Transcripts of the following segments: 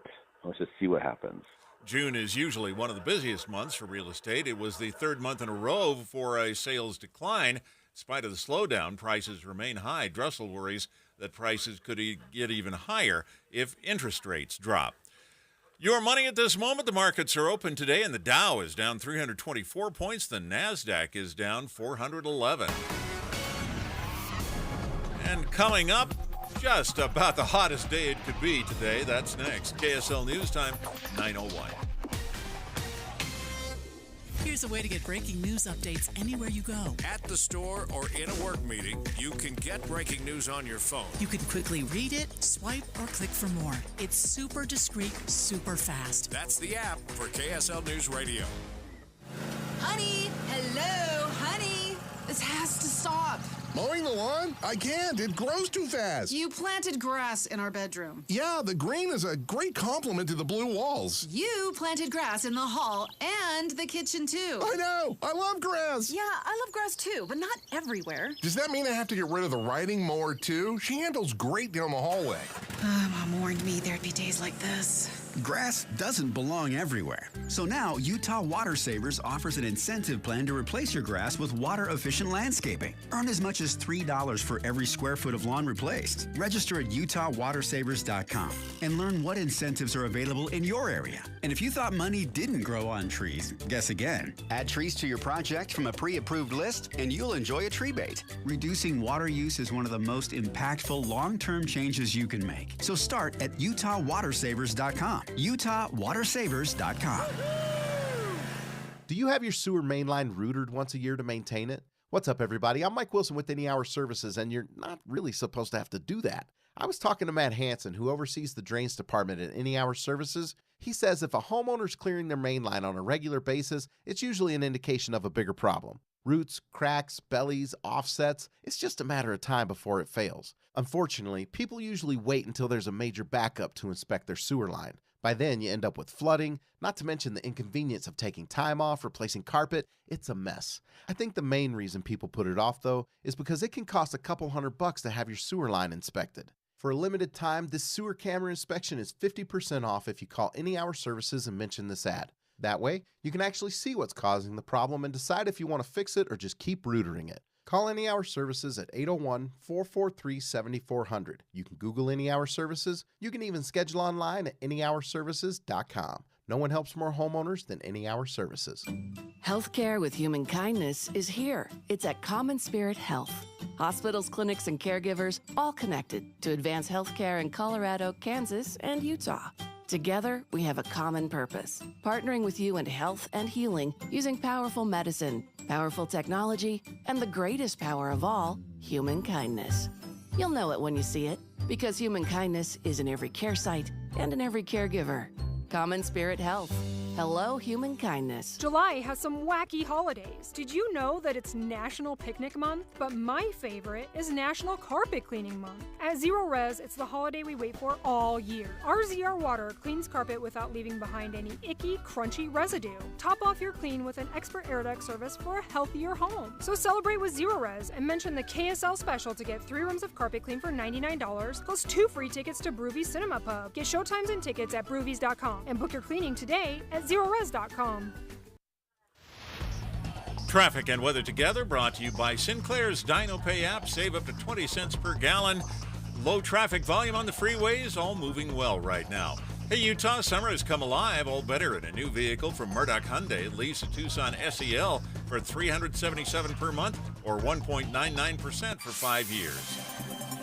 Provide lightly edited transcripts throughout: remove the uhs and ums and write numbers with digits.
wait. Let's just see what happens. June is usually one of the busiest months for real estate. It was the third month in a row for a sales decline. In spite of the slowdown, prices remain high. Dressel worries that prices could get even higher if interest rates drop. Your money at this moment, the markets are open today, and the Dow is down 324 points. The NASDAQ is down 411. And coming up, just about the hottest day it could be today. That's next. KSL News Time, 9:01. Here's a way to get breaking news updates anywhere you go. At the store or in a work meeting, you can get breaking news on your phone. You can quickly read it, swipe, or click for more. It's super discreet, super fast. That's the app for KSL News Radio. Honey, hello, honey. This has to stop. Mowing the lawn? I can't. It grows too fast. You planted grass in our bedroom. Yeah, the green is a great compliment to the blue walls. You planted grass in the hall and the kitchen, too. I know. I love grass. Yeah, I love grass, too, but not everywhere. Does that mean I have to get rid of the riding mower, too? She handles great down the hallway. Mom warned me there'd be days like this. Grass doesn't belong everywhere. So now Utah Water Savers offers an incentive plan to replace your grass with water-efficient landscaping. Earn as much as $3 for every square foot of lawn replaced. Register at utahwatersavers.com and learn what incentives are available in your area. And if you thought money didn't grow on trees, guess again. Add trees to your project from a pre-approved list and you'll enjoy a tree bait. Reducing water use is one of the most impactful long-term changes you can make. So start at utahwatersavers.com. utahwatersavers.com. Do you have your sewer main line routered once a year to maintain it? What's up, everybody? I'm Mike Wilson with Any Hour Services, and you're not really supposed to have to do that. I was talking to Matt Hansen, who oversees the drains department at Any Hour Services. He says if a homeowner's clearing their main line on a regular basis, it's usually an indication of a bigger problem. Roots, cracks, bellies, offsets, it's just a matter of time before it fails. Unfortunately, people usually wait until there's a major backup to inspect their sewer line. By then, you end up with flooding, not to mention the inconvenience of taking time off, replacing carpet. It's a mess. I think the main reason people put it off, though, is because it can cost a couple $100 to have your sewer line inspected. For a limited time, this sewer camera inspection is 50% off if you call Any Hour Services and mention this ad. That way, you can actually see what's causing the problem and decide if you want to fix it or just keep rootering it. Call Any Hour Services at 801-443-7400. You can Google Any Hour Services. You can even schedule online at anyhourservices.com. No one helps more homeowners than Any Hour Services. Healthcare with human kindness is here. It's at Common Spirit Health. Hospitals, clinics, and caregivers all connected to advance healthcare in Colorado, Kansas, and Utah. Together, we have a common purpose, partnering with you in health and healing using powerful medicine, powerful technology, and the greatest power of all, human kindness. You'll know it when you see it, because human kindness is in every care site and in every caregiver. Common Spirit Health. Hello, human kindness. July has some wacky holidays. Did you know that it's National Picnic Month? But my favorite is National Carpet Cleaning Month. At Zero Res, it's the holiday we wait for all year. Our ZR water cleans carpet without leaving behind any icky, crunchy residue. Top off your clean with an expert air duct service for a healthier home. So celebrate with Zero Res and mention the KSL special to get 3 rooms of carpet clean for $99 plus 2 free tickets to Broovies Cinema Pub. Get showtimes and tickets at broovies.com and book your cleaning today at ZeroRes.com. Traffic and weather together brought to you by Sinclair's DinoPay app. Save up to 20 cents per gallon. Low traffic volume on the freeways, all moving well right now. Hey, Utah, summer has come alive, all better in a new vehicle from Murdoch Hyundai. Lease a Tucson SEL for $377 per month or 1.99% for 5 years.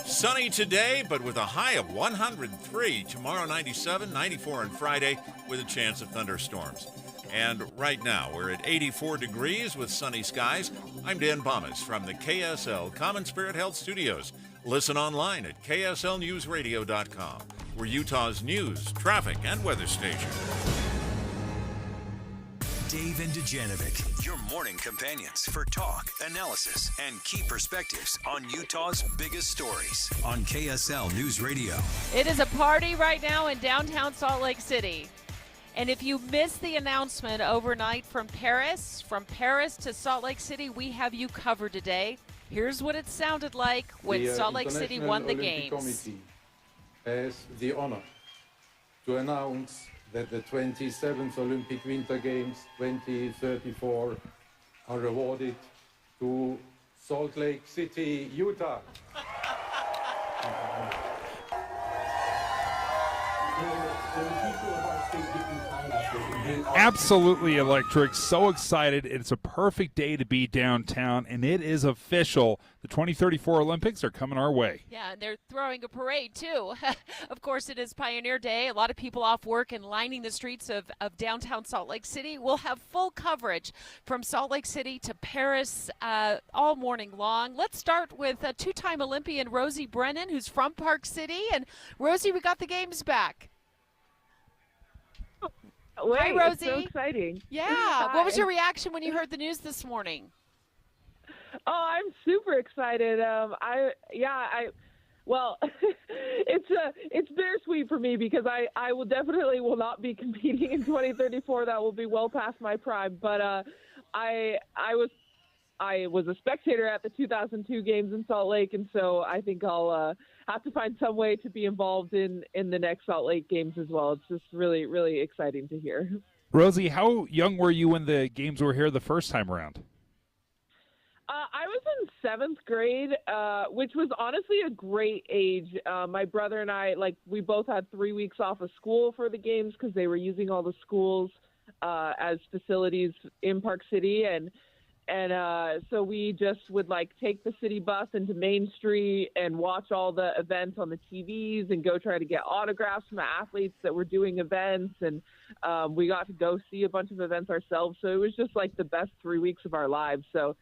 Sunny today, but with a high of 103. Tomorrow, 97, 94 on Friday with a chance of thunderstorms. And right now, we're at 84 degrees with sunny skies. I'm Dan Bomas from the KSL Common Spirit Health Studios. Listen online at kslnewsradio.com. We're Utah's news, traffic, and weather station. Dave and Dujanovic, your morning companions for talk, analysis, and key perspectives on Utah's biggest stories on KSL News Radio. It is a party right now in downtown Salt Lake City. And if you missed the announcement overnight from Paris to Salt Lake City, we have you covered today. Here's what it sounded like when Salt Lake City won the games. Committee has the honor to announce that the 27th Olympic Winter Games 2034 are awarded to Salt Lake City, Utah. Absolutely electric. So excited. It's a perfect day to be downtown, and it is official. The 2034 Olympics are coming our way. Yeah, and they're throwing a parade, too. Of course, it is Pioneer Day. A lot of people off work and lining the streets of downtown Salt Lake City. We'll have full coverage from Salt Lake City to Paris all morning long. Let's start with two-time Olympian Rosie Brennan, who's from Park City. And, Rosie, we got the games back. Wait, Hi, Rosie. it's so exciting. Yeah. Hi. What was your reaction when you heard the news this morning? Oh, I'm super excited. Well, it's bittersweet for me because I will definitely not be competing in 2034. That will be well past my prime. But I was a spectator at the 2002 games in Salt Lake, and so I think I'll have to find some way to be involved in the next Salt Lake games as well. It's just really, really exciting to hear. Rosie, how young were you when the games were here the first time around? I was in 7th grade, which was honestly a great age. My brother and I, we both had 3 weeks off of school for the games because they were using all the schools as facilities in Park City, and so we just would take the city bus into Main Street and watch all the events on the TVs and go try to get autographs from the athletes that were doing events. And we got to go see a bunch of events ourselves. So it was just the best 3 weeks of our lives. So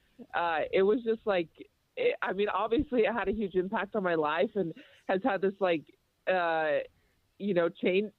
it was just obviously it had a huge impact on my life and has had this change.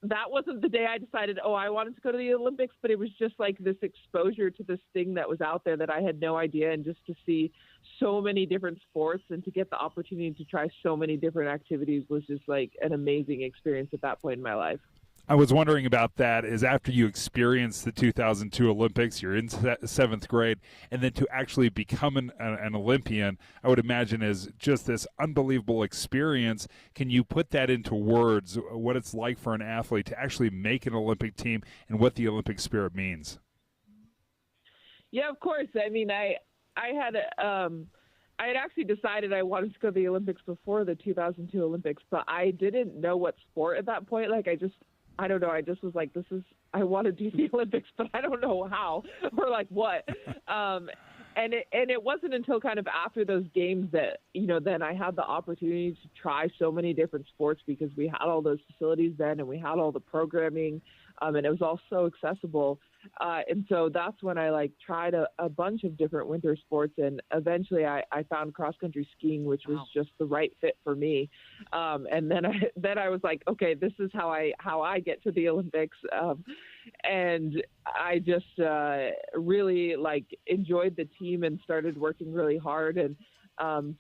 That wasn't the day I decided, I wanted to go to the Olympics, but it was just this exposure to this thing that was out there that I had no idea. And just to see so many different sports and to get the opportunity to try so many different activities was just an amazing experience at that point in my life. I was wondering about that is after you experienced the 2002 Olympics, you're in 7th grade, and then to actually become an Olympian, I would imagine is just this unbelievable experience. Can you put that into words, what it's like for an athlete to actually make an Olympic team and what the Olympic spirit means? Yeah, of course. I mean, I had actually decided I wanted to go to the Olympics before the 2002 Olympics, but I didn't know what sport at that point. I don't know. I just was I want to do the Olympics, but I don't know how or what. And it wasn't until kind of after those games that, then I had the opportunity to try so many different sports because we had all those facilities then and we had all the programming and it was all so accessible. And so that's when I tried a bunch of different winter sports, and eventually I found cross-country skiing, which was just the right fit for me. And then I was okay, this is how I get to the Olympics. And I just really enjoyed the team and started working really hard, and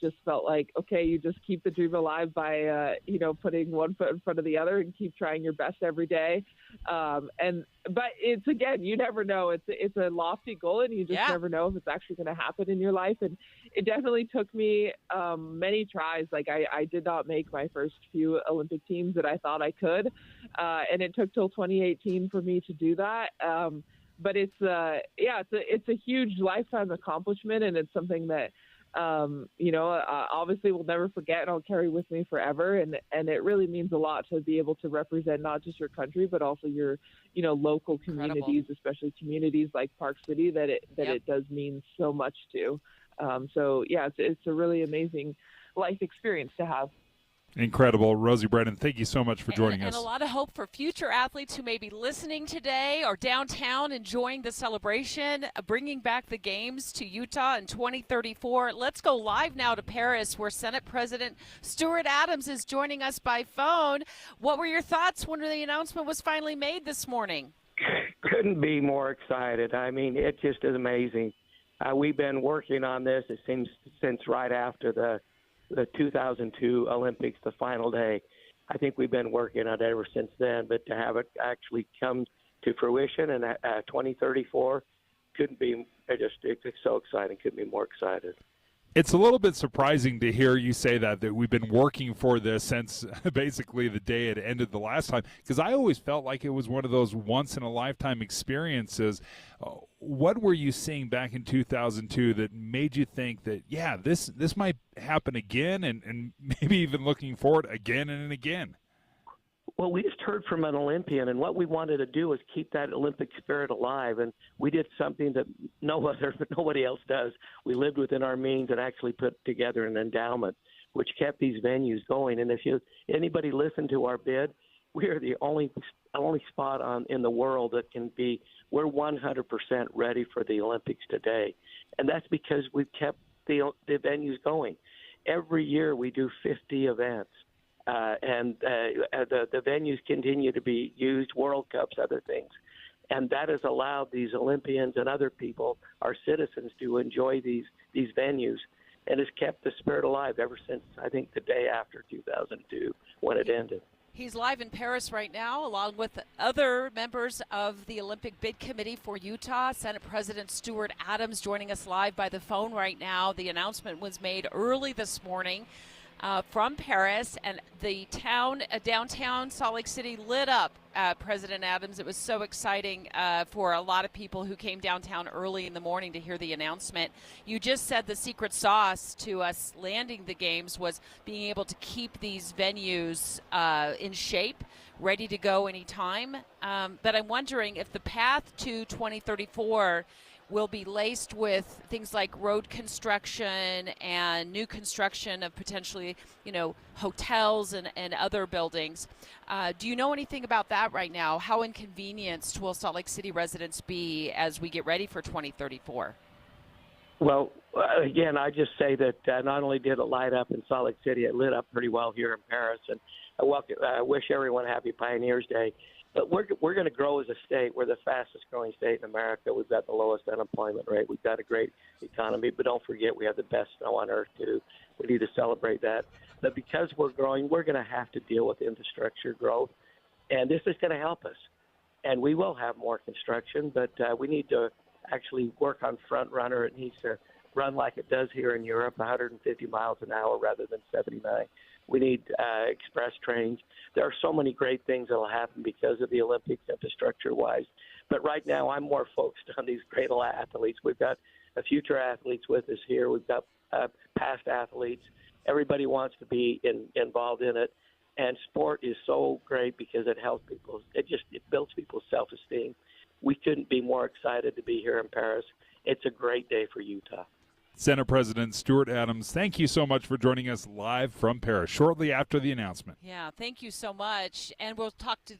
just felt okay, you just keep the dream alive by putting one foot in front of the other and keep trying your best every day. But it's, again, you never know. It's a lofty goal, and you just never know if it's actually going to happen in your life. And it definitely took me many tries. I did not make my first few Olympic teams that I thought I could, and it took till 2018 for me to do that. But it's a huge lifetime accomplishment, and it's something that obviously we'll never forget and I'll carry with me forever. And it really means a lot to be able to represent not just your country, but also your, local communities, especially communities like Park City that it does mean so much to. It's a really amazing life experience to have. Incredible. Rosie Brennan, thank you so much for joining us. And a lot of hope for future athletes who may be listening today or downtown enjoying the celebration, bringing back the games to Utah in 2034. Let's go live now to Paris, where Senate President Stuart Adams is joining us by phone. What were your thoughts when the announcement was finally made this morning? Couldn't be more excited. I mean, it just is amazing. We've been working on this, it seems, since right after the 2002 Olympics, the final day. I think we've been working on it ever since then, but to have it actually come to fruition in 2034 it's so exciting, couldn't be more excited. It's a little bit surprising to hear you say that we've been working for this since basically the day it ended the last time, because I always felt like it was one of those once-in-a-lifetime experiences. What were you seeing back in 2002 that made you think that, yeah, this might happen again, and maybe even looking forward again and again? Well, we just heard from an Olympian, and what we wanted to do was keep that Olympic spirit alive, and we did something that nobody else does. We lived within our means and actually put together an endowment, which kept these venues going. And if anybody listened to our bid, we are the only spot in the world that can be. We're 100% ready for the Olympics today, and that's because we've kept the venues going. Every year we do 50 events. And the venues continue to be used, World Cups, other things. And that has allowed these Olympians and other people, our citizens, to enjoy these venues, and has kept the spirit alive ever since, I think, the day after 2002 when it ended. He's live in Paris right now, along with other members of the Olympic Bid Committee for Utah. Senate President Stuart Adams joining us live by the phone right now. The announcement was made early this morning from Paris, and the downtown Salt Lake City lit up. President Adams, it was so exciting for a lot of people who came downtown early in the morning to hear the announcement. You just said the secret sauce to us landing the games was being able to keep these venues in shape, ready to go anytime. But I'm wondering if the path to 2034 will be laced with things like road construction and new construction of potentially, hotels and other buildings. Do you know anything about that right now? How inconvenienced will Salt Lake City residents be as we get ready for 2034? Well, again, I just say that not only did it light up in Salt Lake City, it lit up pretty well here in Paris. And I wish everyone happy Pioneers Day. But we're going to grow as a state. We're the fastest growing state in America. We've got the lowest unemployment rate. We've got a great economy. But don't forget, we have the best snow on earth, too. We need to celebrate that. But because we're growing, we're going to have to deal with infrastructure growth. And this is going to help us. And we will have more construction, but we need to actually work on front runner. It needs to run like it does here in Europe, 150 miles an hour rather than 79. We need express trains. There are so many great things that will happen because of the Olympics infrastructure-wise. But right now I'm more focused on these great athletes. We've got future athletes with us here. We've got past athletes. Everybody wants to be involved in it. And sport is so great because it helps people. It builds people's self-esteem. We couldn't be more excited to be here in Paris. It's a great day for Utah. Senate President Stuart Adams, thank you so much for joining us live from Paris shortly after the announcement. Yeah, thank you so much. And we'll talk to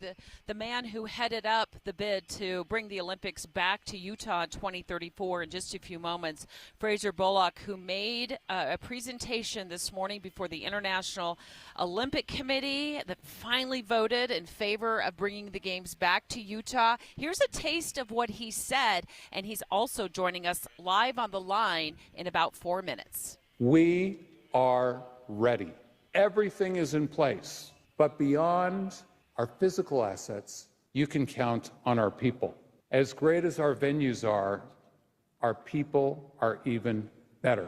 the man who headed up the bid to bring the Olympics back to Utah in 2034 in just a few moments. Fraser Bullock, who made a presentation this morning before the International Olympic Committee that finally voted in favor of bringing the games back to Utah. Here's a taste of what he said, and he's also joining us live on the line in about 4 minutes. We are ready. Everything is in place. But beyond our physical assets, you can count on our people. As great as our venues are, our people are even better.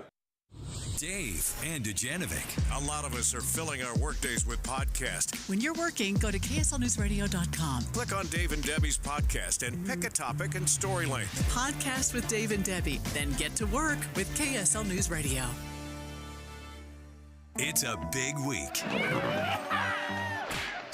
Dave and Dujanovic. A lot of us are filling our workdays with podcasts. When you're working, go to KSLNewsRadio.com. Click on Dave and Debbie's podcast and pick a topic and story length. Podcast with Dave and Debbie. Then get to work with KSL News Radio. It's a big week.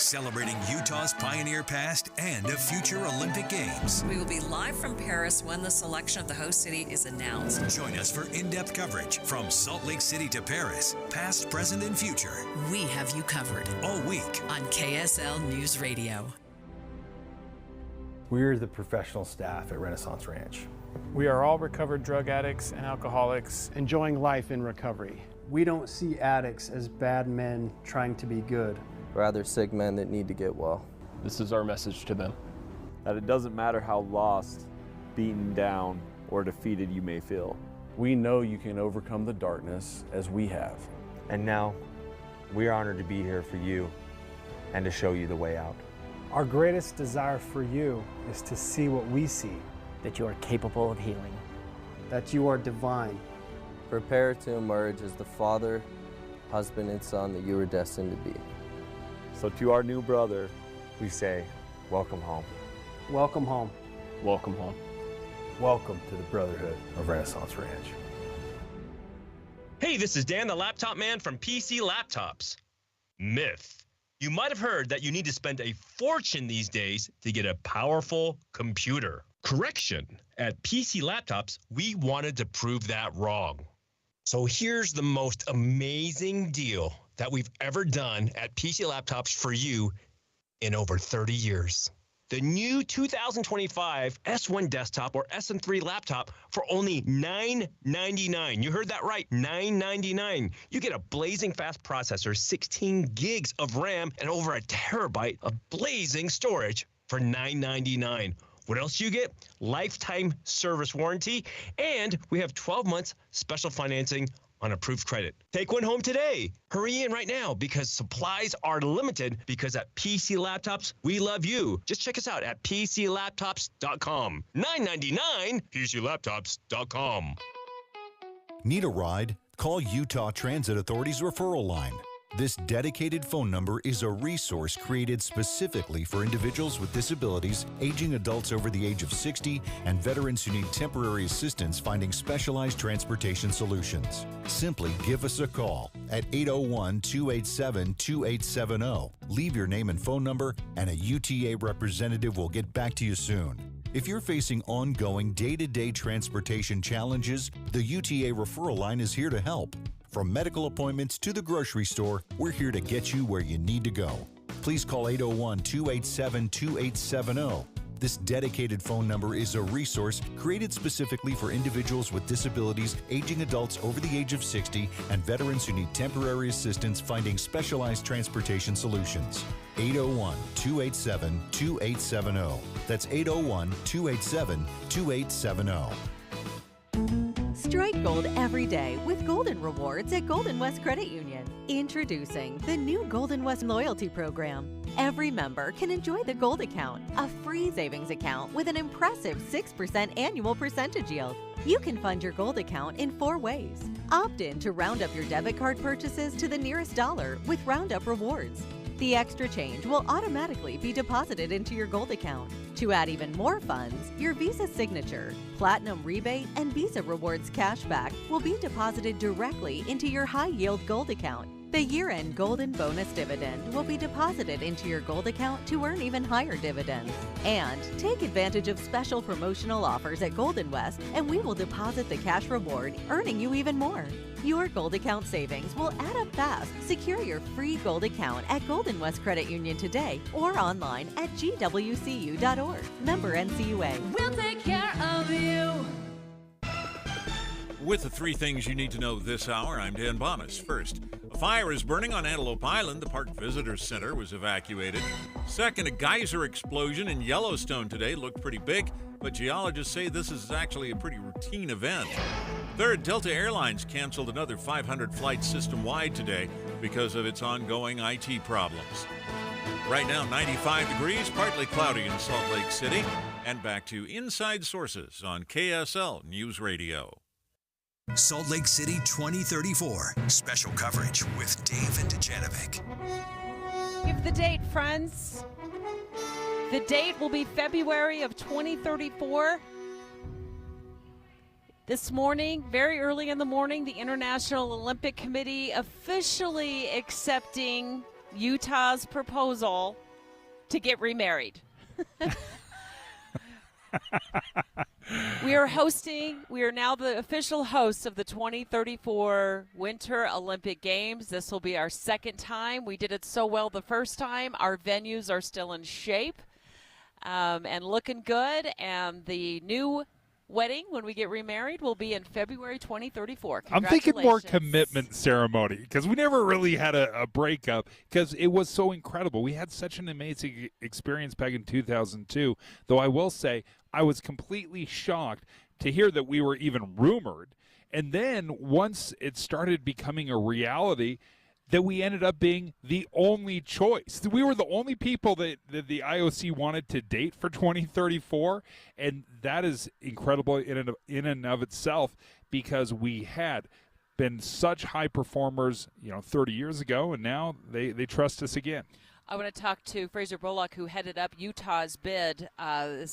Celebrating Utah's pioneer past and a future Olympic Games. We will be live from Paris when the selection of the host city is announced. Join us for in-depth coverage from Salt Lake City to Paris, past, present, and future. We have you covered all week on KSL News Radio. We're the professional staff at Renaissance Ranch. We are all recovered drug addicts and alcoholics enjoying life in recovery. We don't see addicts as bad men trying to be good. Rather sick men that need to get well. This is our message to them. That it doesn't matter how lost, beaten down, or defeated you may feel. We know you can overcome the darkness as we have. And now, we are honored to be here for you and to show you the way out. Our greatest desire for you is to see what we see. That you are capable of healing. That you are divine. Prepare to emerge as the father, husband, and son that you were destined to be. So to our new brother, we say, welcome home. Welcome home. Welcome home. Welcome to the Brotherhood of Renaissance Ranch. Hey, this is Dan, the laptop man from PC Laptops. Myth. You might have heard that you need to spend a fortune these days to get a powerful computer. Correction. At PC Laptops, we wanted to prove that wrong. So here's the most amazing deal that we've ever done at PC Laptops for you in over 30 years. The new 2025 S1 desktop or SM3 laptop for only $999. You heard that right, $999. You get a blazing fast processor, 16 gigs of RAM, and over a terabyte of blazing storage for $999. What else do you get? Lifetime service warranty, and we have 12 months special financing on approved credit. Take one home today. Hurry in right now because supplies are limited, because at PC Laptops, we love you. Just check us out at PCLaptops.com. $999, PCLaptops.com. Need a ride? Call Utah Transit Authority's referral line. This dedicated phone number is a resource created specifically for individuals with disabilities, aging adults over the age of 60, and veterans who need temporary assistance finding specialized transportation solutions. Simply give us a call at 801-287-2870. Leave your name and phone number, and a UTA representative will get back to you soon. If you're facing ongoing day-to-day transportation challenges, the UTA referral line is here to help. From medical appointments to the grocery store, we're here to get you where you need to go. Please call 801-287-2870. This dedicated phone number is a resource created specifically for individuals with disabilities, aging adults over the age of 60, and veterans who need temporary assistance finding specialized transportation solutions. 801-287-2870. That's 801-287-2870. Strike gold every day with Golden Rewards at Golden West Credit Union. Introducing the new Golden West Loyalty Program. Every member can enjoy the Gold Account, a free savings account with an impressive 6% annual percentage yield. You can fund your Gold Account in 4 ways. Opt in to round up your debit card purchases to the nearest dollar with Roundup Rewards. The extra change will automatically be deposited into your Gold Account. To add even more funds, your Visa Signature, Platinum Rebate, and Visa Rewards Cashback will be deposited directly into your high-yield Gold Account. The year-end Golden Bonus Dividend will be deposited into your Gold Account to earn even higher dividends. And take advantage of special promotional offers at Golden West, and we will deposit the cash reward, earning you even more. Your Gold Account savings will add up fast. Secure your free Gold Account at Golden West Credit Union today or online at gwcu.org. Member NCUA. We'll take care of you. With the 3 things you need to know this hour, I'm Dan Bomas. First, a fire is burning on Antelope Island. The Park Visitor Center was evacuated. Second, a geyser explosion in Yellowstone today looked pretty big, but geologists say this is actually a pretty routine event. Third, Delta Airlines canceled another 500 flights system-wide today because of its ongoing IT problems. Right now, 95 degrees, partly cloudy in Salt Lake City. And back to Inside Sources on KSL News Radio. Salt Lake City 2034. Special coverage with Dave and Dujanovic. Give the date, friends. The date will be February of 2034. This morning, very early in the morning, the International Olympic Committee officially accepting Utah's proposal to get remarried. We are now the official hosts of the 2034 Winter Olympic Games. This will be our second time. We did it so well the first time. Our venues are still in shape and looking good. And the new wedding, when we get remarried, will be in February 2034. I'm thinking more commitment ceremony because we never really had a breakup because it was so incredible. We had such an amazing experience back in 2002, though I will say I was completely shocked to hear that we were even rumored. And then once it started becoming a reality, that we ended up being the only choice. We were the only people that the IOC wanted to date for 2034, and that is incredible in and of itself, because we had been such high performers, 30 years ago, and now they trust us again. I want to talk to Fraser Bullock, who headed up Utah's bid. And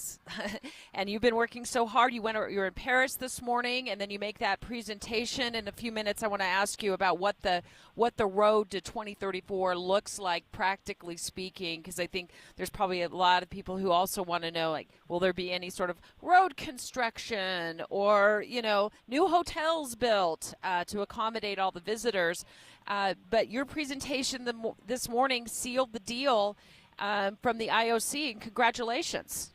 you've been working so hard. You're in Paris this morning, and then you make that presentation. In a few minutes, I want to ask you about what the road to 2034 looks like, practically speaking, because I think there's probably a lot of people who also want to know, like, will there be any sort of road construction or, new hotels built to accommodate all the visitors? But your presentation this morning sealed the deal from the IOC, and congratulations.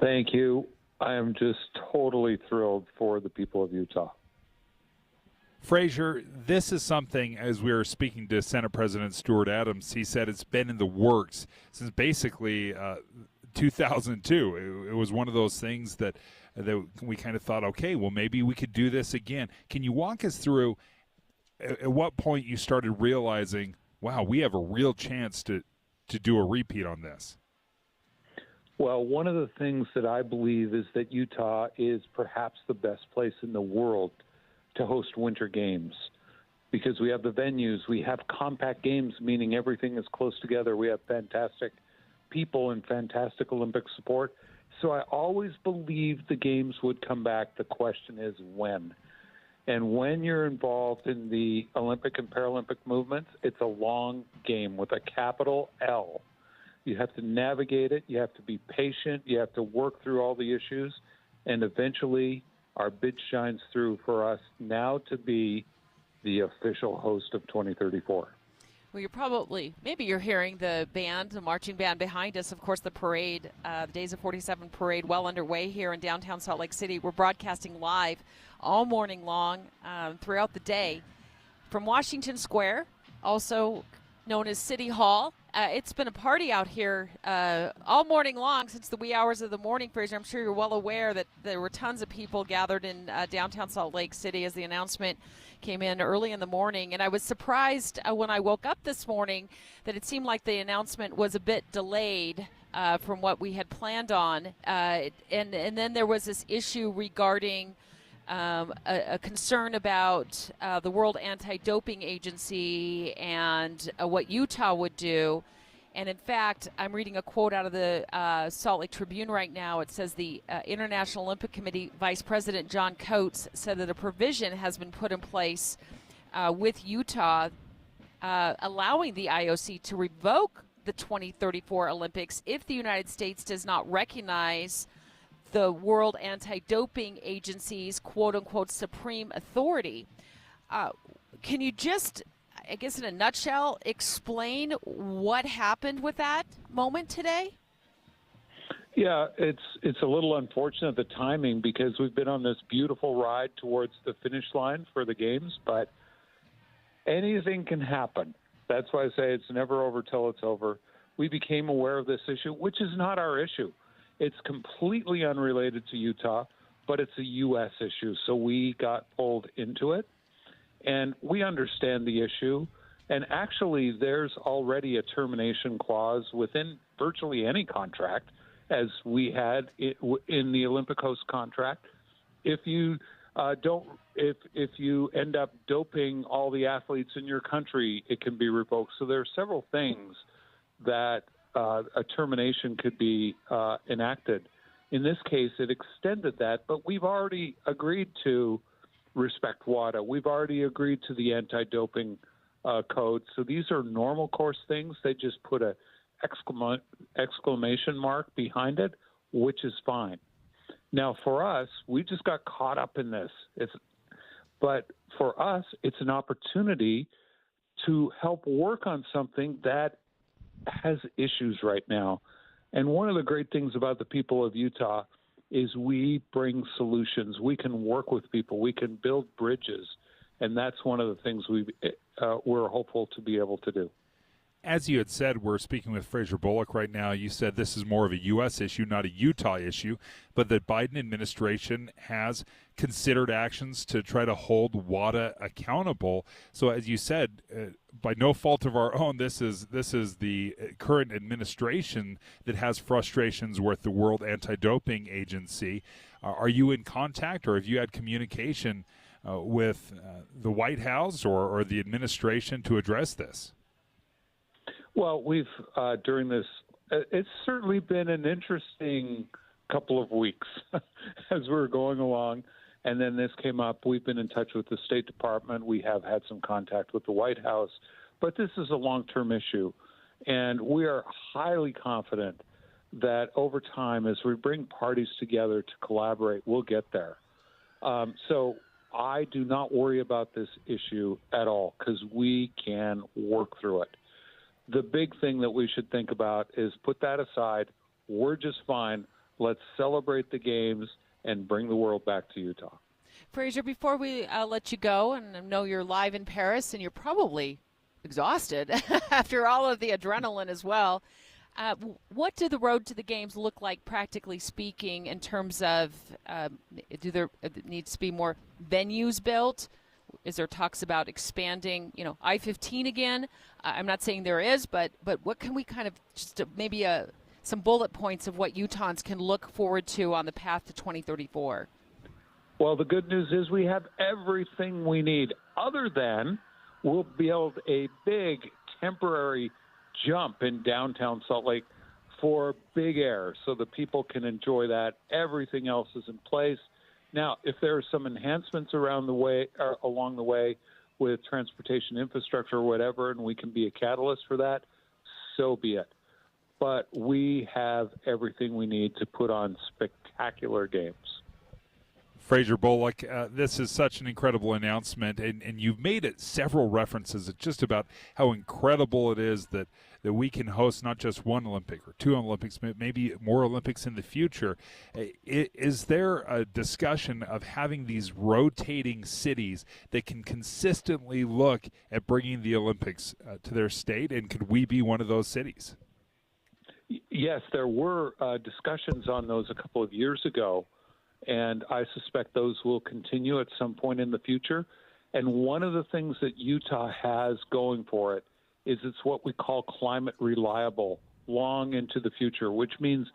Thank you. I am just totally thrilled for the people of Utah. Fraser, this is something, as we were speaking to Senate President Stuart Adams, he said it's been in the works since basically 2002. It was one of those things that we kind of thought, okay, well, maybe we could do this again. Can you walk us through at what point you started realizing, wow, we have a real chance to do a repeat on this? Well, one of the things that I believe is that Utah is perhaps the best place in the world to host winter games, because we have the venues, we have compact games, meaning everything is close together. We have fantastic people and fantastic Olympic support. So I always believed the games would come back. The question is when. And when you're involved in the Olympic and Paralympic movements, it's a long game with a capital L. You have to navigate it. You have to be patient. You have to work through all the issues. And eventually, our bid shines through for us now to be the official host of 2034. Well, maybe you're hearing the marching band behind us. Of course, the parade, the Days of 47 parade, well underway here in downtown Salt Lake City. We're broadcasting live all morning long, throughout the day, from Washington Square, also known as City Hall. It's been a party out here all morning long since the wee hours of the morning, Fraser. I'm sure you're well aware that there were tons of people gathered in downtown Salt Lake City as the announcement came in early in the morning. And I was surprised when I woke up this morning that it seemed like the announcement was a bit delayed from what we had planned on. And then there was this issue regarding a concern about the World Anti-Doping Agency and what Utah would do. And in fact, I'm reading a quote out of the Salt Lake Tribune right now. It says the International Olympic Committee Vice President John Coates said that a provision has been put in place with Utah allowing the IOC to revoke the 2034 Olympics if the United States does not recognize the World Anti-Doping Agency's quote-unquote supreme authority. Can you just, I guess in a nutshell, explain what happened with that moment today? Yeah, it's a little unfortunate, the timing, because we've been on this beautiful ride towards the finish line for the games, but anything can happen. That's why I say it's never over till it's over. We became aware of this issue, which is not our issue. It's completely unrelated to Utah, but it's a U.S. issue, so we got pulled into it. And we understand the issue. And actually, there's already a termination clause within virtually any contract, as we had in the Olympic host contract. If you if you end up doping all the athletes in your country, it can be revoked. So there are several things that a termination could be enacted. In this case, it extended that, but we've already agreed to respect WADA. We've already agreed to the anti-doping code. So these are normal course things. They just put a exclamation mark behind it, which is fine. Now, for us, we just got caught up in this. But for us, it's an opportunity to help work on something that has issues right now. And one of the great things about the people of Utah is we bring solutions. We can work with people. We can build bridges. And that's one of the things we're hopeful to be able to do. As you had said, we're speaking with Fraser Bullock right now. You said this is more of a U.S. issue, not a Utah issue, but the Biden administration has considered actions to try to hold WADA accountable. So as you said, by no fault of our own, this is the current administration that has frustrations with the World Anti-Doping Agency. Are you in contact, or have you had communication with the White House or the administration to address this? Well, we've, during this, it's certainly been an interesting couple of weeks as we were going along, and then this came up. We've been in touch with the State Department. We have had some contact with the White House, but this is a long-term issue, and we are highly confident that over time, as we bring parties together to collaborate, we'll get there. So I do not worry about this issue at all, because we can work through it. The big thing that we should think about is put that aside. We're just fine. Let's celebrate the games and bring the world back to Utah. Fraser, before we let you go, and I know you're live in Paris and you're probably exhausted after all of the adrenaline as well, what do the road to the games look like, practically speaking, in terms of do there needs to be more venues built? Is there talks about expanding, I-15 again? I'm not saying there is, but what can we kind of just maybe some bullet points of what Utahns can look forward to on the path to 2034? Well, the good news is we have everything we need, other than we'll build a big temporary jump in downtown Salt Lake for big air so the people can enjoy that. Everything else is in place. Now, if there are some enhancements along the way with transportation infrastructure or whatever, and we can be a catalyst for that, so be it. But we have everything we need to put on spectacular games. Fraser Bullock, this is such an incredible announcement, and you've made it several references just about how incredible it is that we can host not just one Olympic or two Olympics, maybe more Olympics in the future. Is there a discussion of having these rotating cities that can consistently look at bringing the Olympics to their state, and could we be one of those cities? Yes, there were discussions on those a couple of years ago, and I suspect those will continue at some point in the future. And one of the things that Utah has going for it is it's what we call climate reliable long into the future, which means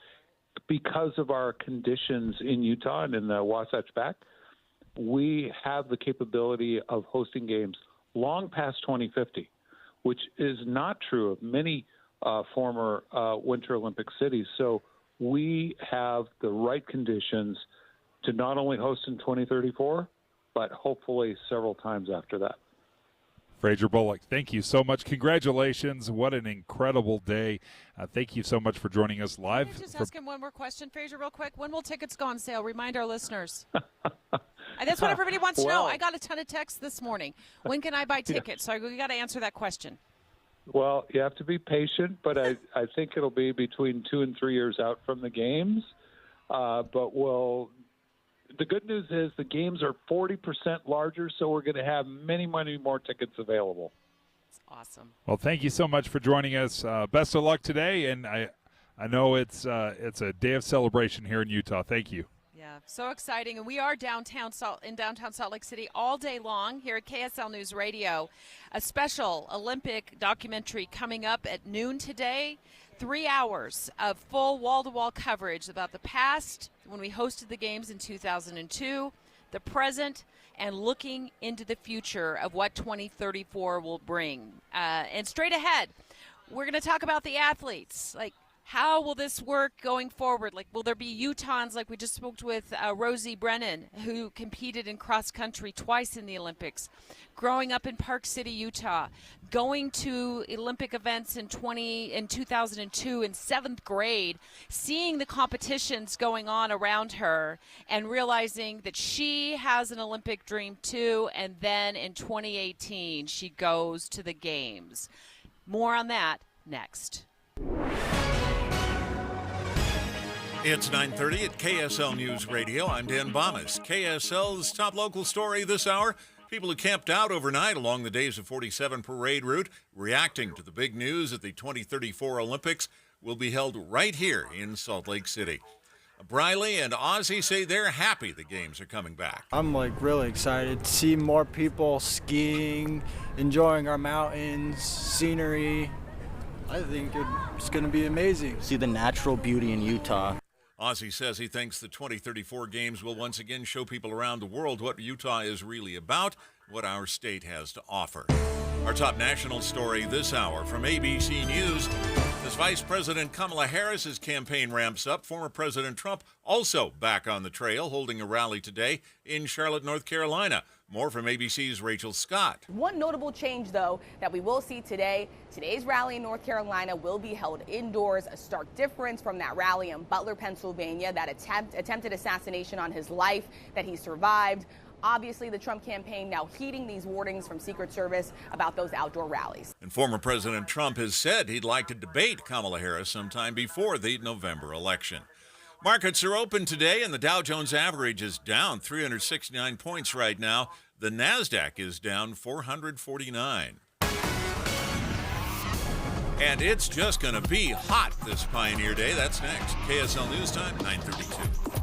because of our conditions in Utah and in the Wasatch Back, we have the capability of hosting games long past 2050, which is not true of many former Winter Olympic cities. So we have the right conditions to not only host in 2034, but hopefully several times after that. Fraser Bullock, thank you so much. Congratulations. What an incredible day. Thank you so much for joining us live. Can I just ask him one more question, Fraser, real quick? When will tickets go on sale? Remind our listeners. That's what everybody wants to know. I got a ton of texts this morning. When can I buy tickets? So we got to answer that question. Well, you have to be patient, but I think it'll be between 2 and 3 years out from the games. The good news is the games are 40% larger, so we're going to have many, many more tickets available. That's awesome. Well, thank you so much for joining us. Best of luck today, and I know it's a day of celebration here in Utah. Thank you. Yeah, so exciting. And we are in downtown Salt Lake City all day long here at KSL News Radio. A special Olympic documentary coming up at noon today. 3 hours of full wall-to-wall coverage about the past when we hosted the games in 2002, the present, and looking into the future of what 2034 will bring. And straight ahead, we're going to talk about the athletes. Like, how will this work going forward? Like, will there be Utahns, like we just spoke with Rosie Brennan, who competed in cross-country twice in the Olympics, growing up in Park City, Utah, going to Olympic events in 2002 in 7th grade, seeing the competitions going on around her and realizing that she has an Olympic dream too, and then in 2018 she goes to the games. More on that next. It's 9:30 at KSL News Radio. I'm Dan Bomas. KSL's top local story this hour, People who camped out overnight along the Days of 47 parade route, reacting to the big news that the 2034 Olympics will be held right here in Salt Lake City. Briley and Ozzy say they're happy the games are coming back. I'm really excited to see more people skiing, enjoying our mountains, scenery. I think it's going to be amazing. See the natural beauty in Utah. Ozzy says he thinks the 2034 games will once again show people around the world what Utah is really about, what our state has to offer. Our top national story this hour from ABC News. As Vice President Kamala Harris's campaign ramps up, former President Trump also back on the trail, holding a rally today in Charlotte, North Carolina. More from ABC's Rachel Scott. One notable change, though, that we will see today. Today's rally in North Carolina will be held indoors, a stark difference from that rally in Butler, Pennsylvania, that attempted assassination on his life that he survived. Obviously, the Trump campaign now heeding these warnings from Secret Service about those outdoor rallies. And former President Trump has said he'd like to debate Kamala Harris sometime before the November election. Markets are open today, and the Dow Jones average is down 369 points right now. The NASDAQ is down 449. And it's just going to be hot this Pioneer Day. That's next. KSL News Time, 9:32.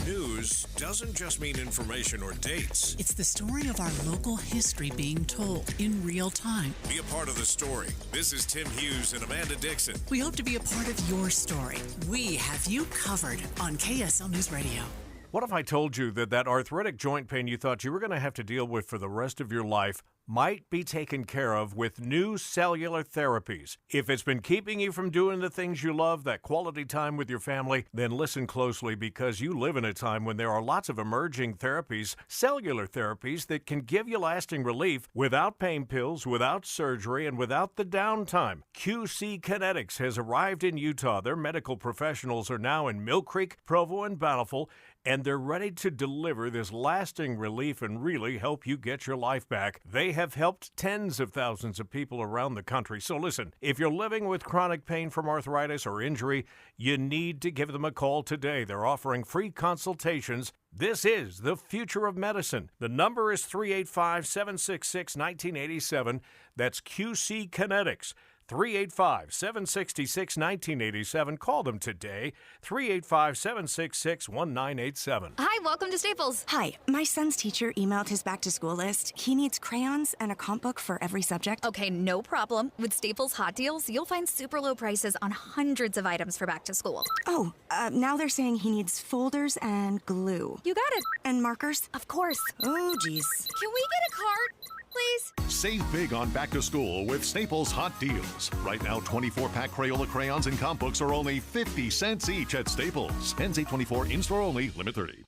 News doesn't just mean information or dates. It's the story of our local history being told in real time. Be a part of the story. This is Tim Hughes and Amanda Dixon. We hope to be a part of your story. We have you covered on KSL News Radio. What if I told you that arthritic joint pain you thought you were going to have to deal with for the rest of your life might be taken care of with new cellular therapies? If it's been keeping you from doing the things you love, that quality time with your family, then listen closely, because you live in a time when there are lots of emerging therapies, cellular therapies, that can give you lasting relief without pain pills, without surgery, and without the downtime. QC Kinetics has arrived in Utah. Their medical professionals are now in Mill Creek, Provo, and Bountiful, and they're ready to deliver this lasting relief and really help you get your life back. They have helped tens of thousands of people around the country. So listen, if you're living with chronic pain from arthritis or injury, you need to give them a call today. They're offering free consultations. This is the future of medicine. The number is 385-766-1987. That's QC Kinetics. 385-766-1987. Call them today, 385-766-1987. Hi, welcome to Staples. Hi, my son's teacher emailed his back-to-school list. He needs crayons and a comp book for every subject. Okay, no problem. With Staples Hot Deals, you'll find super low prices on hundreds of items for back to school. Oh, now they're saying he needs folders and glue. You got it. And markers? Of course. Oh, geez. Can we get a card, please? Save big on back to school with Staples Hot Deals. Right now, 24-pack Crayola crayons and comp books are only 50 cents each at Staples. Ends 8/24, in-store only, limit 30.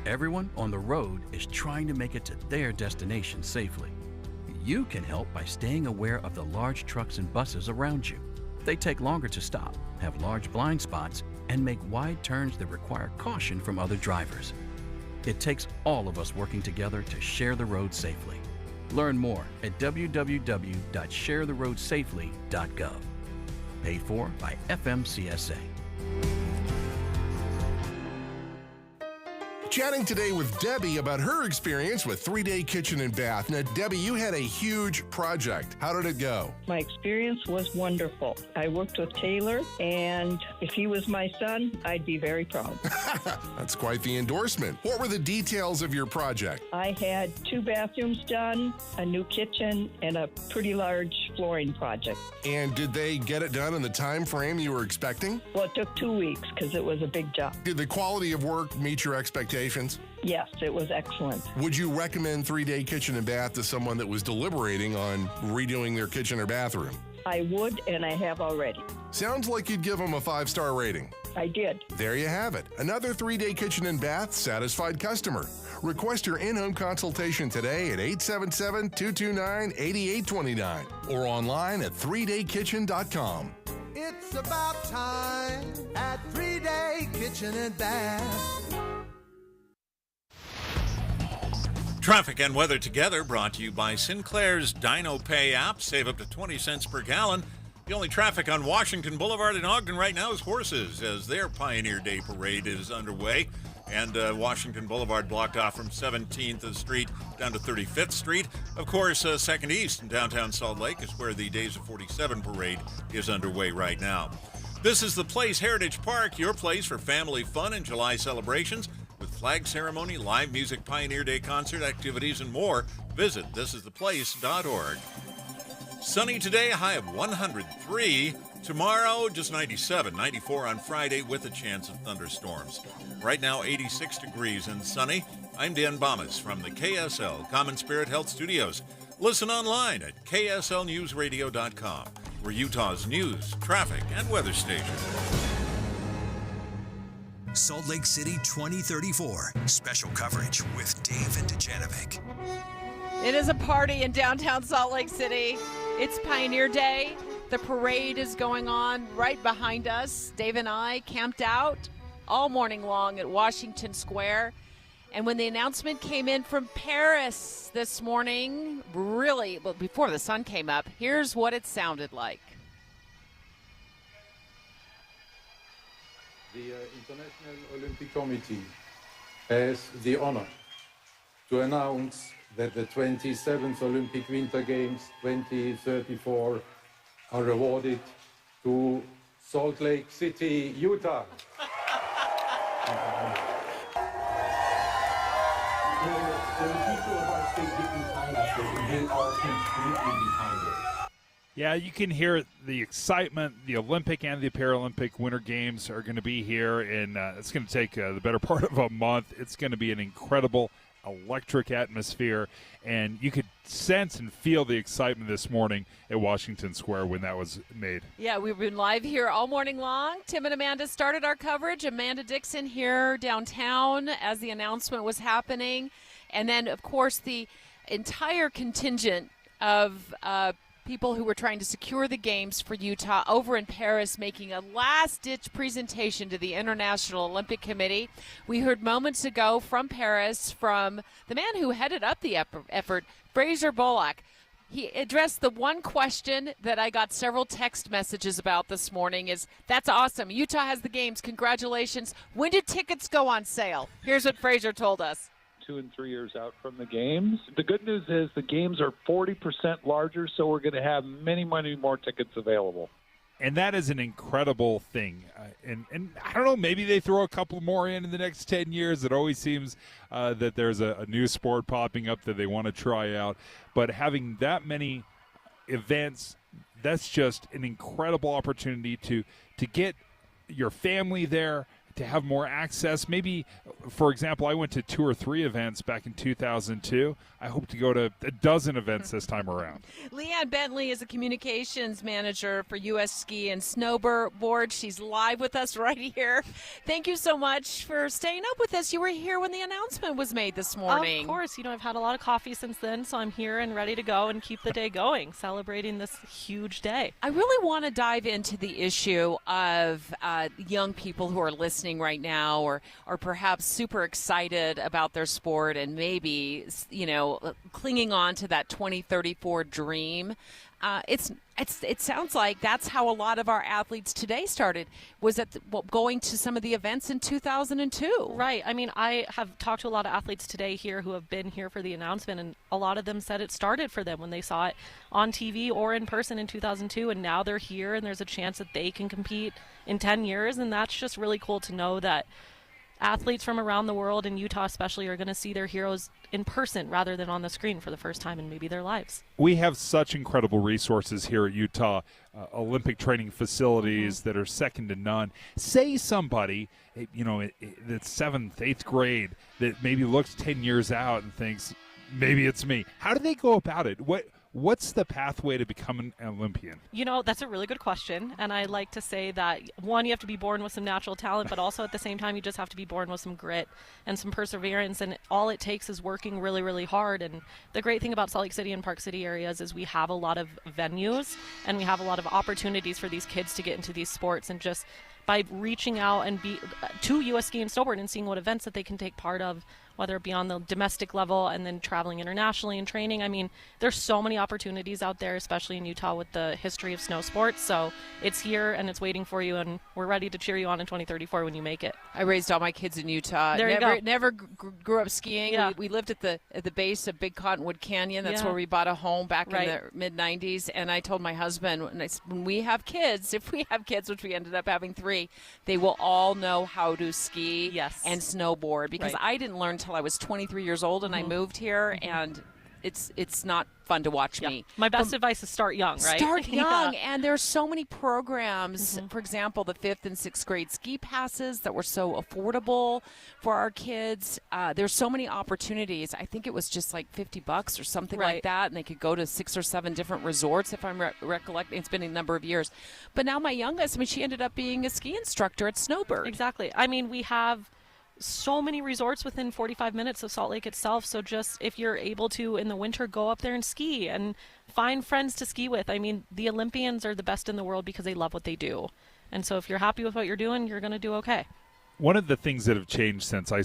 Everyone on the road is trying to make it to their destination safely. You can help by staying aware of the large trucks and buses around you. They take longer to stop, have large blind spots, and make wide turns that require caution from other drivers. It takes all of us working together to share the road safely. Learn more at www.sharetheroadsafely.gov. Paid for by FMCSA. Chatting today with Debbie about her experience with 3-Day Kitchen and Bath. Now, Debbie, you had a huge project. How did it go? My experience was wonderful. I worked with Taylor, and if he was my son, I'd be very proud. That's quite the endorsement. What were the details of your project? I had 2 bathrooms done, a new kitchen, and a pretty large flooring project. And did they get it done in the time frame you were expecting? Well, it took 2 weeks because it was a big job. Did the quality of work meet your expectations? Yes, it was excellent. Would you recommend 3-Day Kitchen and Bath to someone that was deliberating on redoing their kitchen or bathroom? I would, and I have already. Sounds like you'd give them a 5-star rating. I did. There you have it. Another 3-Day Kitchen and Bath satisfied customer. Request your in-home consultation today at 877-229-8829 or online at 3daykitchen.com. It's about time at 3-Day Kitchen and Bath. Traffic and weather together brought to you by Sinclair's Dino Pay app. Save up to 20 cents per gallon. The only traffic on Washington Boulevard in Ogden right now is horses, as their Pioneer Day Parade is underway. And Washington Boulevard blocked off from 17th Street down to 35th Street. Of course, 2nd East in downtown Salt Lake is where the Days of 47 Parade is underway right now. This is the Place Heritage Park, your place for family fun and July celebrations with flag ceremony, live music, Pioneer Day concert activities, and more. Visit thisistheplace.org. Sunny today, a high of 103. Tomorrow, just 97, 94 on Friday with a chance of thunderstorms. Right now, 86 degrees and sunny. I'm Dan Bomas from the KSL Common Spirit Health Studios. Listen online at kslnewsradio.com. We're Utah's news, traffic, and weather station. Salt Lake City 2034. Special coverage with Dave and Dujanovic. It is a party in downtown Salt Lake City. It's Pioneer Day. The parade is going on right behind us. Dave and I camped out all morning long at Washington Square. And when the announcement came in from Paris this morning, really, well, before the sun came up, here's what it sounded like. The International Olympic Committee has the honor to announce that the 27th Olympic Winter Games 2034 are awarded to Salt Lake City, Utah. The people of our state get behind us, they are completely behind it. Yeah, you can hear the excitement. The Olympic and the Paralympic Winter Games are going to be here, and it's going to take the better part of a month. It's going to be an incredible, electric atmosphere, and you could sense and feel the excitement this morning at Washington Square when that was made. Yeah, we've been live here all morning long. Tim and Amanda started our coverage. Amanda Dixon here downtown as the announcement was happening. And then, of course, the entire contingent of people who were trying to secure the games for Utah over in Paris making a last-ditch presentation to the International Olympic Committee. We heard moments ago from Paris from the man who headed up the effort, Fraser Bullock. He addressed the one question that I got several text messages about this morning is, that's awesome. Utah has the games. Congratulations. When did tickets go on sale? Here's what Fraser told us. 2 and 3 years out from the games. The good news is the games are 40% larger, so we're going to have many more tickets available. And that is an incredible thing. And I don't know, maybe they throw a couple more in the next 10 years. It always seems that there's a new sport popping up that they want to try out. But having that many events, that's just an incredible opportunity to get your family there, to have more access. Maybe, for example, I went to 2 or 3 events back in 2002. I hope to go to a dozen events this time around. Leanne Bentley is a communications manager for U.S. Ski and Snowboard. She's live with us right here. Thank you so much for staying up with us. You were here when the announcement was made this morning. Of course. I've had a lot of coffee since then, so I'm here and ready to go and keep the day going, celebrating this huge day. I really want to dive into the issue of young people who are listening right now or perhaps super excited about their sport and maybe, clinging on to that 2034 dream. It sounds like that's how a lot of our athletes today started, was going to some of the events in 2002. Right. I mean, I have talked to a lot of athletes today here who have been here for the announcement, and a lot of them said it started for them when they saw it on TV or in person in 2002, and now they're here and there's a chance that they can compete in 10 years, and that's just really cool to know that athletes from around the world, and Utah especially, are going to see their heroes in person rather than on the screen for the first time in maybe their lives. We have such incredible resources here at Utah, Olympic training facilities that are second to none. Say somebody, that's 7th, 8th grade, that maybe looks 10 years out and thinks, maybe it's me. How do they go about it? What's the pathway to becoming an Olympian? That's a really good question. And I like to say that, one, you have to be born with some natural talent, but also at the same time, you just have to be born with some grit and some perseverance. And all it takes is working really, really hard. And the great thing about Salt Lake City and Park City areas is we have a lot of venues and we have a lot of opportunities for these kids to get into these sports. And just by reaching out and to U.S. Ski and Snowboard and seeing what events that they can take part of whether it be on the domestic level and then traveling internationally and training. I mean, there's so many opportunities out there, especially in Utah with the history of snow sports. So it's here and it's waiting for you, and we're ready to cheer you on in 2034 when you make it. I raised all my kids in Utah. There you go. Never grew up skiing. Yeah. We lived at the base of Big Cottonwood Canyon. That's Yeah. where we bought a home back Right. in the mid-'90s. And I told my husband, when we have kids, if we have kids, which we ended up having 3, they will all know how to ski and snowboard, because Right. I didn't learn until I was 23 years old and I moved here, and it's not fun to watch me. My best advice is start young, right? Start young, Yeah. and there's so many programs. For example, the 5th and 6th grade ski passes that were so affordable for our kids. There's so many opportunities. I think it was just like $50 or something like that, and they could go to 6 or 7 different resorts, if I'm recollecting. It's been a number of years. But now my youngest, I mean, she ended up being a ski instructor at Snowbird. Exactly. I mean, we have so many resorts within 45 minutes of Salt Lake itself. So just if you're able to in the winter, go up there and ski and find friends to ski with. I mean, the Olympians are the best in the world because they love what they do. And so if you're happy with what you're doing, you're going to do okay. One of the things that have changed since I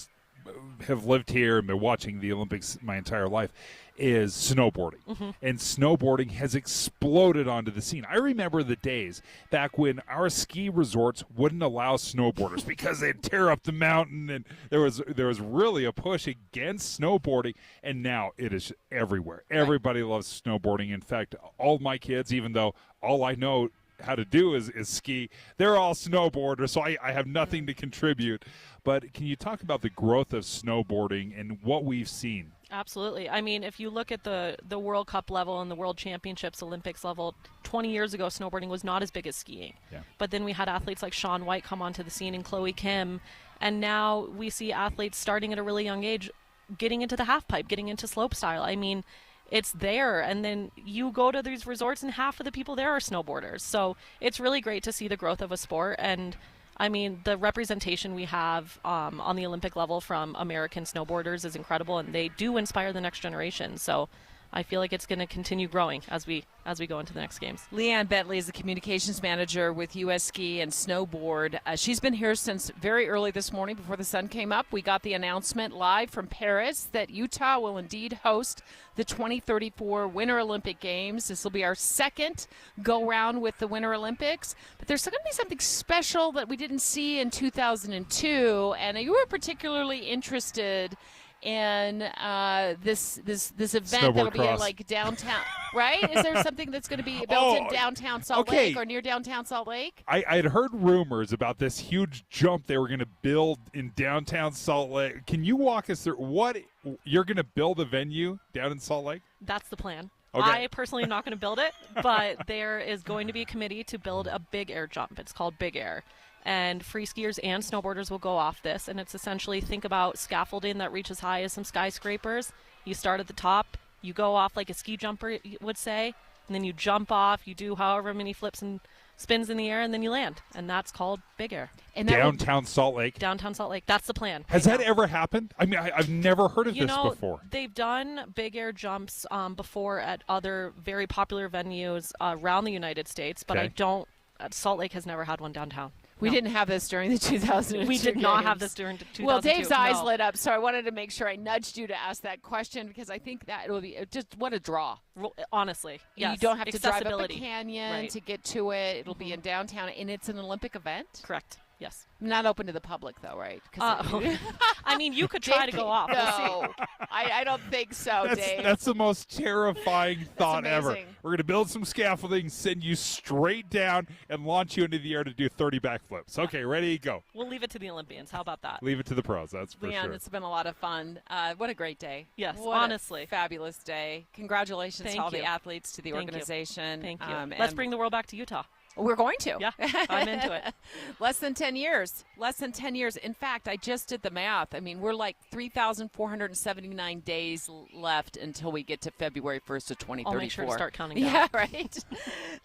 have lived here and been watching the Olympics my entire life is snowboarding. And snowboarding has exploded onto the scene. I remember the days back when our ski resorts wouldn't allow snowboarders because they'd tear up the mountain, and there was really a push against snowboarding, and now it is everywhere. Everybody loves snowboarding. In fact, all my kids, even though all I know how to do is ski, they're all snowboarders, so I have nothing to contribute. But can you talk about the growth of snowboarding and what we've seen? Absolutely. I mean, if you look at the World Cup level and the World Championships, Olympics level, 20 years ago, snowboarding was not as big as skiing. Yeah. But then we had athletes like Shaun White come onto the scene and Chloe Kim. And now we see athletes starting at a really young age, getting into the half pipe, getting into slopestyle. I mean, it's there. And then you go to these resorts and half of the people there are snowboarders. So it's really great to see the growth of a sport. And I mean, the representation we have on the Olympic level from American snowboarders is incredible, and they do inspire the next generation. So I feel like it's going to continue growing as we go into the next games. Leanne Bentley is the communications manager with U.S. Ski and Snowboard. She's been here since very early this morning before the sun came up. We got the announcement live from Paris that Utah will indeed host the 2034 Winter Olympic Games. This will be our second go-round with the Winter Olympics. But there's going to be something special that we didn't see in 2002, and you were particularly interested in this event that'll be in like downtown, right? Is there something that's going to be built in downtown Salt Lake or near downtown Salt Lake? I'd heard rumors about this huge jump they were going to build in downtown Salt Lake. Can you walk us through what you're going to build a venue down in Salt Lake? That's the plan. Okay. I personally am not going to build it, but there is going to be a committee to build a big air jump. It's called Big Air. And free skiers and snowboarders will go off this. And it's essentially, think about scaffolding that reaches high as some skyscrapers. You start at the top, you go off like a ski jumper would say, and then you jump off, you do however many flips and spins in the air, and then you land. And that's called Big Air. And downtown Salt Lake? Downtown Salt Lake. That's the plan. Has that ever happened? I mean, I've never heard of this before. They've done big air jumps before at other very popular venues around the United States, but Salt Lake has never had one downtown. We didn't have this during the 2002 We did not have games. this during 2002. Well, Dave's eyes lit up, so I wanted to make sure I nudged you to ask that question, because I think that it will be just what a draw. Honestly, yes. You don't have to drive up a Accessibility. canyon to get to it. It'll be in downtown, and it's an Olympic event? Correct. Yes. Not open to the public, though, right? I mean, you could try to go off. No, I don't think so, Dave. That's the most terrifying thought ever. amazing. We're going to build some scaffolding, send you straight down, and launch you into the air to do 30 backflips. Okay, ready, go. We'll leave it to the Olympians. How about that? Leave it to the pros, that's for Leanne, sure. it's been a lot of fun. What a great day. Yes, What honestly. a fabulous day. Congratulations Thank to all you. the athletes, to the Thank you. organization. Thank you. And Let's bring the world back to Utah. We're going to. Yeah, I'm into it. Less than 10 years. Less than 10 years. In fact, I just did the math. I mean, we're like 3,479 days left until we get to February 1st of 2034. I'll make sure to start counting down. Yeah, right.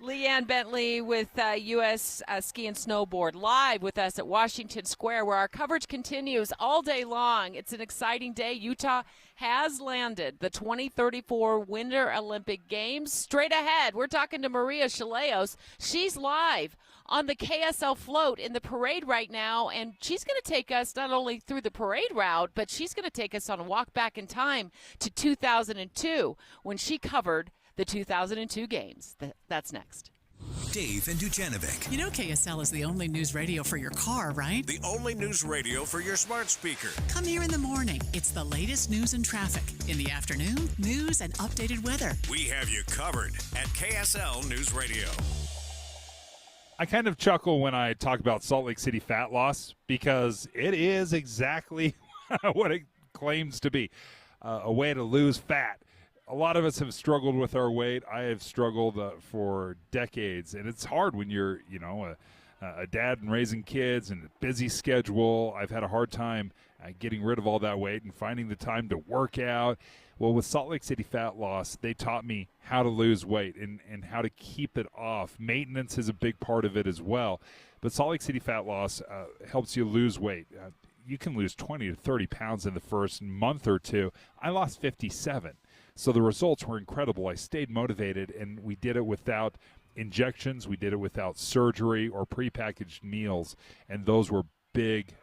Leanne Bentley with U.S. Ski and Snowboard live with us at Washington Square, where our coverage continues all day long. It's an exciting day. Utah has landed the 2034 Winter Olympic Games. Straight ahead, we're talking to Maria Chaleos. She's live on the KSL float in the parade right now, and she's going to take us not only through the parade route, but she's going to take us on a walk back in time to 2002 when she covered the 2002 Games. That's next. Dave and Dujanovic. You know KSL is the only news radio for your car, right? The only news radio for your smart speaker. Come here in the morning. It's the latest news and traffic. In the afternoon, news and updated weather. We have you covered at KSL News Radio. I kind of chuckle when I talk about Salt Lake City fat loss because it is exactly what it claims to be, a way to lose fat. A lot of us have struggled with our weight. I have struggled for decades, and it's hard when you're, a dad and raising kids and a busy schedule. I've had a hard time getting rid of all that weight and finding the time to work out. Well, with Salt Lake City Fat Loss, they taught me how to lose weight and how to keep it off. Maintenance is a big part of it as well. But Salt Lake City Fat Loss helps you lose weight. You can lose 20 to 30 pounds in the first month or two. I lost 57. So the results were incredible. I stayed motivated, and we did it without injections. We did it without surgery or prepackaged meals, and those were big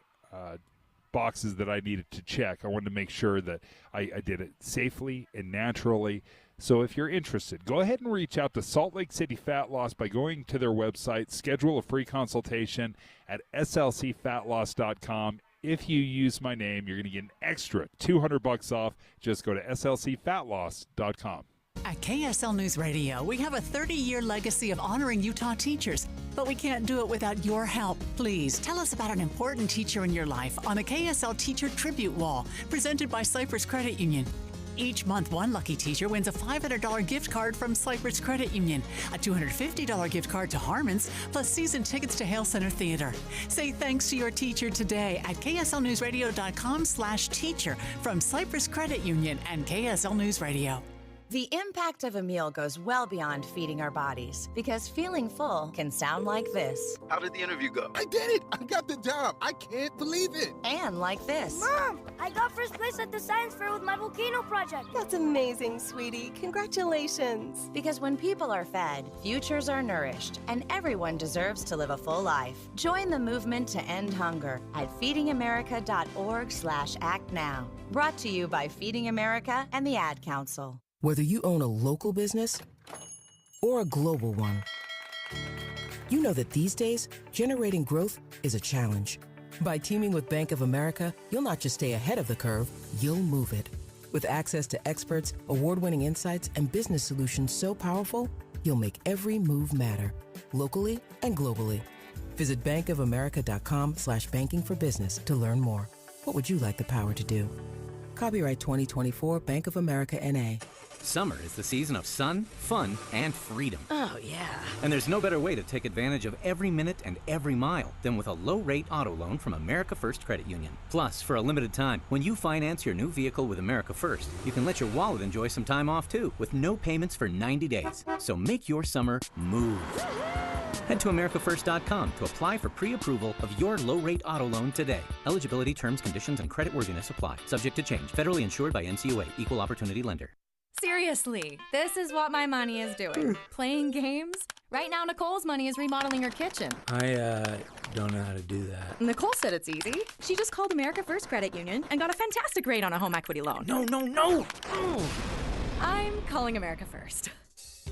boxes that I needed to check. I wanted to make sure that I did it safely and naturally. So if you're interested, go ahead and reach out to Salt Lake City Fat Loss by going to their website, schedule a free consultation at slcfatloss.com. If you use my name, you're going to get an extra $200 off. Just go to slcfatloss.com. At KSL News Radio, we have a 30-year legacy of honoring Utah teachers, but we can't do it without your help. Please tell us about an important teacher in your life on the KSL Teacher Tribute Wall, presented by Cypress Credit Union. Each month, one lucky teacher wins a $500 gift card from Cypress Credit Union, a $250 gift card to Harmon's, plus season tickets to Hale Center Theater. Say thanks to your teacher today at kslnewsradio.com/teacher from Cypress Credit Union and KSL News Radio. The impact of a meal goes well beyond feeding our bodies, because feeling full can sound like this. How did the interview go? I did it! I got the job! I can't believe it! And like this. Mom, I got first place at the science fair with my volcano project. That's amazing, sweetie. Congratulations. Because when people are fed, futures are nourished, and everyone deserves to live a full life. Join the movement to end hunger at feedingamerica.org/act now. Brought to you by Feeding America and the Ad Council. Whether you own a local business or a global one, you know that these days, generating growth is a challenge. By teaming with Bank of America, you'll not just stay ahead of the curve, you'll move it. With access to experts, award-winning insights, and business solutions so powerful, you'll make every move matter, locally and globally. Visit bankofamerica.com/banking for business to learn more. What would you like the power to do? Copyright 2024 Bank of America N.A. Summer is the season of sun, fun, and freedom. Oh, yeah. And there's no better way to take advantage of every minute and every mile than with a low-rate auto loan from America First Credit Union. Plus, for a limited time, when you finance your new vehicle with America First, you can let your wallet enjoy some time off, too, with no payments for 90 days. So make your summer move. Head to AmericaFirst.com to apply for pre-approval of your low-rate auto loan today. Eligibility, terms, conditions, and creditworthiness apply. Subject to change. Federally insured by NCUA. Equal Opportunity Lender. Seriously, this is what my money is doing. Playing games? Right now, Nicole's money is remodeling her kitchen. I don't know how to do that. Nicole said it's easy. She just called America First Credit Union and got a fantastic rate on a home equity loan. No! I'm calling America First.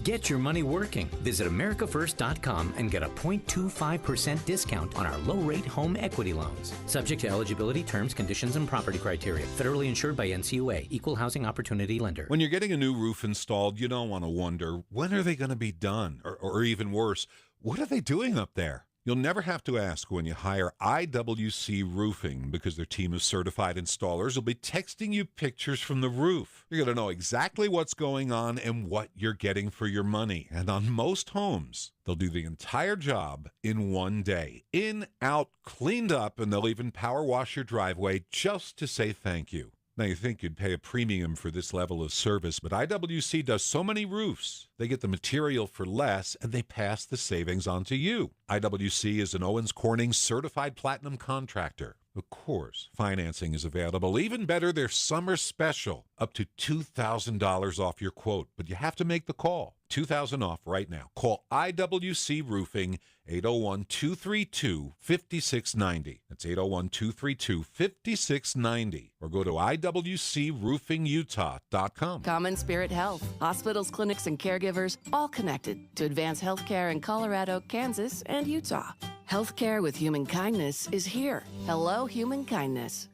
Get your money working. Visit AmericaFirst.com and get a 0.25% discount on our low-rate home equity loans. Subject to eligibility, terms, conditions, and property criteria. Federally insured by NCUA. Equal Housing Opportunity Lender. When you're getting a new roof installed, you don't want to wonder, when are they going to be done? Or even worse, what are they doing up there? You'll never have to ask when you hire IWC Roofing, because their team of certified installers will be texting you pictures from the roof. You're going to know exactly what's going on and what you're getting for your money. And on most homes, they'll do the entire job in one day. In, out, cleaned up, and they'll even power wash your driveway just to say thank you. Now, you think you'd pay a premium for this level of service, but IWC does so many roofs. They get the material for less, and they pass the savings on to you. IWC is an Owens Corning certified platinum contractor. Of course, financing is available. Even better, their summer special, up to $2,000 off your quote. But you have to make the call. $2,000 off right now. Call IWC Roofing, 801-232-5690. That's 801-232-5690. Or go to IWCRoofingUtah.com. Common Spirit Health. Hospitals, clinics, and caregivers all connected to advance healthcare in Colorado, Kansas, and Utah. Healthcare with human kindness is here. Hello, human kindness.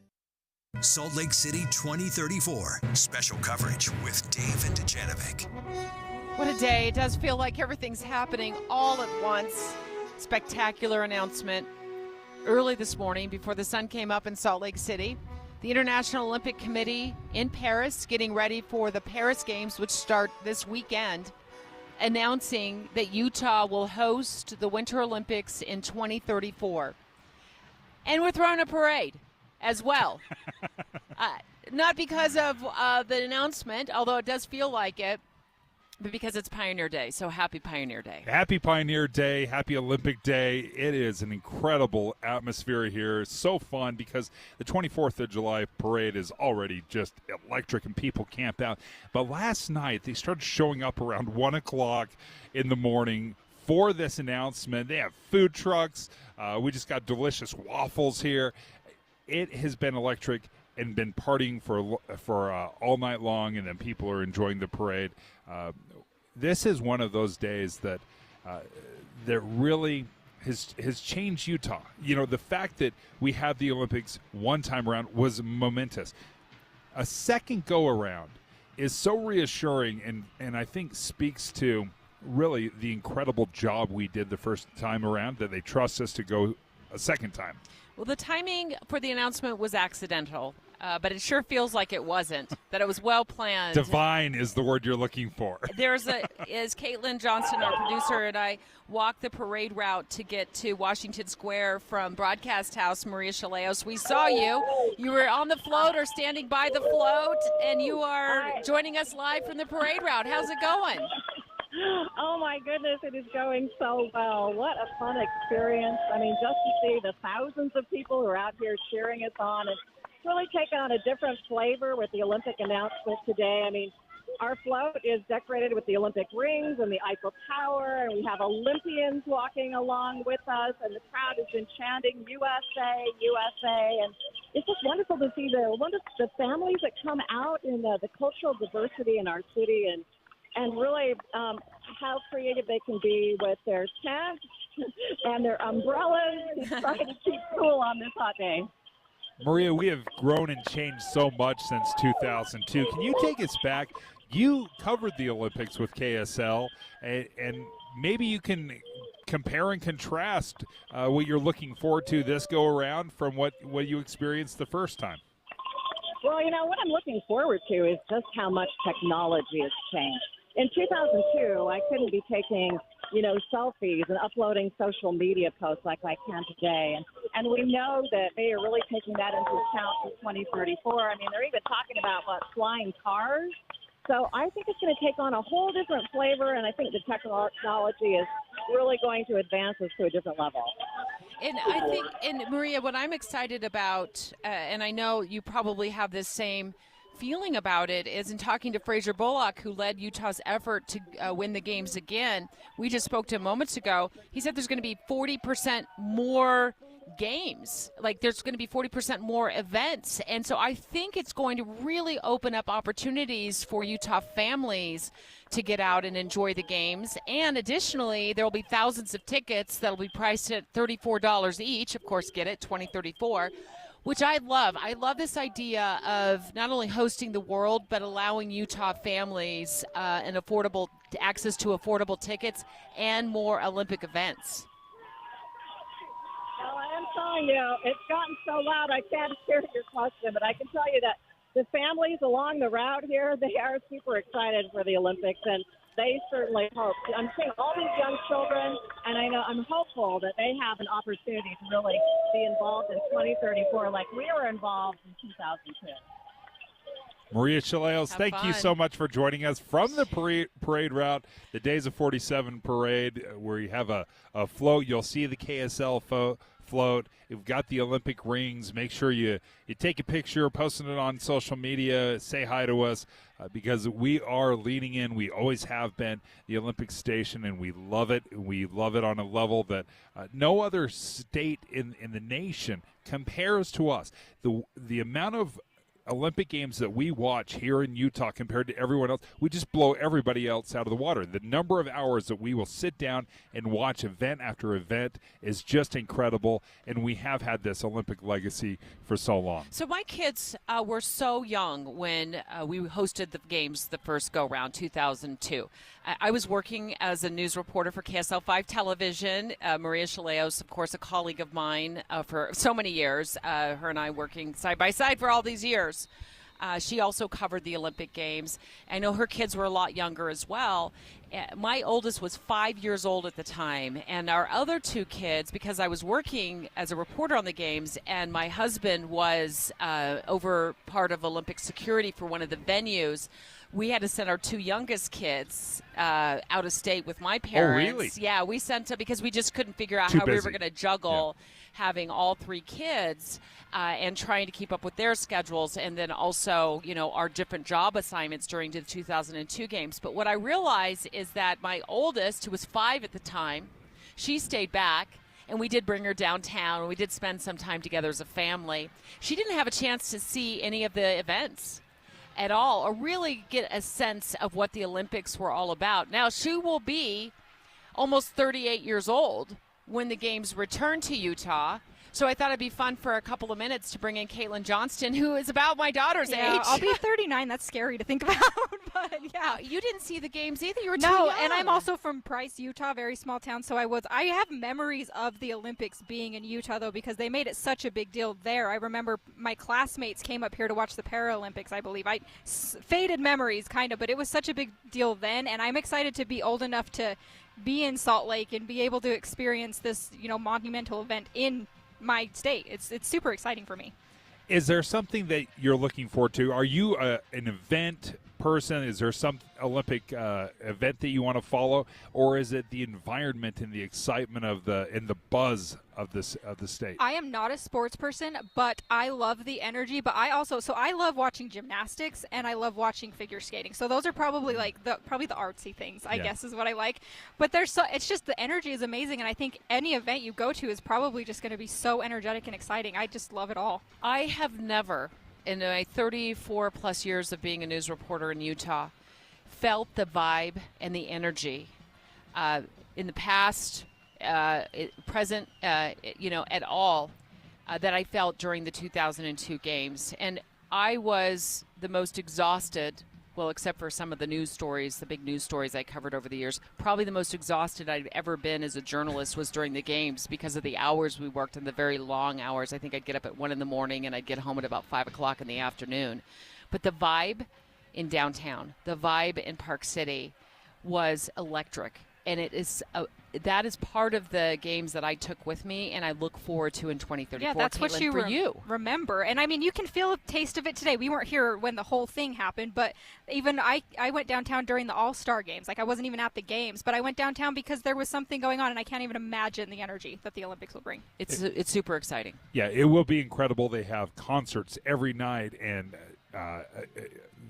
Salt Lake City 2034. Special coverage with Dave and Dujanovic. What a day. It does feel like everything's happening all at once. Spectacular announcement early this morning before the sun came up in Salt Lake City. The International Olympic Committee in Paris getting ready for the Paris Games, which start this weekend, announcing that Utah will host the Winter Olympics in 2034. And we're throwing a parade as well. Not because of the announcement, although it does feel like it, but because it's Pioneer Day. So happy Pioneer Day. Happy Pioneer Day. Happy Olympic Day. It is an incredible atmosphere here. It's so fun because the 24th of July parade is already just electric and people camp out. But last night they started showing up around 1 o'clock in the morning for this announcement. They have food trucks. We just got delicious waffles here. It has been electric and been partying for all night long, and then people are enjoying the parade. This is one of those days that really has changed Utah. You know, the fact that we have the Olympics one time around was momentous. A second go-around is so reassuring and I think speaks to really the incredible job we did the first time around, that they trust us to go a second time. Well, the timing for the announcement was accidental, but it sure feels like it wasn't, that it was well planned. Divine is the word you're looking for. As Caitlin Johnson, our producer, and I walked the parade route to get to Washington Square from Broadcast House, Maria Chaleos, we saw you. You were on the float or standing by the float, and you are joining us live from the parade route. How's it going? Oh, my goodness, it is going so well. What a fun experience. I mean, just to see the thousands of people who are out here cheering us on, and really taken on a different flavor with the Olympic announcement today. I mean, our float is decorated with the Olympic rings and the Eiffel Tower, and we have Olympians walking along with us, and the crowd has been chanting USA, USA, and it's just wonderful to see the families that come out and the cultural diversity in our city, and really how creative they can be with their tents and their umbrellas, trying to keep cool on this hot day. Maria, we have grown and changed so much since 2002. Can you take us back? You covered the Olympics with KSL, and maybe you can compare and contrast what you're looking forward to this go-around from what you experienced the first time. Well, you know, what I'm looking forward to is just how much technology has changed. In 2002, I couldn't be taking, selfies and uploading social media posts like I can today. And we know that they are really taking that into account for 2034. I mean, they're even talking about, flying cars. So I think it's going to take on a whole different flavor, and I think the technology is really going to advance us to a different level. And I think, Maria, what I'm excited about, and I know you probably have this same feeling about it, is in talking to Fraser Bullock, who led Utah's effort to win the games again. We just spoke to him moments ago. He said there's going to be 40% more games. Like, there's going to be 40% more events. And so I think it's going to really open up opportunities for Utah families to get out and enjoy the games. And additionally, there will be thousands of tickets that will be priced at $34 each. Of course, get it, 2034. Which I love. I love this idea of not only hosting the World, but allowing Utah families access to affordable tickets and more Olympic events. Well, I am telling you, it's gotten so loud I can't hear your question, but I can tell you that the families along the route here, they are super excited for the Olympics, and they certainly hope. I'm seeing all these young children, and I'm hopeful that they have an opportunity to really be involved in 2034 like we were involved in 2002. Maria Chaleos, thank you so much for joining us from the parade route, the Days of 47 parade, where you have a float. You'll see the KSL float. We've got the Olympic rings. Make sure you take a picture, posting it on social media, say hi to us, because we are leaning in. We always have been the Olympic station, and we love it. We love it on a level that no other state in the nation compares to us. The amount of Olympic Games that we watch here in Utah compared to everyone else, we just blow everybody else out of the water. The number of hours that we will sit down and watch event after event is just incredible, and we have had this Olympic legacy for so long. So my kids were so young when we hosted the games the first go-round, 2002. I was working as a news reporter for KSL 5 Television. Maria Chaleos, of course, a colleague of mine for so many years, her and I working side by side for all these years. She also covered the Olympic Games. I know her kids were a lot younger as well. My oldest was 5 years old at the time, and our other two kids, because I was working as a reporter on the games and my husband was over part of Olympic security for one of the venues, we had to send our two youngest kids out of state with my parents. Oh, really? Yeah, we sent them because we just couldn't figure out Too how busy. we were going to juggle having all three kids and trying to keep up with their schedules, and then also, our different job assignments during the 2002 games. But what I realized is that my oldest, who was 5 at the time, she stayed back, and we did bring her downtown, and we did spend some time together as a family. She didn't have a chance to see any of the events at all, or really get a sense of what the Olympics were all about. Now, she will be almost 38 years old when the games return to Utah. So I thought it'd be fun for a couple of minutes to bring in Caitlin Johnston, who is about my daughter's age. I'll be 39. That's scary to think about. But yeah, you didn't see the games either. You were too no, young. and I'm also from Price, Utah, very small town. So I have memories of the Olympics being in Utah though, because they made it such a big deal there. I remember my classmates came up here to watch the Paralympics. I believe faded memories kind of, but it was such a big deal then, and I'm excited to be old enough to be in Salt Lake and be able to experience this, monumental event in my state. It's super exciting for me. Is there something that you're looking forward to? Are you an event person? Is there some Olympic event that you want to follow, or is it the environment and the excitement of the buzz of the state? I am not a sports person, but I love the energy. But I love watching gymnastics and I love watching figure skating. So those are probably the artsy things, I guess, is what I like. But it's just the energy is amazing, and I think any event you go to is probably just going to be so energetic and exciting. I just love it all. I have never, in my 34 plus years of being a news reporter in Utah, felt the vibe and the energy in the past, present, at all that I felt during the 2002 games. And I was the most exhausted, well, except for some of the news stories, the big news stories I covered over the years, probably the most exhausted I've ever been as a journalist was during the games because of the hours we worked and the very long hours. I think I'd get up at 1 in the morning and I'd get home at about 5 o'clock in the afternoon. But the vibe in downtown, the vibe in Park City was electric. And that is part of the games that I took with me and I look forward to in 2034. Yeah, that's what you remember. And I mean, you can feel a taste of it today. We weren't here when the whole thing happened, but even I went downtown during the All-Star games. I wasn't even at the games, but I went downtown because there was something going on, and I can't even imagine the energy that the Olympics will bring. It's super exciting. Yeah, it will be incredible. They have concerts every night, and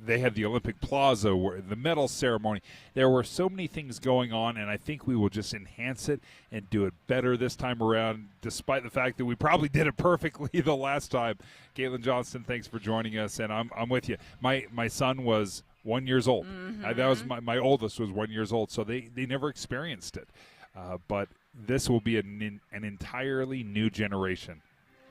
they had the Olympic Plaza, where the medal ceremony. There were so many things going on, and I think we will just enhance it and do it better this time around, despite the fact that we probably did it perfectly the last time. Caitlin Johnston, thanks for joining us, and I'm with you. My son was 1 year old. Mm-hmm. That was my oldest was 1 year old, so they never experienced it. But this will be an entirely new generation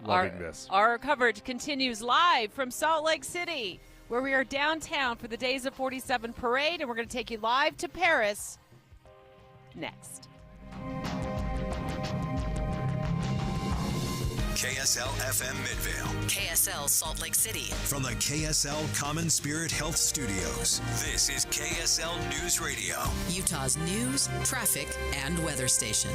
loving this. Our coverage continues live from Salt Lake City, where we are downtown for the Days of 47 parade, and we're going to take you live to Paris next. KSL FM Midvale. KSL Salt Lake City. From the KSL Common Spirit Health Studios, this is KSL News Radio. Utah's news, traffic, and weather station.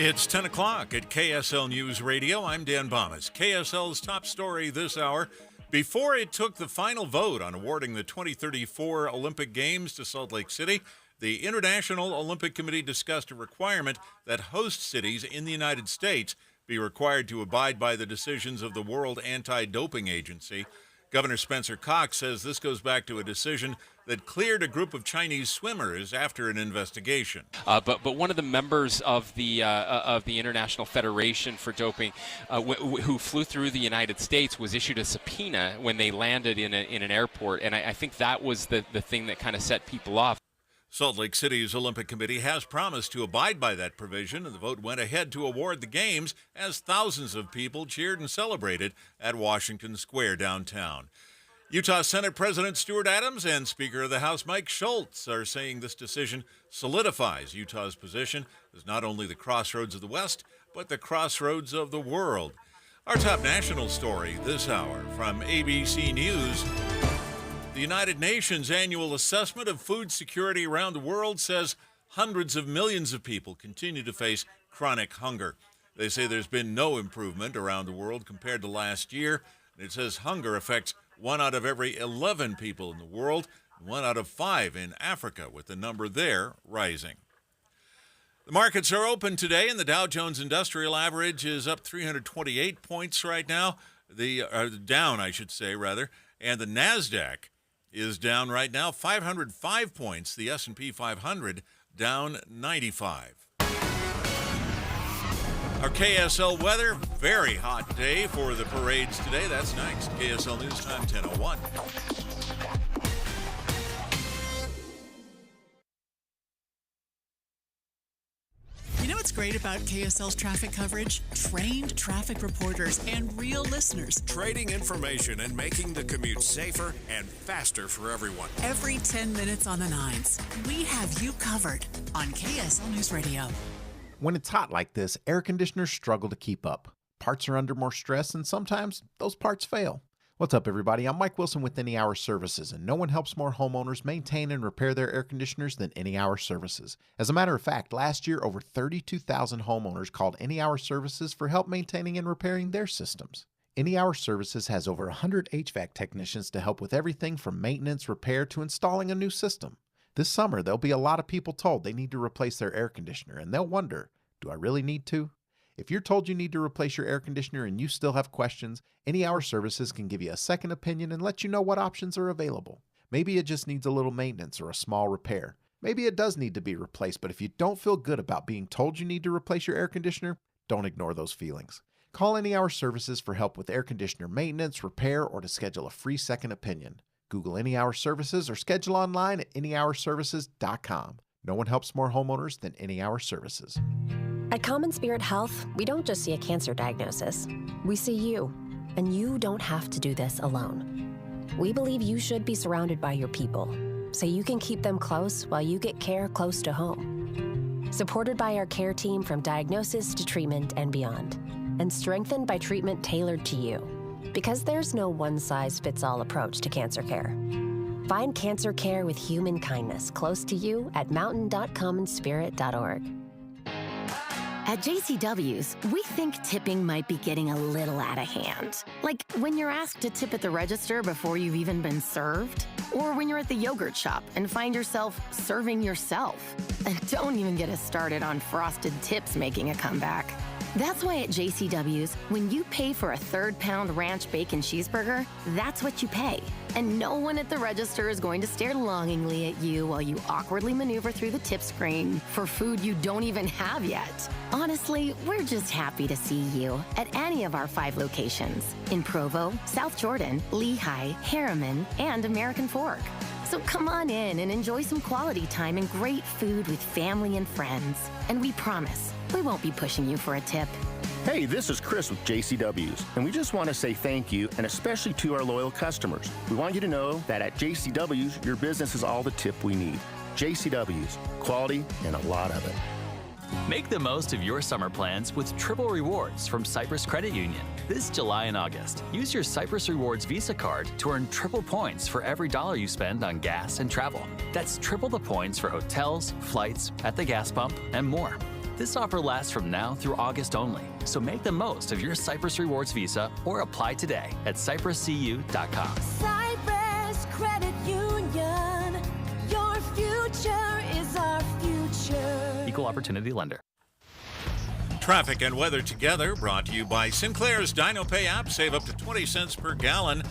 It's 10 o'clock at KSL News Radio. I'm Dan Bomas. KSL's top story this hour. Before it took the final vote on awarding the 2034 Olympic Games to Salt Lake City, the International Olympic Committee discussed a requirement that host cities in the United States be required to abide by the decisions of the World Anti-Doping Agency. Governor Spencer Cox says this goes back to a decision that cleared a group of Chinese swimmers after an investigation. But one of the members of the International Federation for Doping, who flew through the United States, was issued a subpoena when they landed in an airport, and I think that was the thing that kind of set people off. Salt Lake City's Olympic Committee has promised to abide by that provision, and the vote went ahead to award the games as thousands of people cheered and celebrated at Washington Square downtown. Utah Senate President Stuart Adams and Speaker of the House Mike Schultz are saying this decision solidifies Utah's position as not only the crossroads of the West, but the crossroads of the world. Our top national story this hour from ABC News. The United Nations annual assessment of food security around the world says hundreds of millions of people continue to face chronic hunger. They say there's been no improvement around the world compared to last year. It says hunger affects 1 out of every 11 people in the world, and 1 out of 5 in Africa, with the number there rising. The markets are open today, and the Dow Jones Industrial Average is up 328 points right now. Down, I should say, rather. And the NASDAQ is down right now 505 points. The S&P 500 down 95. Our KSL weather, very hot day for the parades today. That's next. KSL News Time 10:01. You know what's great about KSL's traffic coverage? Trained traffic reporters and real listeners. Trading information and making the commute safer and faster for everyone. Every 10 minutes on the 9s, we have you covered on KSL News Radio. When it's hot like this, air conditioners struggle to keep up. Parts are under more stress, and sometimes those parts fail. What's up, everybody? I'm Mike Wilson with Any Hour Services, and no one helps more homeowners maintain and repair their air conditioners than Any Hour Services. As a matter of fact, last year, over 32,000 homeowners called Any Hour Services for help maintaining and repairing their systems. Any Hour Services has over 100 HVAC technicians to help with everything from maintenance, repair, to installing a new system. This summer, there'll be a lot of people told they need to replace their air conditioner, and they'll wonder, do I really need to? If you're told you need to replace your air conditioner and you still have questions, Any Hour Services can give you a second opinion and let you know what options are available. Maybe it just needs a little maintenance or a small repair. Maybe it does need to be replaced, but if you don't feel good about being told you need to replace your air conditioner, don't ignore those feelings. Call Any Hour Services for help with air conditioner maintenance, repair, or to schedule a free second opinion. Google Any Hour Services or schedule online at anyhourservices.com. No one helps more homeowners than Any Hour Services. At Common Spirit Health, we don't just see a cancer diagnosis. We see you, and you don't have to do this alone. We believe you should be surrounded by your people, so you can keep them close while you get care close to home. Supported by our care team from diagnosis to treatment and beyond, and strengthened by treatment tailored to you. Because there's no one-size-fits-all approach to cancer care. Find cancer care with human kindness close to you at mountain.commonspirit.org. At JCW's, we think tipping might be getting a little out of hand. Like when you're asked to tip at the register before you've even been served. Or when you're at the yogurt shop and find yourself serving yourself. And don't even get us started on frosted tips making a comeback. That's why at JCW's, when you pay for a 3rd-pound ranch bacon cheeseburger, that's what you pay. And no one at the register is going to stare longingly at you while you awkwardly maneuver through the tip screen for food you don't even have yet. Honestly, we're just happy to see you at any of our 5 locations in Provo, South Jordan, Lehigh, Harriman, and American Fork. So come on in and enjoy some quality time and great food with family and friends. And we promise, we won't be pushing you for a tip. Hey, this is Chris with JCW's, and we just want to say thank you, and especially to our loyal customers. We want you to know that at JCW's, your business is all the tip we need. JCW's, quality and a lot of it. Make the most of your summer plans with triple rewards from Cyprus Credit Union. This July and August, use your Cyprus Rewards Visa card to earn triple points for every $1 you spend on gas and travel. That's triple the points for hotels, flights, at the gas pump, and more. This offer lasts from now through August only, so make the most of your Cyprus Rewards Visa or apply today at cypruscu.com. Cyprus Credit Union, your future is our future. Equal Opportunity Lender. Traffic and weather together, brought to you by Sinclair's DinoPay app. Save up to 20 cents per gallon.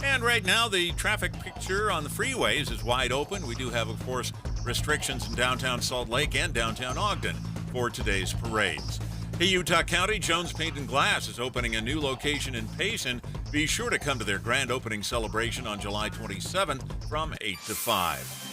And right now, the traffic picture on the freeways is wide open. We do have, of course, restrictions in downtown Salt Lake and downtown Ogden for today's parades. Hey, Utah County, Jones Paint and Glass is opening a new location in Payson. Be sure to come to their grand opening celebration on July 27th from 8 to 5.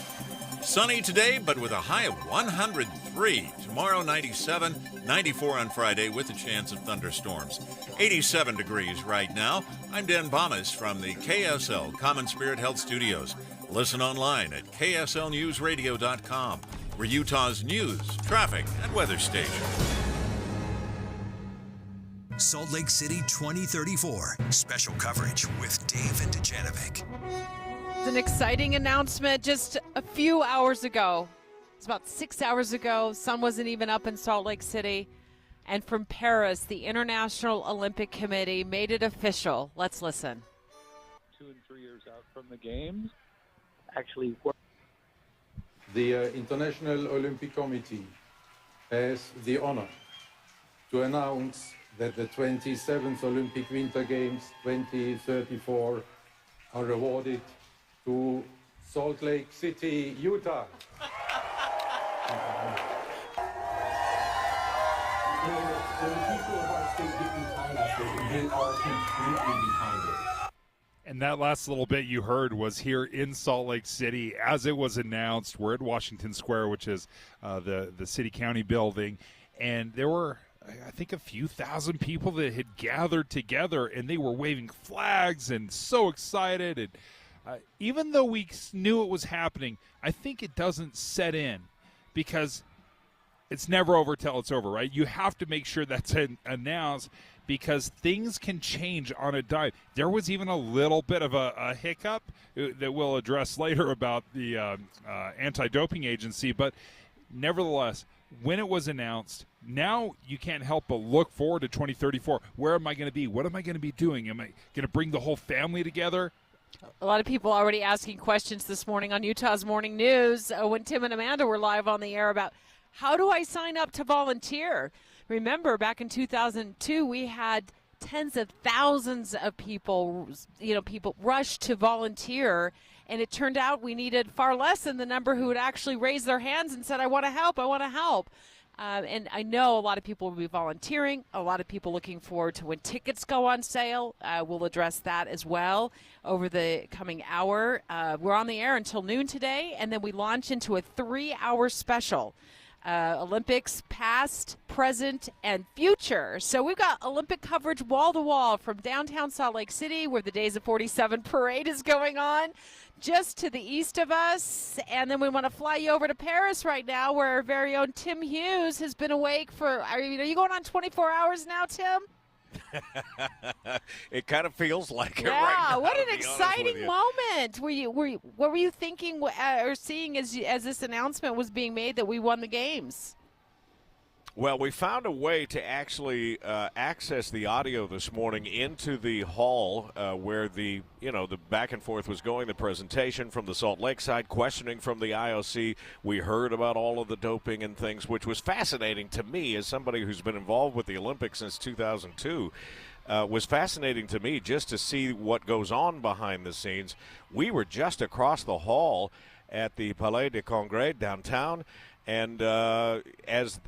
Sunny today, but with a high of 103. Tomorrow, 97, 94 on Friday with a chance of thunderstorms. 87 degrees right now. I'm Dan Bomas from the KSL Common Spirit Health Studios. Listen online at kslnewsradio.com. We're Utah's news, traffic, and weather station. Salt Lake City 2034. Special coverage with Dave and Dujanovic. It's an exciting announcement just a few hours ago. It's about 6 hours ago. Sun wasn't even up in Salt Lake City. And from Paris, the International Olympic Committee made it official. Let's listen. 2 and 3 years out from the games. Actually, the International Olympic Committee has the honor to announce that the 27th Olympic Winter Games 2034 are awarded to Salt Lake City, Utah. The people of our state get behind us, they are completely behind it. And that last little bit you heard was here in Salt Lake City as it was announced. We're at Washington Square, which is the city-county building. And there were, I think, a few thousand people that had gathered together, and they were waving flags and so excited. And even though we knew it was happening, I think it doesn't set in because it's never over till it's over, right? You have to make sure that's announced because things can change on a dime. There was even a little bit of a hiccup that we'll address later about the anti-doping agency, but nevertheless, when it was announced, now you can't help but look forward to 2034. Where am I going to be? What am I going to be doing? Am I going to bring the whole family together? A lot of people already asking questions this morning on Utah's Morning News when Tim and Amanda were live on the air about how do I sign up to volunteer? Remember, back in 2002, we had tens of thousands of people, people rushed to volunteer, and it turned out we needed far less than the number who would actually raise their hands and said, I want to help, I want to help. And I know a lot of people will be volunteering, a lot of people looking forward to when tickets go on sale. We'll address that as well over the coming hour. We're on the air until noon today, and then we launch into a 3-hour special. Olympics past, present, and future. So we've got Olympic coverage wall to wall from downtown Salt Lake City, where the Days of 47 parade is going on, just to the east of us. And then we want to fly you over to Paris right now, where our very own Tim Hughes has been awake for, are you going on 24 hours now, Tim? It kind of feels like it right Yeah, now. what an exciting moment. What were you thinking or seeing as this announcement was being made that we won the games? Well, we found a way to actually access the audio this morning into the hall where the back and forth was going, the presentation from the Salt Lake side, questioning from the IOC. We heard about all of the doping and things, which was fascinating to me as somebody who's been involved with the Olympics since 2002. Was fascinating to me just to see what goes on behind the scenes. We were just across the hall at the Palais de Congrès downtown, and as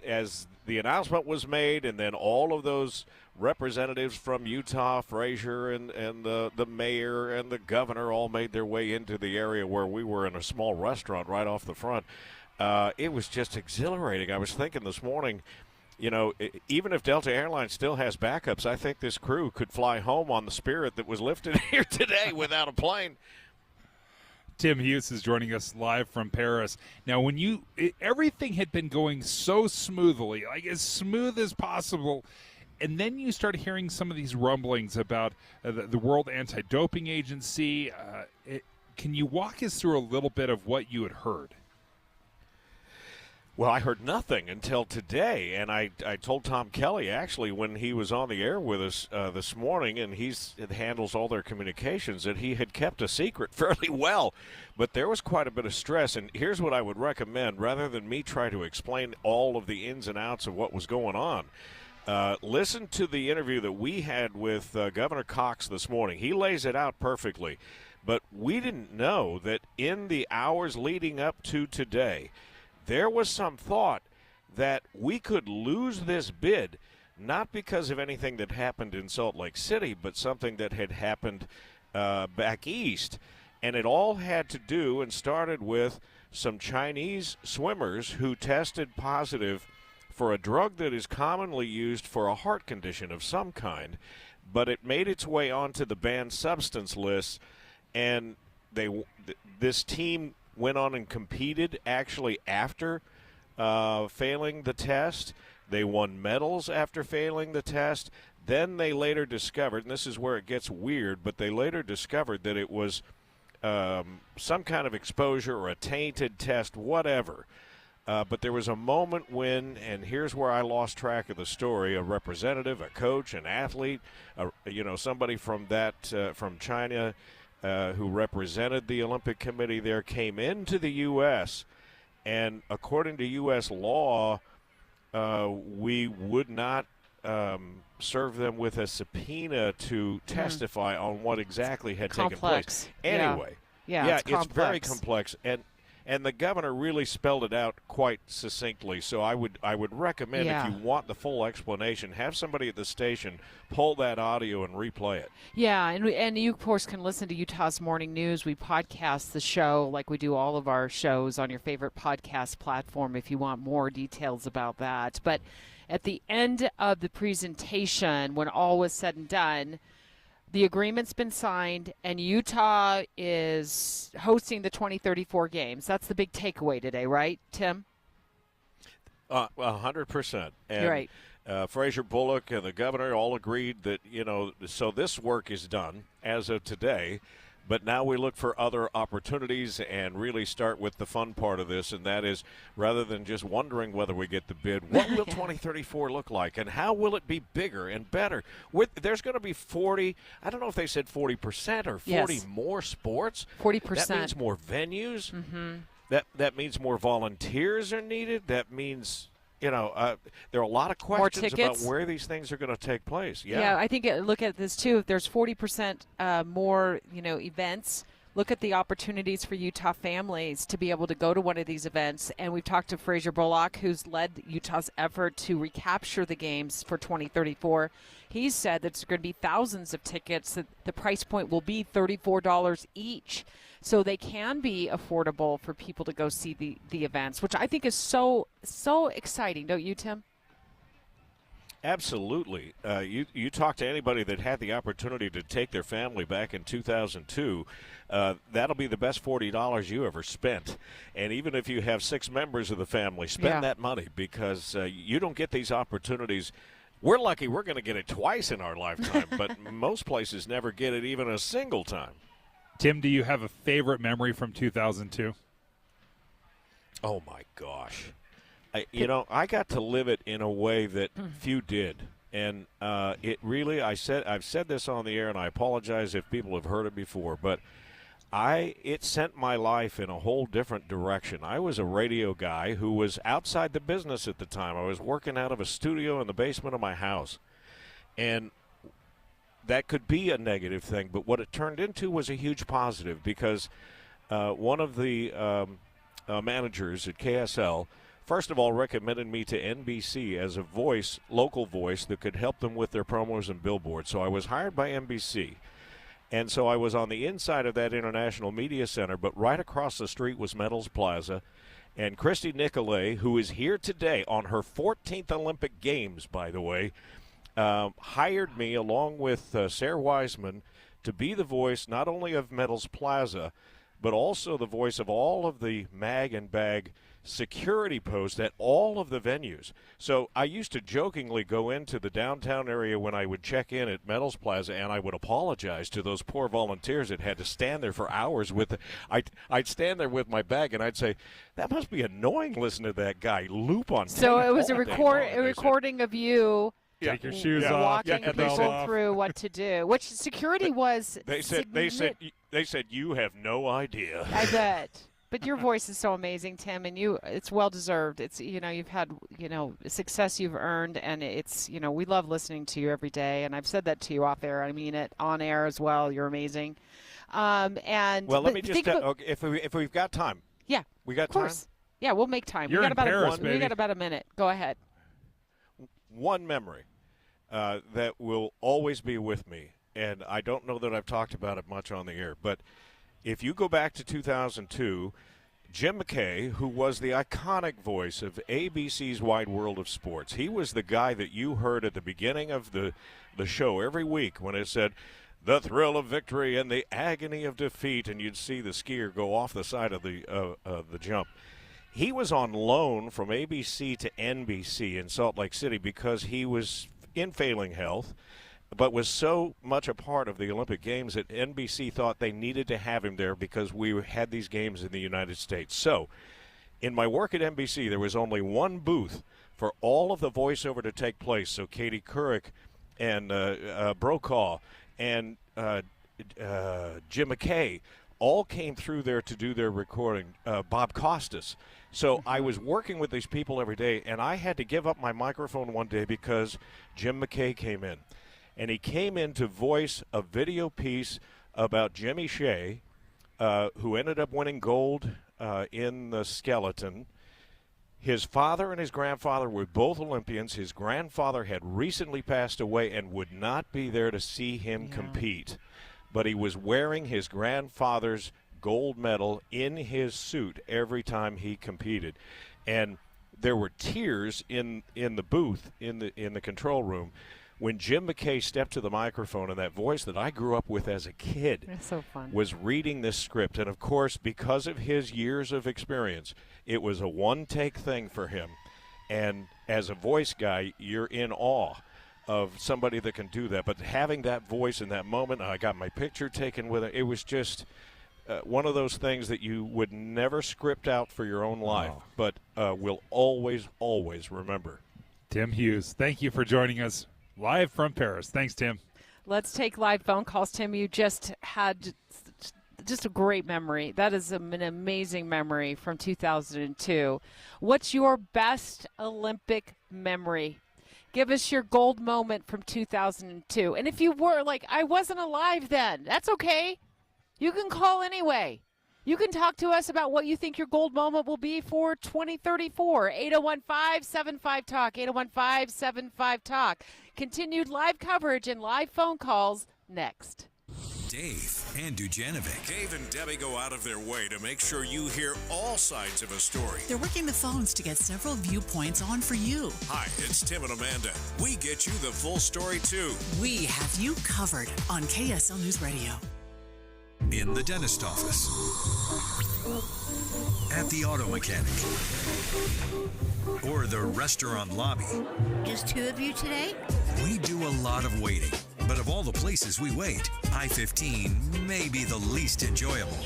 the announcement was made, and then all of those representatives from Utah, Frazier, and the mayor and the governor all made their way into the area where we were in a small restaurant right off the front. It was just exhilarating. I was thinking this morning, even if Delta Airlines still has backups, I think this crew could fly home on the Spirit that was lifted here today without a plane. Tim Hughes is joining us live from Paris. Now, everything had been going so smoothly, like as smooth as possible, and then you start hearing some of these rumblings about the World Anti-Doping Agency. Can you walk us through a little bit of what you had heard? Well, I heard nothing until today, and I told Tom Kelly, actually, when he was on the air with us this morning, and he handles all their communications, that he had kept a secret fairly well. But there was quite a bit of stress, and here's what I would recommend. Rather than me try to explain all of the ins and outs of what was going on, listen to the interview that we had with Governor Cox this morning. He lays it out perfectly. But we didn't know that in the hours leading up to today, there was some thought that we could lose this bid, not because of anything that happened in Salt Lake City, but something that had happened back east. And it all had to do and started with some Chinese swimmers who tested positive for a drug that is commonly used for a heart condition of some kind, but it made its way onto the banned substance list, and this team went on and competed actually after failing the test. They won medals after failing the test. Then they later discovered, and this is where it gets weird, but they later discovered that it was some kind of exposure or a tainted test, whatever. But there was a moment when, and here's where I lost track of the story, a representative, a coach, an athlete, somebody from from China who represented the Olympic Committee there came into the U.S., and according to U.S. law, we would not serve them with a subpoena to testify on what exactly had taken place. Anyway, it's very complex, and the governor really spelled it out quite succinctly. So I would recommend, if you want the full explanation, have somebody at the station pull that audio and replay it. Yeah, and you, of course, can listen to Utah's Morning News. We podcast the show like we do all of our shows on your favorite podcast platform if you want more details about that. But at the end of the presentation, when all was said and done, the agreement's been signed, and Utah is hosting the 2034 games. That's the big takeaway today, right, Tim? 100%. And, You're right. Fraser Bullock and the governor all agreed that, so this work is done as of today. But now we look for other opportunities and really start with the fun part of this, and that is, rather than just wondering whether we get the bid, what will 2034 look like, and how will it be bigger and better? There's going to be 40, I don't know if they said 40% or 40 more sports. 40%. That means more venues. Mm-hmm. That means more volunteers are needed. That means... there are a lot of questions about where these things are going to take place. Yeah, I think look at this too. If there's 40% more, events, look at the opportunities for Utah families to be able to go to one of these events. And we've talked to Fraser Bullock, who's led Utah's effort to recapture the games for 2034. He said that there's going to be thousands of tickets. That the price point will be $34 each. So they can be affordable for people to go see the events, which I think is so exciting, don't you, Tim? Absolutely. You talk to anybody that had the opportunity to take their family back in 2002, that'll be the best $40 you ever spent. And even if you have 6 members of the family, spend that money, because you don't get these opportunities. We're lucky we're going to get it twice in our lifetime, but most places never get it even a single time. Tim, do you have a favorite memory from 2002? Oh, my gosh. I got to live it in a way that few did. And it really, I've said this on the air, and I apologize if people have heard it before, but it sent my life in a whole different direction. I was a radio guy who was outside the business at the time. I was working out of a studio in the basement of my house. And that could be a negative thing, but what it turned into was a huge positive, because one of the managers at KSL, first of all, recommended me to NBC as a local voice that could help them with their promos and billboards. So I was hired by NBC. And so I was on the inside of that International Media Center, but right across the street was Metals Plaza. And Christy Nicolay, who is here today on her 14th Olympic Games, by the way, hired me along with Sarah Wiseman to be the voice not only of Metals Plaza, but also the voice of all of the mag and bag security posts at all of the venues. So I used to jokingly go into the downtown area when I would check in at Metals Plaza, and I would apologize to those poor volunteers that had to stand there for hours with I'd stand there with my bag, and I'd say, that must be annoying listening to that guy loop on So tape it was all a day long. recording of you Take your shoes off. walking people through what to do, which security was. They said you have no idea. I bet. But your voice is so amazing, Tim, and it's well deserved. It's you've had success you've earned, and it's we love listening to you every day. And I've said that to you off air. I mean it on air as well. You're amazing. And let me just if we've got time. Yeah, we got of course. time. Yeah, we'll make time. You're we got in Paris, we got about a minute. Go ahead. One memory that will always be with me, and I don't know that I've talked about it much on the air, but if you go back to 2002, Jim McKay, who was the iconic voice of ABC's Wide World of Sports, he was the guy that you heard at the beginning of the show every week when it said, the thrill of victory and the agony of defeat, and you'd see the skier go off the side of the jump. He was on loan from ABC to NBC in Salt Lake City because he was in failing health, but was so much a part of the Olympic Games that NBC thought they needed to have him there because we had these games in the United States. So in my work at NBC, there was only one booth for all of the voiceover to take place. So Katie Couric and Brokaw and Jim McKay all came through there to do their recording, Bob Costas. So I was working with these people every day, and I had to give up my microphone one day because Jim McKay came in. And he came in to voice a video piece about Jimmy Shea, who ended up winning gold in the skeleton. His father and his grandfather were both Olympians. His grandfather had recently passed away and would not be there to see him compete. But he was wearing his grandfather's gold medal in his suit every time he competed. And there were tears in the booth, in the control room, when Jim McKay stepped to the microphone, and that voice that I grew up with as a kid so fun. was reading this script. And, of course, because of his years of experience, it was a one-take thing for him. And as a voice guy, you're in awe of somebody that can do that. But having that voice in that moment, I got my picture taken with it. It was just one of those things that you would never script out for your own life, but will always, always remember. Tim Hughes, thank you for joining us live from Paris. Thanks, Tim. Let's take live phone calls. Tim, you just had just a great memory. That is an amazing memory from 2002. What's your best Olympic memory? Give us your gold moment from 2002. And if you were like, I wasn't alive then, that's okay. You can call anyway. You can talk to us about what you think your gold moment will be for 2034. 801-575-TALK, 801-575-TALK. Continued live coverage and live phone calls next. Dave and Dujanovic. Dave and Debbie go out of their way to make sure you hear all sides of a story. They're working the phones to get several viewpoints on for you. Hi, it's Tim and Amanda. We get you the full story, too. We have you covered on KSL News Radio. In the dentist office. At the auto mechanic. Or the restaurant lobby. Just two of you today? We do a lot of waiting. But of all the places we wait, I-15 may be the least enjoyable.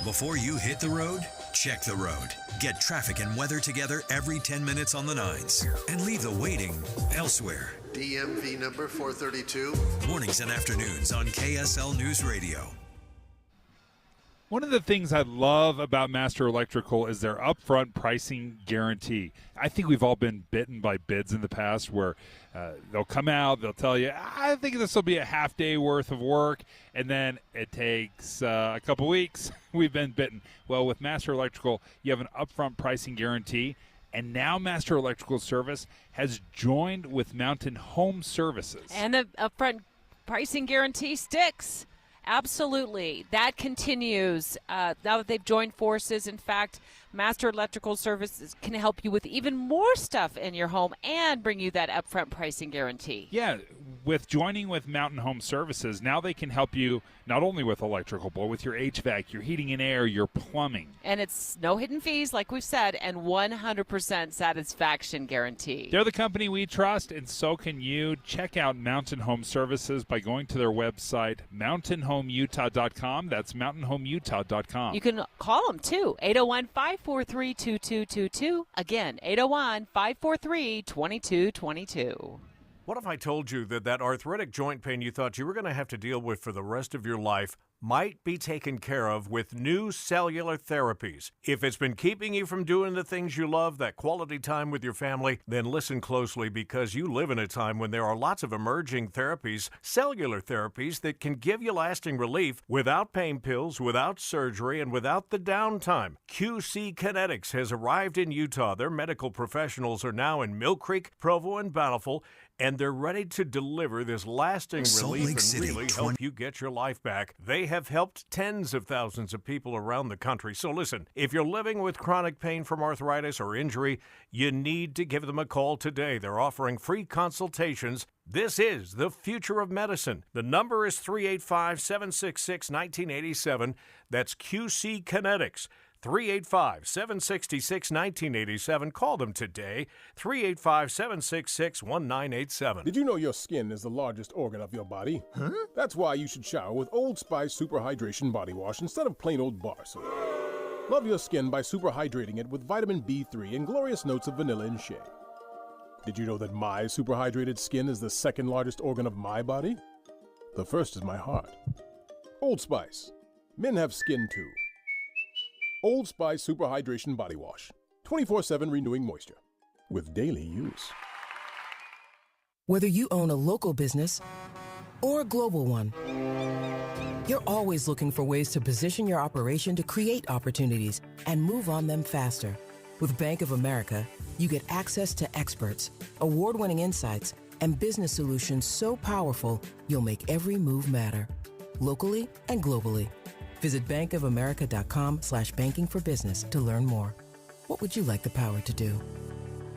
Before you hit the road, check the road. Get traffic and weather together every 10 minutes on the 9s. And leave the waiting elsewhere. DMV number 432. Mornings and afternoons on KSL News Radio. One of the things I love about Master Electrical is their upfront pricing guarantee. I think we've all been bitten by bids in the past where they'll come out, they'll tell you, I think this will be a half day worth of work, and then it takes a couple weeks. We've been bitten. Well, with Master Electrical, you have an upfront pricing guarantee, and now Master Electrical Service has joined with Mountain Home Services. And the upfront pricing guarantee sticks. Absolutely. That continues now that they've joined forces. In fact, Master Electrical Services can help you with even more stuff in your home and bring you that upfront pricing guarantee. Yeah. with joining with Mountain Home Services, now they can help you not only with electrical, but with your HVAC, your heating and air, your plumbing. And it's no hidden fees, like we've said, and 100% satisfaction guarantee. They're the company we trust, and so can you. Check out Mountain Home Services by going to their website, mountainhomeutah.com. That's mountainhomeutah.com. You can call them, too, 801-543-2222. Again, 801-543-2222. What if I told you that arthritic joint pain you thought you were going to have to deal with for the rest of your life might be taken care of with new cellular therapies? If it's been keeping you from doing the things you love, that quality time with your family, then listen closely, because you live in a time when there are lots of emerging therapies, cellular therapies, that can give you lasting relief without pain pills, without surgery, and without the downtime. QC Kinetics has arrived in Utah. Their medical professionals are now in Mill Creek, Provo, and Bountiful, and they're ready to deliver this lasting relief and really help you get your life back. They have helped tens of thousands of people around the country. So listen, if you're living with chronic pain from arthritis or injury, you need to give them a call today. They're offering free consultations. This is the future of medicine. The number is 385-766-1987. That's QC Kinetics. 385-766-1987. Call them today, 385-766-1987. Did you know your skin is the largest organ of your body? Huh? That's why you should shower with Old Spice Super Hydration Body Wash instead of plain old bar soap. Love your skin by super hydrating it with vitamin B3 and glorious notes of vanilla and shea. Did you know that my super hydrated skin is the second largest organ of my body? The first is my heart. Old Spice. Men have skin too. Old Spice Super Hydration Body Wash. 24/7 renewing moisture. With daily use. Whether you own a local business or a global one, you're always looking for ways to position your operation to create opportunities and move on them faster. With Bank of America, you get access to experts, award-winning insights, and business solutions so powerful, you'll make every move matter, locally and globally. Visit bankofamerica.com/banking for business to learn more. What would you like the power to do?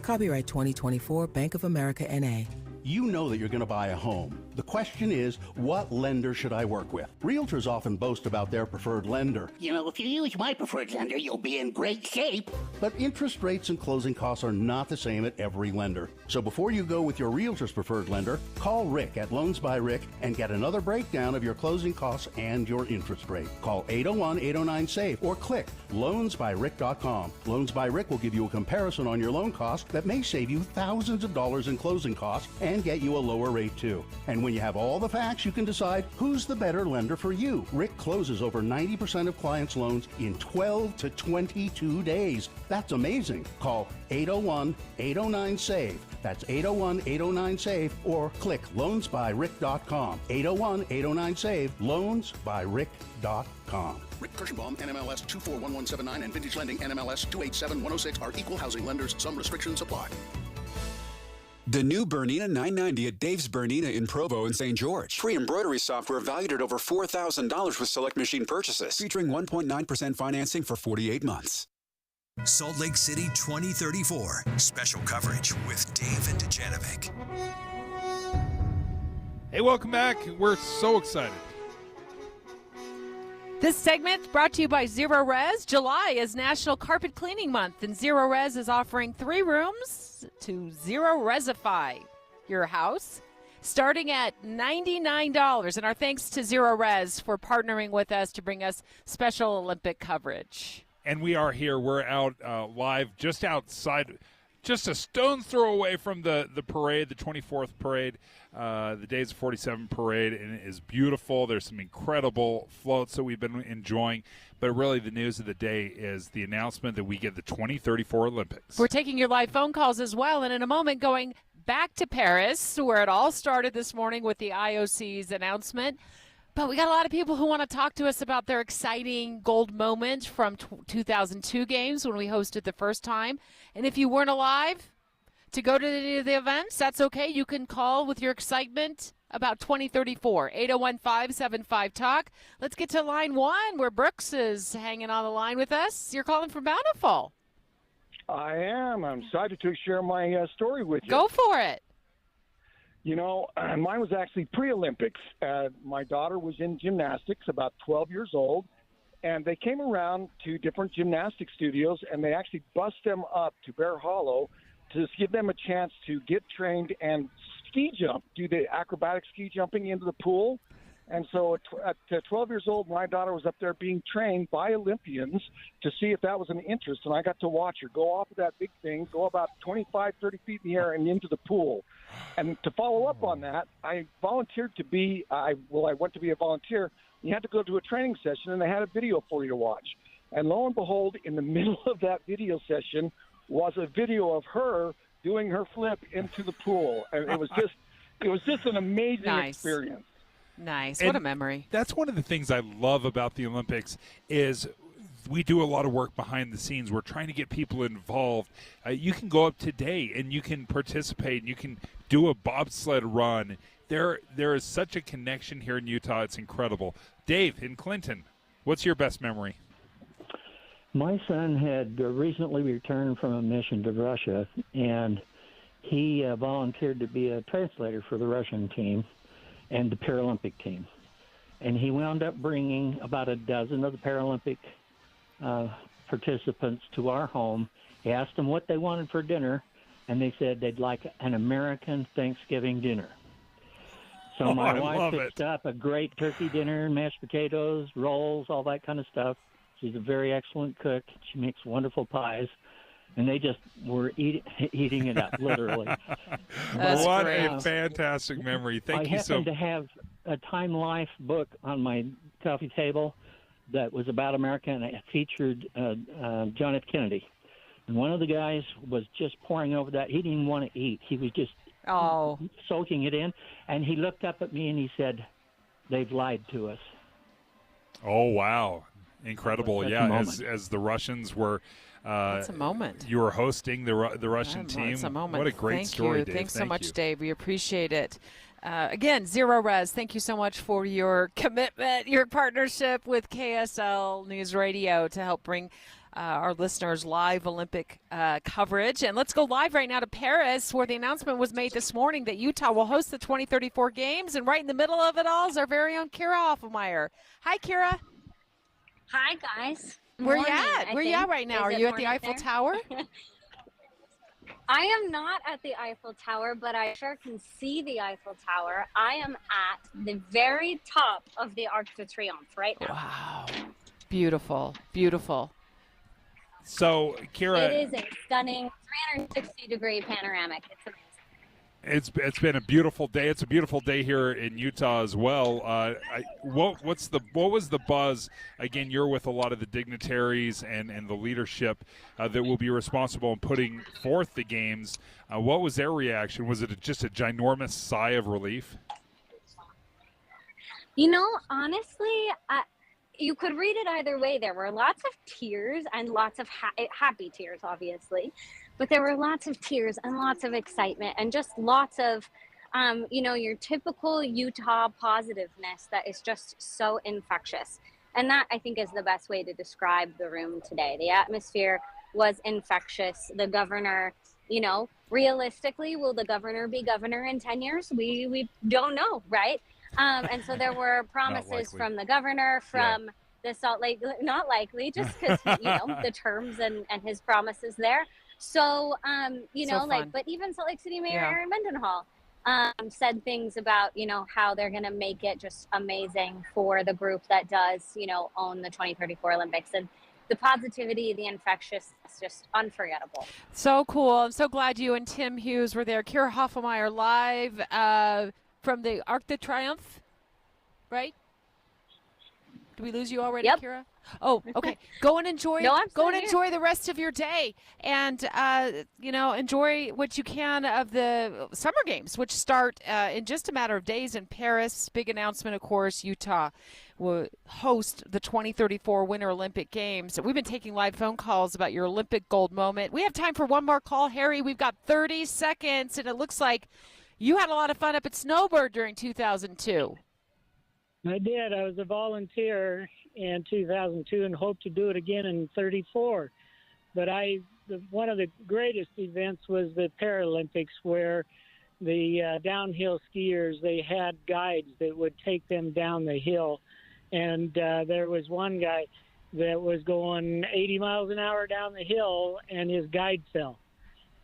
Copyright 2024 Bank of America N.A. You know that you're going to buy a home. The question is, what lender should I work with? Realtors often boast about their preferred lender. You know, if you use my preferred lender, you'll be in great shape. But interest rates and closing costs are not the same at every lender. So before you go with your realtor's preferred lender, call Rick at Loans by Rick and get another breakdown of your closing costs and your interest rate. Call 801-809-SAVE or click loansbyrick.com. Loans by Rick will give you a comparison on your loan cost that may save you thousands of dollars in closing costs and get you a lower rate too. And when you have all the facts, you can decide who's the better lender for you. Rick closes over 90% of clients' loans in 12 to 22 days. That's amazing. Call 801-809-SAVE. That's 801-809-SAVE or click loansbyrick.com. 801-809-SAVE, loansbyrick.com. Rick Kirschenbaum, NMLS 241179 and Vintage Lending, NMLS 287106 are equal housing lenders. Some restrictions apply. The new Bernina 990 at Dave's Bernina in Provo and St. George. Free embroidery software valued at over $4,000 with select machine purchases. Featuring 1.9% financing for 48 months. Salt Lake City 2034. Special coverage with Dave and Dujanovic. Hey, welcome back. We're so excited. This segment brought to you by Zero Res. July is National Carpet Cleaning Month, and Zero Res is offering 3 rooms to Zero Resify your house, starting at $99. And our thanks to Zero Res for partnering with us to bring us special Olympic coverage. And we are here. We're out live just outside, just a stone's throw away from the parade, the 24th parade, the Days of 47 parade, and it is beautiful. There's some incredible floats that we've been enjoying. But really the news of the day is the announcement that we get the 2034 Olympics. We're taking your live phone calls as well, and in a moment going back to Paris, where it all started this morning with the IOC's announcement. But we got a lot of people who want to talk to us about their exciting gold moment from 2002 games when we hosted the first time. And if you weren't alive to go to any of the events, that's okay. You can call with your excitement about 2034, 801-575-TALK. Let's get to line 1 where Brooks is hanging on the line with us. You're calling from Bountiful. I am. I'm excited to share my story with you. Go for it. Mine was actually pre-Olympics. My daughter was in gymnastics, about 12 years old, and they came around to different gymnastic studios, and they actually bussed them up to Bear Hollow to give them a chance to get trained and ski jump, do the acrobatic ski jumping into the pool. And so at 12 years old, my daughter was up there being trained by Olympians to see if that was an interest. And I got to watch her go off of that big thing, go about 25, 30 feet in the air and into the pool. And to follow up on that, I volunteered to be, I went to be a volunteer. You had to go to a training session, and they had a video for you to watch. And lo and behold, in the middle of that video session was a video of her doing her flip into the pool. And it was just an amazing experience. Nice. And what a memory. That's one of the things I love about the Olympics is we do a lot of work behind the scenes. We're trying to get people involved. You can go up today and you can participate and you can do a bobsled run. There is such a connection here in Utah. It's incredible. Dave, in Clinton, what's your best memory? My son had recently returned from a mission to Russia, and he volunteered to be a translator for the Russian team and the Paralympic team. And he wound up bringing about a dozen of the Paralympic participants to our home. He asked them what they wanted for dinner, and they said they'd like an American Thanksgiving dinner. So my wife fixed up a great turkey dinner, mashed potatoes, rolls, all that kind of stuff. She's a very excellent cook. She makes wonderful pies. And they just were eating it up, literally. What a fantastic memory. Thank you so much. I happened to have a Time Life book on my coffee table that was about America, and it featured John F. Kennedy. And one of the guys was just poring over that. He didn't even want to eat. He was just soaking it in. And he looked up at me and he said, "They've lied to us." Oh, wow. Incredible. Yeah, as the Russians were... That's a moment. You were hosting the Russian team. It's a moment. What a great story, Dave. Thanks so much, Dave. We appreciate it. Again, Zero Res, thank you so much for your commitment, your partnership with KSL News Radio to help bring our listeners live Olympic coverage. And let's go live right now to Paris, where the announcement was made this morning that Utah will host the 2034 Games. And right in the middle of it all is our very own Kira Hoffmeyer. Hi, Kira. Hi, guys. Where you at? Where you at right now? Are you at the Eiffel Tower? I am not at the Eiffel Tower, but I sure can see the Eiffel Tower. I am at the very top of the Arc de Triomphe right now. Wow. Beautiful. Beautiful. So, Kira... It is a stunning 360-degree panoramic. It's amazing. It's been a beautiful day. It's a beautiful day here in Utah as well. What was the buzz? Again, you're with a lot of the dignitaries and the leadership that will be responsible in putting forth the games. What was their reaction? Was it just a ginormous sigh of relief? Honestly, you could read it either way. There were lots of tears and lots of happy tears, obviously. But there were lots of tears and lots of excitement and just lots of, your typical Utah positiveness that is just so infectious. And that, I think, is the best way to describe the room today. The atmosphere was infectious. The governor, realistically, will the governor be governor in 10 years? We don't know, right? And so there were promises from the governor, from the Salt Lake, not likely, just because, the terms and his promises there. So, but even Salt Lake City Mayor Aaron Mendenhall said things about, how they're going to make it just amazing for the group that does, own the 2034 Olympics. And the positivity, the infectious, it's just unforgettable. So cool. I'm so glad you and Tim Hughes were there. Kira Hoffmeyer live from the Arc de Triomphe, right? Did we lose you already, Kira? Oh, okay. Go and enjoy. Enjoy the rest of your day, and enjoy what you can of the Summer Games, which start in just a matter of days in Paris. Big announcement, of course. Utah will host the 2034 Winter Olympic Games. We've been taking live phone calls about your Olympic gold moment. We have time for one more call, Harry. We've got 30 seconds, and it looks like you had a lot of fun up at Snowbird during 2002. I did. I was a volunteer in 2002 and hope to do it again in 34. But one of the greatest events was the Paralympics, where, the downhill skiers, they had guides that would take them down the hill. And there was one guy that was going 80 miles an hour down the hill, and his guide fell.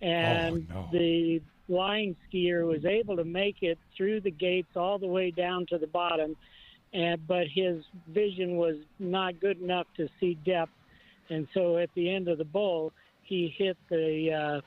And the line skier was able to make it through the gates all the way down to the bottom, but his vision was not good enough to see depth. And so at the end of the bowl, he hit the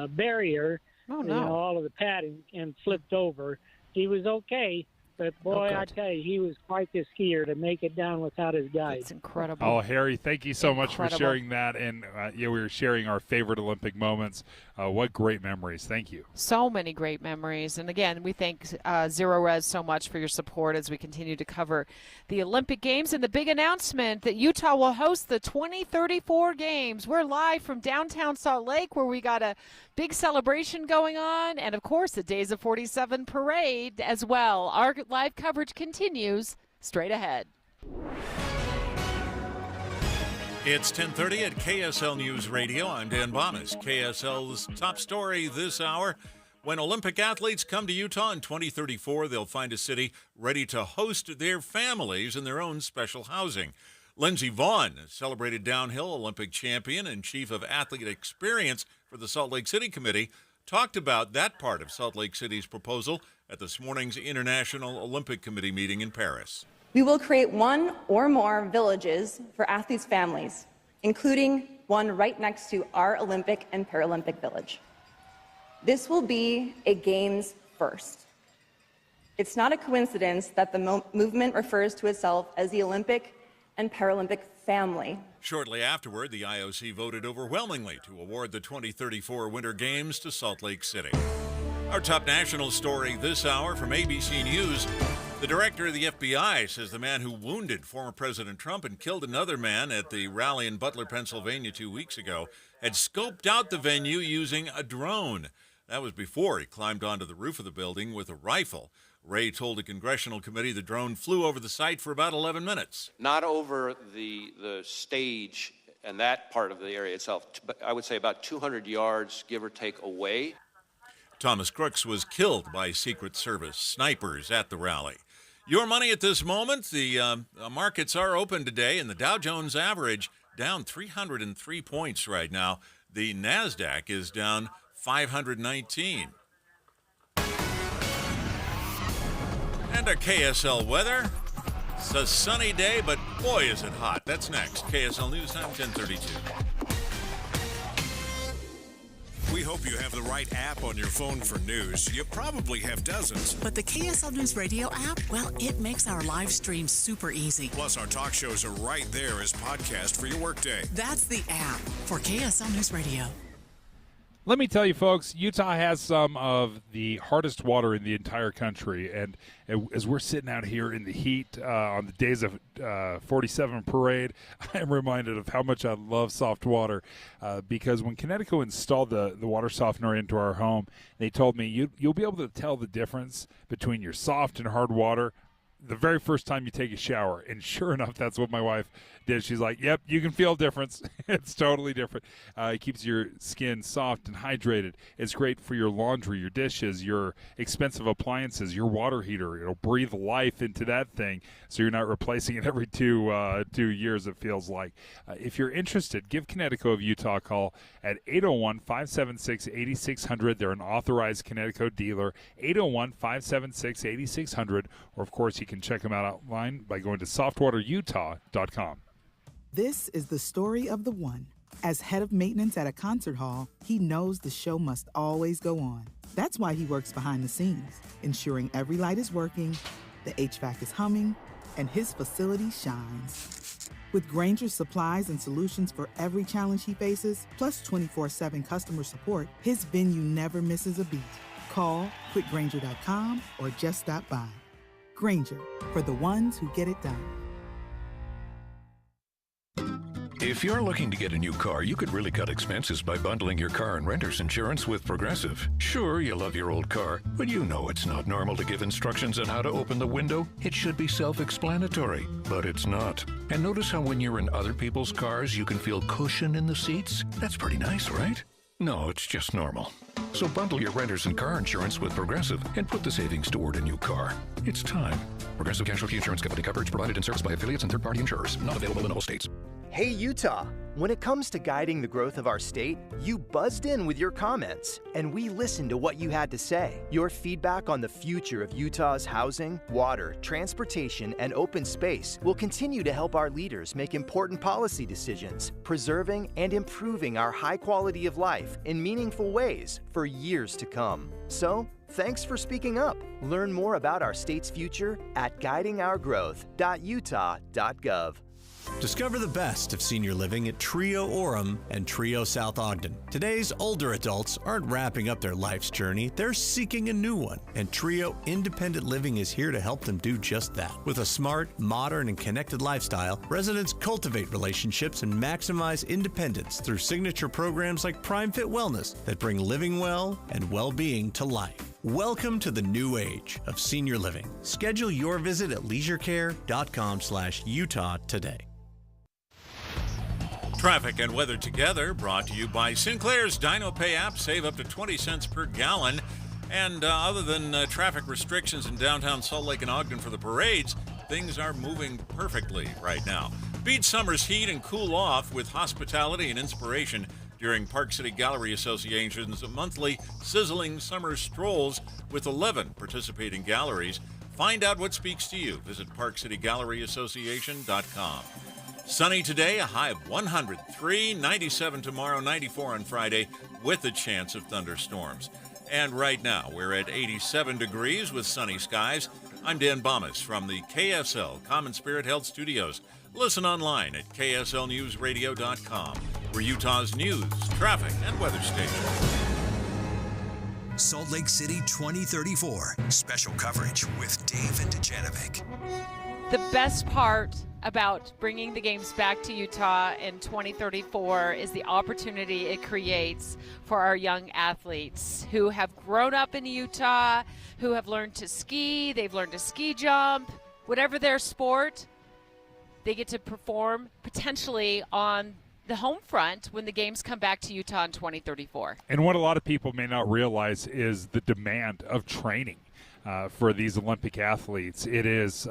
barrier, all of the padding, and flipped over. He was okay, but boy, I tell you, he was quite the skier to make it down without his guide. It's incredible. Oh, Harry, thank you so much for sharing that. And we were sharing our favorite Olympic moments. What great memories. Thank you. So many great memories. And again, we thank Zero Res so much for your support as we continue to cover the Olympic Games. And the big announcement that Utah will host the 2034 Games. We're live from downtown Salt Lake, where we got a big celebration going on. And, of course, the Days of 47 parade as well. Our live coverage continues straight ahead. It's 10:30 at KSL News Radio. I'm Dan Bonas. KSL's top story this hour. When Olympic athletes come to Utah in 2034, they'll find a city ready to host their families in their own special housing. Lindsey Vaughn, celebrated downhill Olympic champion and chief of athlete experience for the Salt Lake City Committee, talked about that part of Salt Lake City's proposal at this morning's International Olympic Committee meeting in Paris. We will create one or more villages for athletes' families, including one right next to our Olympic and Paralympic village. This will be a Games first. It's not a coincidence that the movement refers to itself as the Olympic and Paralympic family. Shortly afterward, the IOC voted overwhelmingly to award the 2034 Winter Games to Salt Lake City. Our top national story this hour from ABC News. The director of the FBI says the man who wounded former President Trump and killed another man at the rally in Butler, Pennsylvania 2 weeks ago had scoped out the venue using a drone. That was before he climbed onto the roof of the building with a rifle. Ray told a congressional committee the drone flew over the site for about 11 minutes. Not over the stage and that part of the area itself, but I would say about 200 yards, give or take, away. Thomas Crooks was killed by Secret Service snipers at the rally. Your money at this moment, the markets are open today, and the Dow Jones average down 303 points right now. The NASDAQ is down 519. And our KSL weather. It's a sunny day, but boy, is it hot. That's next. KSL News Time, 10:32. We hope you have the right app on your phone for news. You probably have dozens. But the KSL News Radio app, well, it makes our live stream super easy. Plus, our talk shows are right there as podcast for your workday. That's the app for KSL News Radio. Let me tell you, folks, Utah has some of the hardest water in the entire country. And as we're sitting out here in the heat on the Days of 47 parade, I am reminded of how much I love soft water because when Connecticut installed the water softener into our home, they told me you'll be able to tell the difference between your soft and hard water the very first time you take a shower. And sure enough, that's what my wife did. She's like, yep, you can feel a difference. It's totally different. It keeps your skin soft and hydrated. It's great for your laundry, your dishes, your expensive appliances, your water heater. It'll breathe life into that thing so you're not replacing it every 2 years, it feels like. If you're interested, give Connecticut of Utah a call at 801-576-8600. They're an authorized Connecticut dealer, 801-576-8600. Or, of course, you can check them out online by going to softwaterutah.com. This is the story of the one. As head of maintenance at a concert hall, he knows the show must always go on. That's why he works behind the scenes, ensuring every light is working, the HVAC is humming, and his facility shines. With Grainger's supplies and solutions for every challenge he faces, plus 24/7 customer support, his venue never misses a beat. Call quickgrainger.com or just stop by. Grainger, for the ones who get it done. If you're looking to get a new car, you could really cut expenses by bundling your car and renter's insurance with Progressive. Sure, you love your old car, but you know it's not normal to give instructions on how to open the window. It should be self-explanatory, but it's not. And notice how when you're in other people's cars, you can feel cushion in the seats? That's pretty nice, right? No, it's just normal. So bundle your renters and car insurance with Progressive and put the savings toward a new car. It's time. Progressive Casualty Insurance Company coverage provided in service by affiliates and third-party insurers. Not available in all states. Hey, Utah! When it comes to guiding the growth of our state, you buzzed in with your comments, and we listened to what you had to say. Your feedback on the future of Utah's housing, water, transportation, and open space will continue to help our leaders make important policy decisions, preserving and improving our high quality of life in meaningful ways for years to come. So, thanks for speaking up. Learn more about our state's future at guidingourgrowth.utah.gov. Discover the best of senior living at Trio Orem and Trio South Ogden. Today's older adults aren't wrapping up their life's journey, they're seeking a new one. And Trio Independent Living is here to help them do just that. With a smart, modern, and connected lifestyle, residents cultivate relationships and maximize independence through signature programs like Prime Fit Wellness that bring living well and well-being to life. Welcome to the new age of senior living. Schedule your visit at leisurecare.com/Utah today. Traffic and weather together, brought to you by Sinclair's Dino Pay app. Save up to 20 cents per gallon. And other than traffic restrictions in downtown Salt Lake and Ogden for the parades, things are moving perfectly right now. Beat summer's heat and cool off with hospitality and inspiration during Park City Gallery Association's monthly sizzling summer strolls with 11 participating galleries. Find out what speaks to you. Visit ParkCityGalleryAssociation.com. Sunny today, a high of 103, 97 tomorrow, 94 on Friday, with a chance of thunderstorms. And right now, we're at 87 degrees with sunny skies. I'm Dan Bomas from the KSL Common Spirit Health Studios. Listen online at KSLNewsRadio.com. We're Utah's news, traffic, and weather station. Salt Lake City 2034. Special coverage with Dave and Dujanovic. The best part about bringing the games back to Utah in 2034 is the opportunity it creates for our young athletes who have grown up in Utah, who have learned to ski, they've learned to ski jump, whatever their sport, they get to perform potentially on the home front when the games come back to Utah in 2034. And what a lot of people may not realize is the demand of training for these Olympic athletes. It is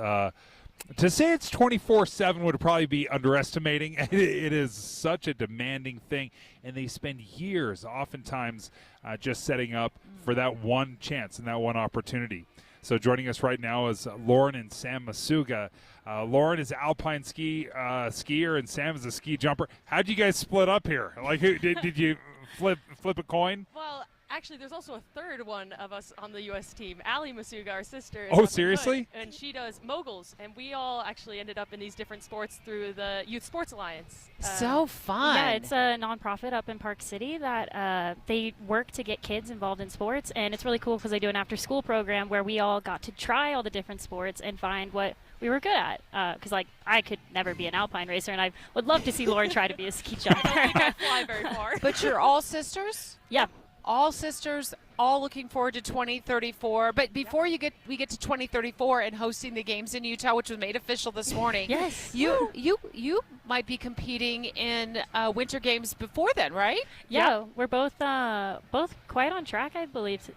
to say it's 24/7 would probably be underestimating. It is such a demanding thing, and they spend years oftentimes just setting up for that one chance and that one opportunity. So joining us right now is Lauren and Sam Masuga. Lauren is an alpine skier, and Sam is a ski jumper. How'd you guys split up here? Like, did you flip a coin? Well, actually, there's also a third one of us on the U.S. team, Allie Masuga, our sister. Oh, seriously? And she does moguls, and we all actually ended up in these different sports through the Youth Sports Alliance. So fun. Yeah, it's a nonprofit up in Park City that they work to get kids involved in sports, and it's really cool because they do an after-school program where we all got to try all the different sports and find what we were good at. Because, I could never be an alpine racer, and I would love to see Lauren try to be a ski jumper. I can't fly very far. But you're all sisters? Yeah. All sisters, all looking forward to 2034. But before we get to 2034 and hosting the games in Utah, which was made official this morning. Yes. You might be competing in winter games before then, right? Yeah, we're both quite on track, I believe.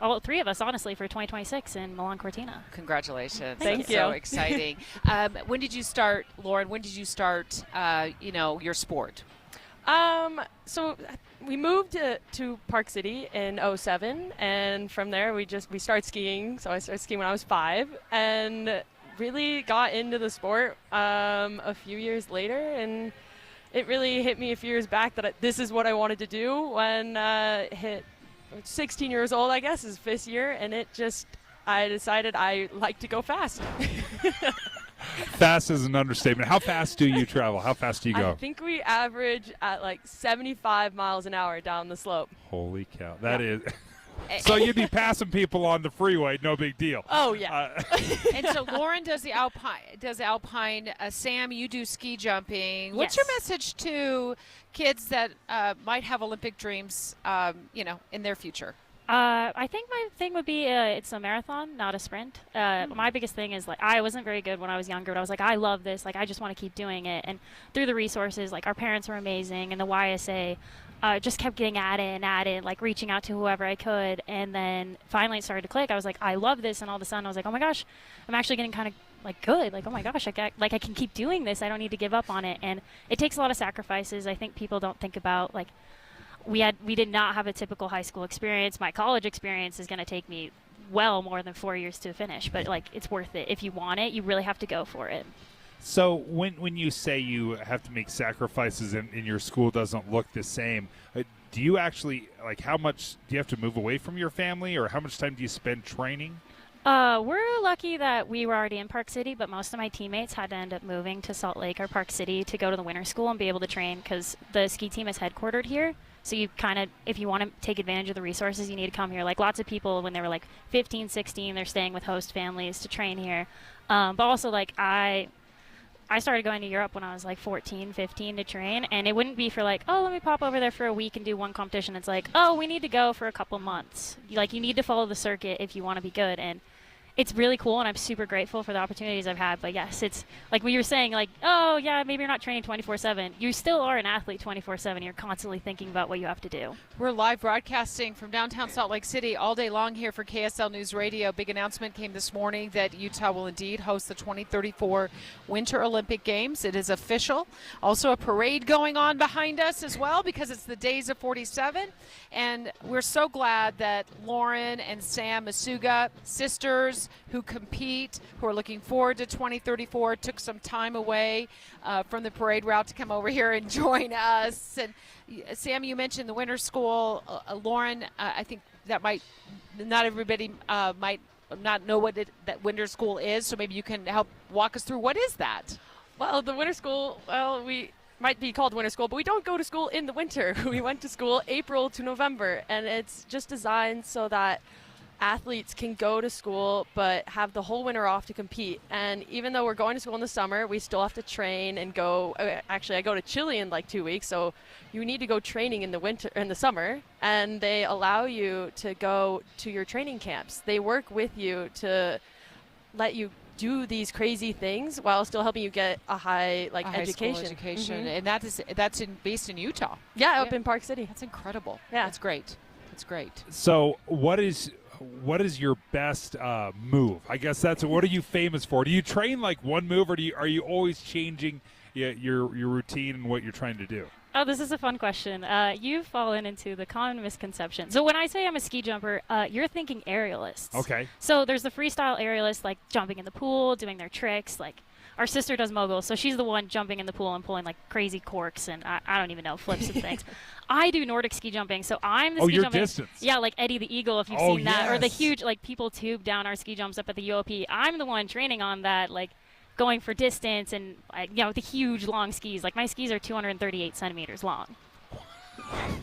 All three of us, honestly, for 2026 in Milan Cortina. Congratulations. Thank you. So exciting. When did you start, Lauren? When did you start, your sport? So we moved to Park City in 2007, and from there we started skiing. So I started skiing when I was 5, and really got into the sport a few years later, and it really hit me a few years back that this is what I wanted to do when hit 16 years old, I guess, is 5th year, and I decided I like to go fast. Fast is an understatement. How fast do you travel? How fast do you go? I think we average at 75 miles an hour down the slope. Holy cow. That is. So you'd be passing people on the freeway, no big deal. Oh, yeah. And so Lauren does the alpine. Sam, you do ski jumping. What's Yes. your message to kids that might have Olympic dreams, in their future? I think my thing would be it's a marathon, not a sprint. My biggest thing is I wasn't very good when I was younger, but I was I love this. I just want to keep doing it. And through the resources, our parents are amazing, and the YSA, just kept getting added, like reaching out to whoever I could. And then finally it started to click. I was like, I love this. And all of a sudden I was like, oh my gosh, I'm actually getting kind of like good. Like, oh my gosh, I can keep doing this. I don't need to give up on it. And it takes a lot of sacrifices. I think people don't think about, like, we did not have a typical high school experience. My college experience is going to take me well more than 4 years to finish. But, like, it's worth it. If you want it, you really have to go for it. So when you say you have to make sacrifices and your school doesn't look the same, do you actually, like, how much do you have to move away from your family, or how much time do you spend training? We're lucky that we were already in Park City, but most of my teammates had to end up moving to Salt Lake or Park City to go to the winter school and be able to train, because the ski team is headquartered here. So you kind of, if you want to take advantage of the resources, you need to come here. Like, lots of people, when they were like 15, 16, they're staying with host families to train here. But also, like, I started going to Europe when I was like 14, 15 to train, and it wouldn't be for like, oh, let me pop over there for a week and do one competition. It's like, oh, we need to go for a couple months. Like, you need to follow the circuit if you want to be good. And it's really cool, and I'm super grateful for the opportunities I've had. But yes, it's like what you were saying, like, oh yeah, maybe you're not training 24/7. You still are an athlete 24/7. You're constantly thinking about what you have to do. We're live broadcasting from downtown Salt Lake City all day long here for KSL News Radio. Big announcement came this morning that Utah will indeed host the 2034 Winter Olympic Games. It is official. Also a parade going on behind us as well, because it's the Days of 47. And we're so glad that Lauren and Sam Masuga, sisters who compete, who are looking forward to 2034, took some time away from the parade route to come over here and join us. And Sam, you mentioned the winter school. Lauren, I think that not everybody might not know what that winter school is, so maybe you can help walk us through what is that? Well, the winter school, we might be called winter school, but we don't go to school in the winter. We went to school April to November, and it's just designed so that athletes can go to school but have the whole winter off to compete. And even though we're going to school in the summer, we still have to train and go. Actually, I go to Chile in like 2 weeks, so you need to go training in the summer, and they allow you to go to your training camps. They work with you to let you do these crazy things while still helping you get a high education. High school education. Mm-hmm. And that's based in Utah. Yeah, up in Park City. That's incredible. Yeah, that's great. That's great. So what is your best move? I guess what are you famous for? Do you train like one move, or are you always changing your routine and what you're trying to do? Oh, this is a fun question. You've fallen into the common misconception. So when I say I'm a ski jumper, you're thinking aerialists. Okay. So there's the freestyle aerialists, like jumping in the pool, doing their tricks. Like, our sister does moguls, so she's the one jumping in the pool and pulling like crazy corks and I don't even know, flips and things. I do Nordic ski jumping, so I'm the ski jumping. Distance. Yeah, like Eddie the Eagle, if you've seen that, or the huge like people tube down our ski jumps up at the UOP. I'm the one training on that, like going for distance and the huge long skis. Like, my skis are 238 centimeters long.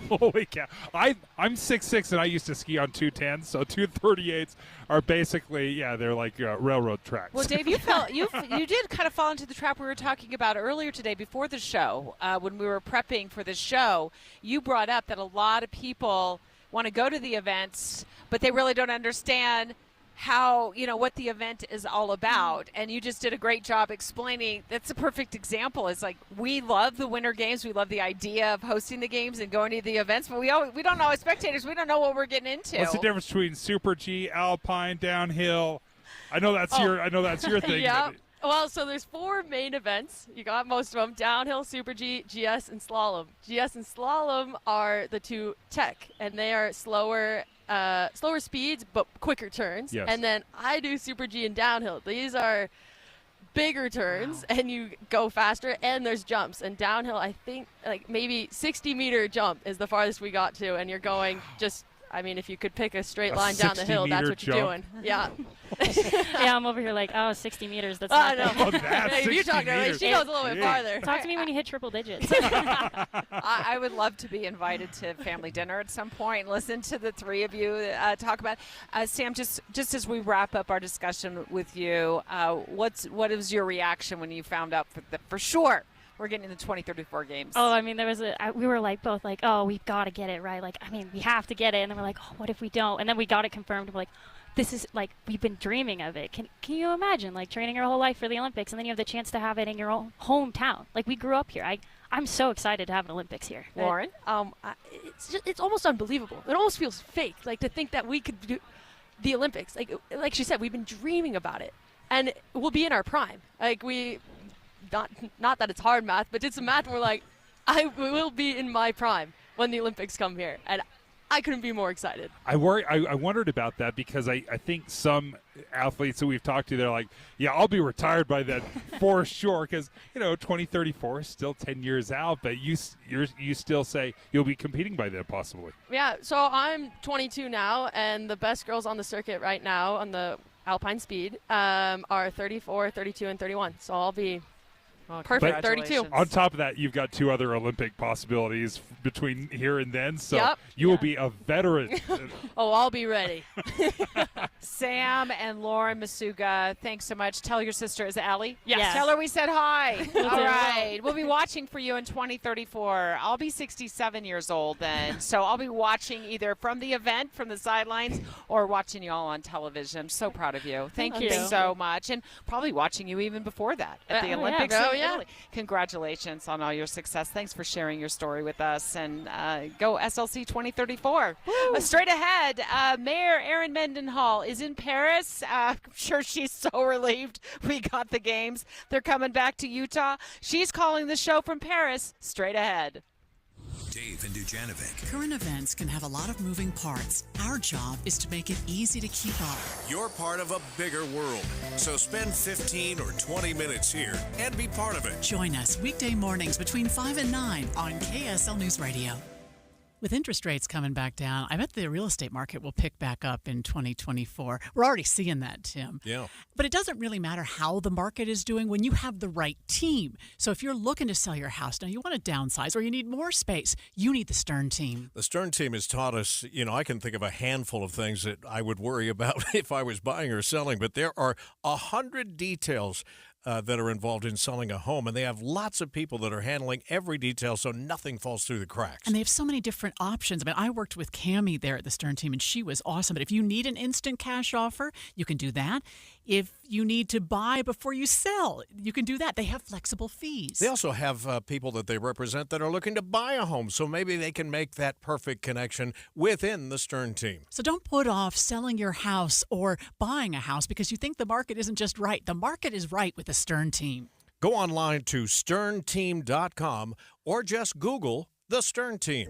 Holy cow. I'm 6'6", and I used to ski on 210s, so 238s are basically, they're like railroad tracks. Well, Dave, you did kind of fall into the trap we were talking about earlier today before the show. When we were prepping for this show, you brought up that a lot of people want to go to the events, but they really don't understand how, what the event is all about. And you just did a great job explaining. That's a perfect example. It's like, we love the Winter Games. We love the idea of hosting the games and going to the events, but we don't know, as spectators, we don't know what we're getting into. What's the difference between Super G, Alpine, downhill? I know that's your thing. Yeah. Well, so there's 4 main events. You got most of them: downhill, Super G, GS, and slalom. GS and slalom are the 2 tech, and they are slower speeds but quicker turns. Yes. And then I do Super G and downhill. These are bigger turns, and you go faster, and there's jumps. And downhill, I think like maybe 60-meter jump is the farthest we got to, and you're going just, if you could pick a straight line down the hill, that's what you're doing. Yeah. Yeah, I'm over here like, 60 meters. That's not if you're talking to her, she goes a little bit farther. Talk to me when you hit triple digits. I would love to be invited to family dinner at some point and listen to the 3 of you talk about it. Sam, just as we wrap up our discussion with you, what was your reaction when you found out for sure we're getting the 2034 games? Oh, there was we were like both like, oh, we've got to get it right. Like, we have to get it. And then we're like, oh, what if we don't? And then we got it confirmed. We're like, this is like, we've been dreaming of it. Can you imagine like training your whole life for the Olympics, and then you have the chance to have it in your own hometown? Like, we grew up here. I'm so excited to have an Olympics here. Lauren? It's almost unbelievable. It almost feels fake, like to think that we could do the Olympics. Like she said, we've been dreaming about it, and we'll be in our prime. Like not that it's hard math, but did some math, and we're like, I will be in my prime when the Olympics come here, and I couldn't be more excited. I wondered about that because I think some athletes that we've talked to, they're like, yeah, I'll be retired by then for sure, because 2034 is still 10 years out, but you still say you'll be competing by then possibly. Yeah, so I'm 22 now, and the best girls on the circuit right now on the Alpine Speed are 34, 32, and 31. So I'll be perfect 32. On top of that, you've got 2 other Olympic possibilities between here and then, so you will be a veteran. Oh, I'll be ready. Sam and Lauren Masuga, thanks so much. Tell your sister, is it Allie? Yes. Tell her we said hi. All right. We'll be watching for you in 2034. I'll be 67 years old then, so I'll be watching either from the event, from the sidelines, or watching you all on television. I'm so proud of you. Thank you so much. And probably watching you even before that at the Olympics. Italy. Congratulations on all your success. Thanks for sharing your story with us. And go SLC 2034. Straight ahead, Mayor Erin Mendenhall is in Paris. I'm sure she's so relieved we got the games. They're coming back to Utah. She's calling the show from Paris. Straight ahead. Dave and Dujanovic. Current events can have a lot of moving parts. Our job is to make it easy to keep up. You're part of a bigger world, so spend 15 or 20 minutes here and be part of it. Join us weekday mornings between 5 and 9 on KSL News Radio. With interest rates coming back down, I bet the real estate market will pick back up in 2024. We're already seeing that, Tim. Yeah. But it doesn't really matter how the market is doing when you have the right team. So if you're looking to sell your house, now you want to downsize or you need more space, you need the Stern team. The Stern team has taught us, I can think of a handful of things that I would worry about if I was buying or selling, but there are 100 details that are involved in selling a home, and they have lots of people that are handling every detail so nothing falls through the cracks. And they have so many different options. I mean, I worked with Cammie there at the Stern team, and she was awesome. But if you need an instant cash offer, you can do that. If you need to buy before you sell, you can do that. They have flexible fees. They also have people that they represent that are looking to buy a home, so maybe they can make that perfect connection within the Stern team. So don't put off selling your house or buying a house because you think the market isn't just right. The market is right with the Stern team. Go online to sternteam.com or just Google the Stern team.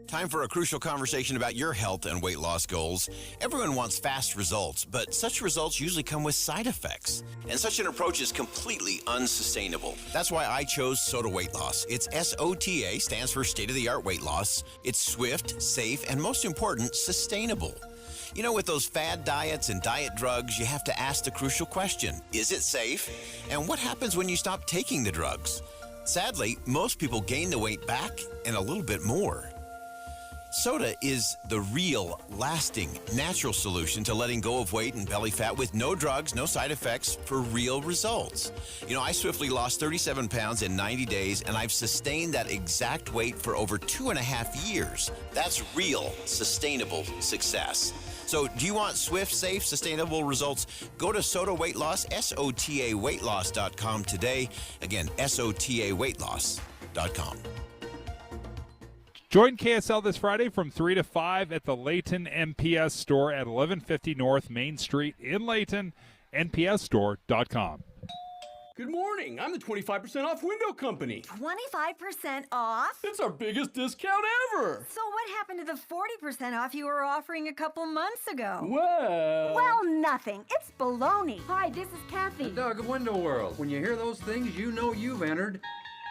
Time for a crucial conversation about your health and weight loss goals. Everyone wants fast results, but such results usually come with side effects. And such an approach is completely unsustainable. That's why I chose SOTA Weight Loss. It's SOTA, stands for state-of-the-art weight loss. It's swift, safe, and most important, sustainable. With those fad diets and diet drugs, you have to ask the crucial question, is it safe? And what happens when you stop taking the drugs? Sadly, most people gain the weight back and a little bit more. SOTA is the real, lasting, natural solution to letting go of weight and belly fat with no drugs, no side effects for real results. I swiftly lost 37 pounds in 90 days, and I've sustained that exact weight for over 2.5 years. That's real, sustainable success. So do you want swift, safe, sustainable results? Go to SOTA Weight Loss, SOTAweightloss.com today. Again, SOTAweightloss.com. Join KSL this Friday from 3 to 5 at the Layton NPS store at 1150 North Main Street in Layton, npsstore.com. Good morning. I'm the 25% off window company. 25% off? It's our biggest discount ever. So what happened to the 40% off you were offering a couple months ago? Well, nothing. It's baloney. Hi, this is Kathy. The Dog of Window World. When you hear those things, you know you've entered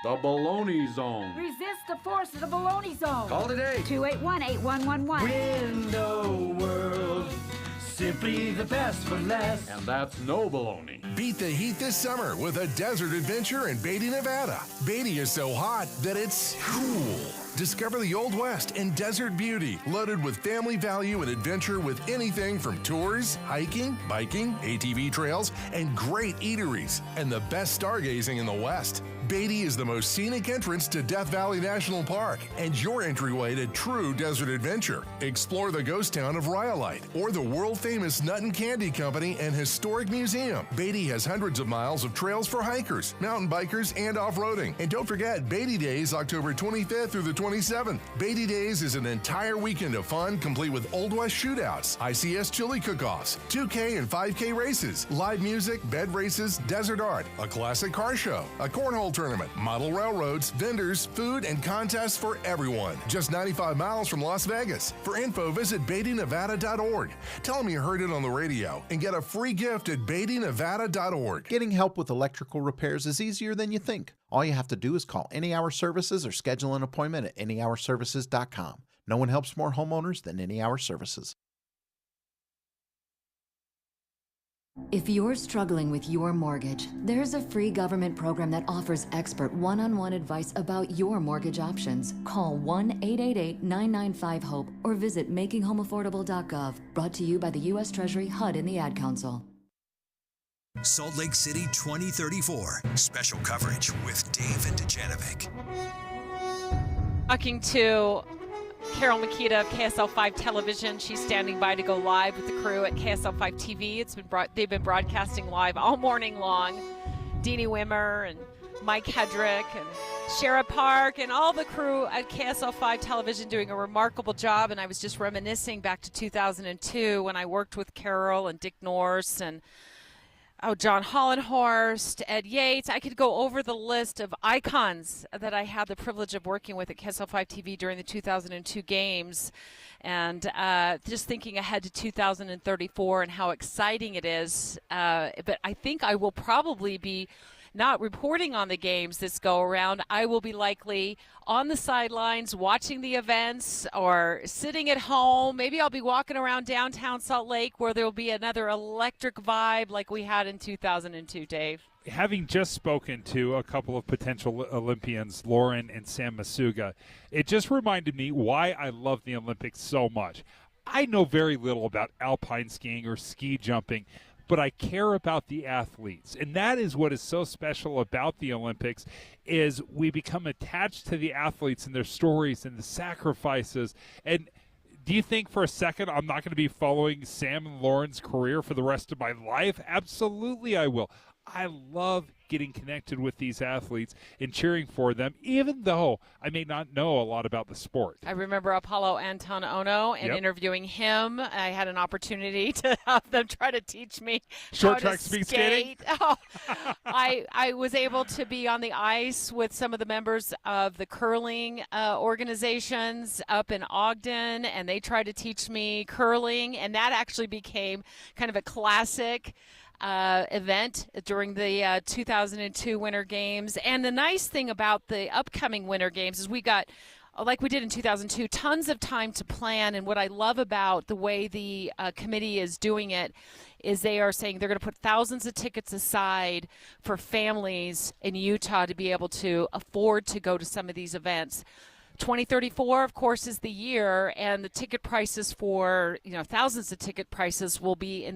the baloney zone. Resist the force of the baloney zone. Call today. 281-8111. Window World. Simply the best for less. And that's no baloney. Beat the heat this summer with a desert adventure in Beatty, Nevada. Beatty is so hot that it's cool. Discover the Old West and desert beauty, loaded with family value and adventure with anything from tours, hiking, biking, ATV trails, and great eateries, and the best stargazing in the West. Beatty is the most scenic entrance to Death Valley National Park and your entryway to true desert adventure. Explore the ghost town of Rhyolite or the world-famous Nut and Candy Company and Historic Museum. Beatty has hundreds of miles of trails for hikers, mountain bikers, and off-roading. And don't forget Beatty Days, October 25th through the 27th. Beatty Days is an entire weekend of fun, complete with Old West shootouts, ICS chili cook-offs, 2K and 5K races, live music, bed races, desert art, a classic car show, a cornhole tournament, model railroads, vendors, food, and contests for everyone. Just 95 miles from Las Vegas. For info, visit BeattyNevada.org. Tell them you heard it on the radio and get a free gift at BeattyNevada.org. Getting help with electrical repairs is easier than you think. All you have to do is call Any Hour Services or schedule an appointment at anyhourservices.com. No one helps more homeowners than Any Hour Services. If you're struggling with your mortgage, there's a free government program that offers expert one-on-one advice about your mortgage options. Call 1-888-995-HOPE or visit makinghomeaffordable.gov. Brought to you by the U.S. Treasury, HUD, and the Ad Council. Salt Lake City 2034. Special coverage with Dave and Dujanovic. Talking to Carol Makita of KSL5 Television. She's standing by to go live with the crew at KSL5 TV. They've been broadcasting live all morning long. Deanie Wimmer and Mike Hedrick and Shara Park and all the crew at KSL5 Television doing a remarkable job. And I was just reminiscing back to 2002 when I worked with Carol and Dick Norse and John Hollenhorst, Ed Yates. I could go over the list of icons that I had the privilege of working with at KSL5 TV during the 2002 games. And just thinking ahead to 2034 and how exciting it is. But I think I will probably be not reporting on the games this go around. I will be likely on the sidelines watching the events or sitting at home. Maybe I'll be walking around downtown Salt Lake where there will be another electric vibe like we had in 2002, Dave. Having just spoken to a couple of potential Olympians, Lauren and Sam Masuga, it just reminded me why I love the Olympics so much. I know very little about alpine skiing or ski jumping, but I care about the athletes. And that is what is so special about the Olympics is we become attached to the athletes and their stories and the sacrifices. And do you think for a second I'm not going to be following Sam and Lauren's career for the rest of my life? Absolutely I will. I love getting connected with these athletes and cheering for them, even though I may not know a lot about the sport. I remember Apollo Anton Ono and interviewing him. I had an opportunity to have them try to teach me short how track to speed skate. skating. Oh, I was able to be on the ice with some of the members of the curling organizations up in Ogden, and they tried to teach me curling, and that actually became kind of a classic event during the 2002 Winter Games. And the nice thing about the upcoming Winter Games is we got, like we did in 2002, tons of time to plan. And what I love about the way the committee is doing it is they are saying they're going to put thousands of tickets aside for families in Utah to be able to afford to go to some of these events. 2034, of course, is the year, and the ticket prices for, thousands of ticket prices will be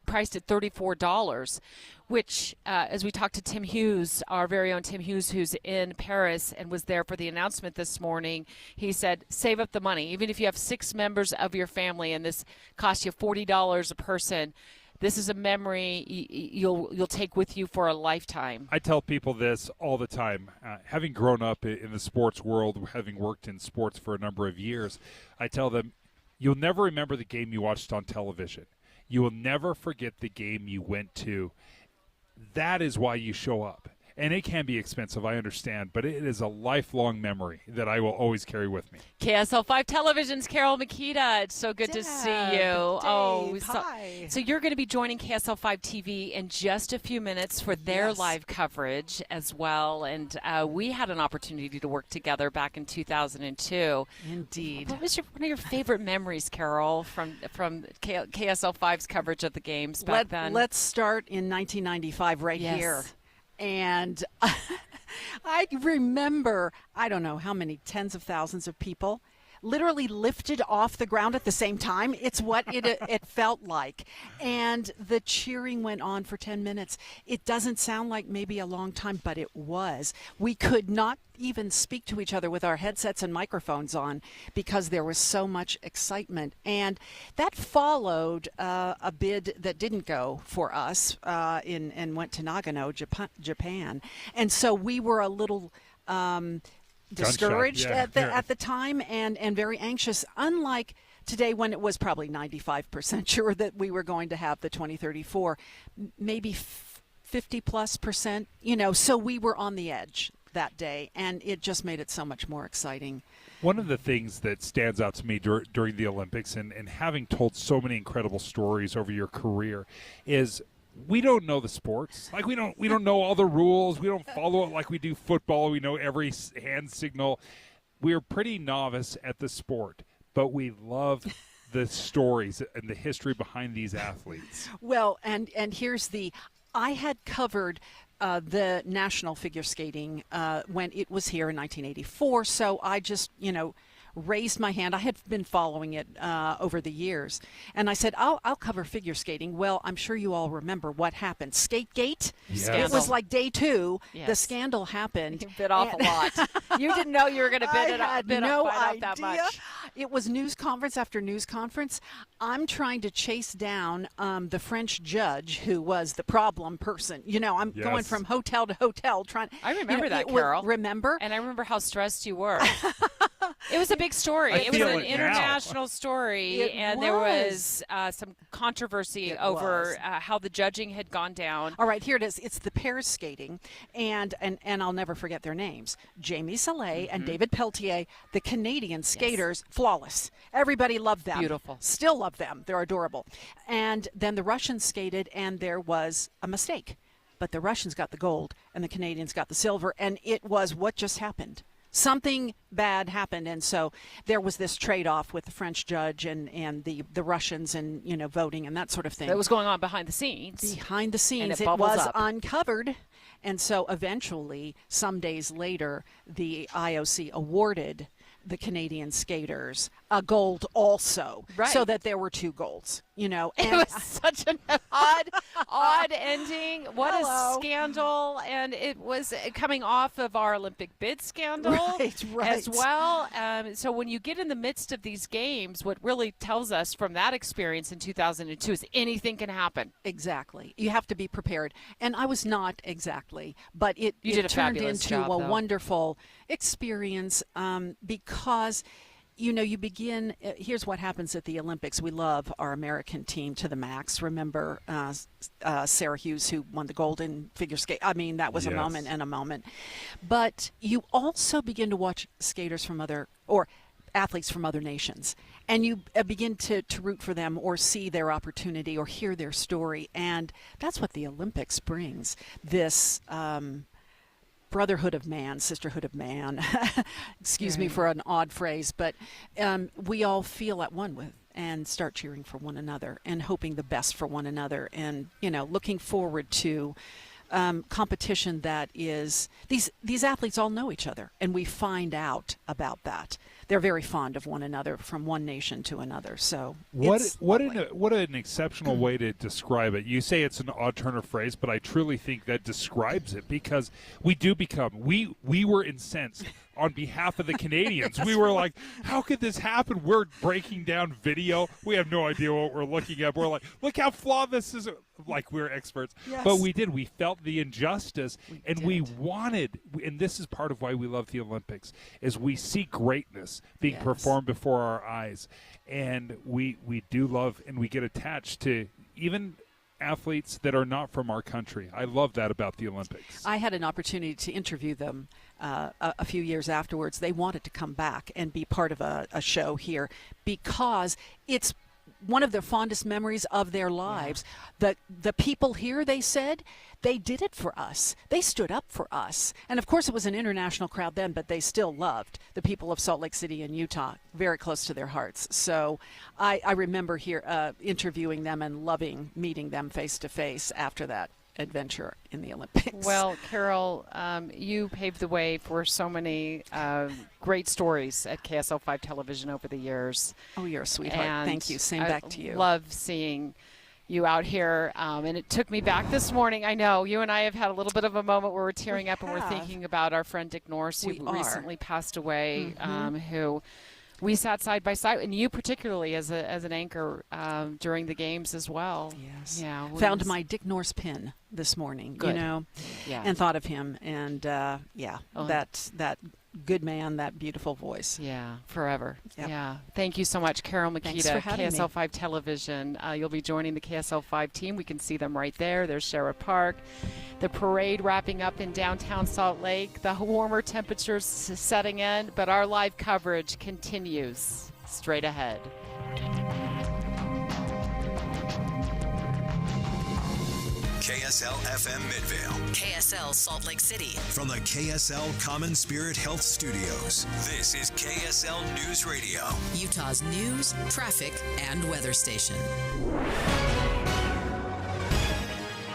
priced at $34, which, as we talked to Tim Hughes, our very own Tim Hughes, who's in Paris and was there for the announcement this morning, he said, save up the money. Even if you have 6 members of your family and this costs you $40 a person, this is a memory you'll take with you for a lifetime. I tell people this all the time. Having grown up in the sports world, having worked in sports for a number of years, I tell them, you'll never remember the game you watched on television. You will never forget the game you went to. That is why you show up. And it can be expensive, I understand, but it is a lifelong memory that I will always carry with me. KSL5 Television's Carol Makita. It's so good to see you. Dave, hi. So you're going to be joining KSL5 TV in just a few minutes for their live coverage as well. And we had an opportunity to work together back in 2002. Indeed. What was one of your favorite memories, Carol, from KSL5's coverage of the games back then? Let's start in 1995 right here. And I remember, I don't know how many tens of thousands of people literally lifted off the ground at the same time. It's what it felt like. And the cheering went on for 10 minutes. It doesn't sound like maybe a long time, but it was. We could not even speak to each other with our headsets and microphones on because there was so much excitement. And that followed a bid that didn't go for us and went to Nagano, Japan. And so we were a little discouraged at the time and very anxious, unlike today when it was probably 95% sure that we were going to have the 2034, maybe 50+%, so we were on the edge that day, and it just made it so much more exciting. One of the things that stands out to me during the Olympics and having told so many incredible stories over your career is we don't know the sports. Like we don't know all the rules. We don't follow it like we do football. We know every hand signal. We're pretty novice at the sport, but we love the stories and the history behind these athletes. Well, and here's I had covered the national figure skating when it was here in 1984, so I just, raised my hand. I had been following it over the years, and I said, I'll cover figure skating. Well, I'm sure you all remember what happened. Skategate. Yes. It was like day 2. Yes. The scandal happened. You bit off a lot. You didn't know you were going to bite off that much. It was news conference after news conference. I'm trying to chase down the French judge who was the problem person. I'm going from hotel to hotel trying. I remember that, Carol. Remember? And I remember how stressed you were. It was a big story. It was an international story, and there was some controversy over how the judging had gone down. All right, here it is. It's the pairs skating, and I'll never forget their names. Jamie Salé and David Peltier, the Canadian skaters, flawless. Everybody loved them. Beautiful. Still love them. They're adorable. And then the Russians skated, and there was a mistake. But the Russians got the gold, and the Canadians got the silver, and it was what just happened. Something bad happened, and so there was this trade-off with the French judge and the Russians and voting and that sort of thing. That was going on behind the scenes. Behind the scenes, it was up. uncovered, and so eventually, some days later, the IOC awarded the Canadian skaters a gold also, so that there were 2 golds. And it was such an odd ending. What a scandal. And it was coming off of our Olympic bid scandal as well. So when you get in the midst of these games, what really tells us from that experience in 2002 is anything can happen. Exactly. You have to be prepared. And I was not exactly, but it turned into a wonderful experience because you begin, here's what happens at the Olympics. We love our American team to the max. Remember Sarah Hughes, who won the gold in figure skate? I mean, that was a moment and a moment. But you also begin to watch skaters from athletes from other nations. And you begin to root for them or see their opportunity or hear their story. And that's what the Olympics brings, this brotherhood of man, sisterhood of man. Excuse me for an odd phrase, but we all feel at one with and start cheering for one another and hoping the best for one another and, looking forward to competition that is, these athletes all know each other, and we find out about that. They're very fond of one another from one nation to another. So what an exceptional way to describe it. You say it's an odd turn of phrase, but I truly think that describes it because we were incensed on behalf of the Canadians. We were like, how could this happen? We're breaking down video. We have no idea what we're looking at. We're like, look how flawed this is. Like we're experts. Yes. But we did. We felt the injustice, we wanted, and this is part of why we love the Olympics, is we see greatness being performed before our eyes. And we do love and we get attached to even athletes that are not from our country. I love that about the Olympics. I had an opportunity to interview them a few years afterwards. They wanted to come back and be part of a show here because it's one of their fondest memories of their lives. Yeah. The people here, they said, they did it for us. They stood up for us. And, of course, it was an international crowd then, but they still loved the people of Salt Lake City and Utah, very close to their hearts. So I remember here interviewing them and loving meeting them face-to-face after that. adventure in the Olympics. Well, Carol, you paved the way for so many great stories at KSL 5 Television over the years. Oh, you're a sweetheart. And thank you. Same back to you. I love seeing you out here, and it took me back this morning. I know you and I have had a little bit of a moment where we're tearing up and we're thinking about our friend Dick Norris, who recently passed away, who we sat side by side, and you particularly as an anchor during the games as well. Yes. Yeah. Found my Dick Norris pin this morning. Good. Yeah. And thought of him, and that good man, that beautiful voice. Yeah, forever. Yep. Yeah. Thank you so much, Carol Thanks for Makita, having KSL me. 5 Television. You'll be joining the KSL 5 team. We can see them right there. There's Sherrod Park. The parade wrapping up in downtown Salt Lake. The warmer temperatures setting in, but our live coverage continues straight ahead. KSL FM Midvale. KSL Salt Lake City. From the KSL Common Spirit Health Studios, this is KSL News Radio. Utah's news, traffic, and weather station.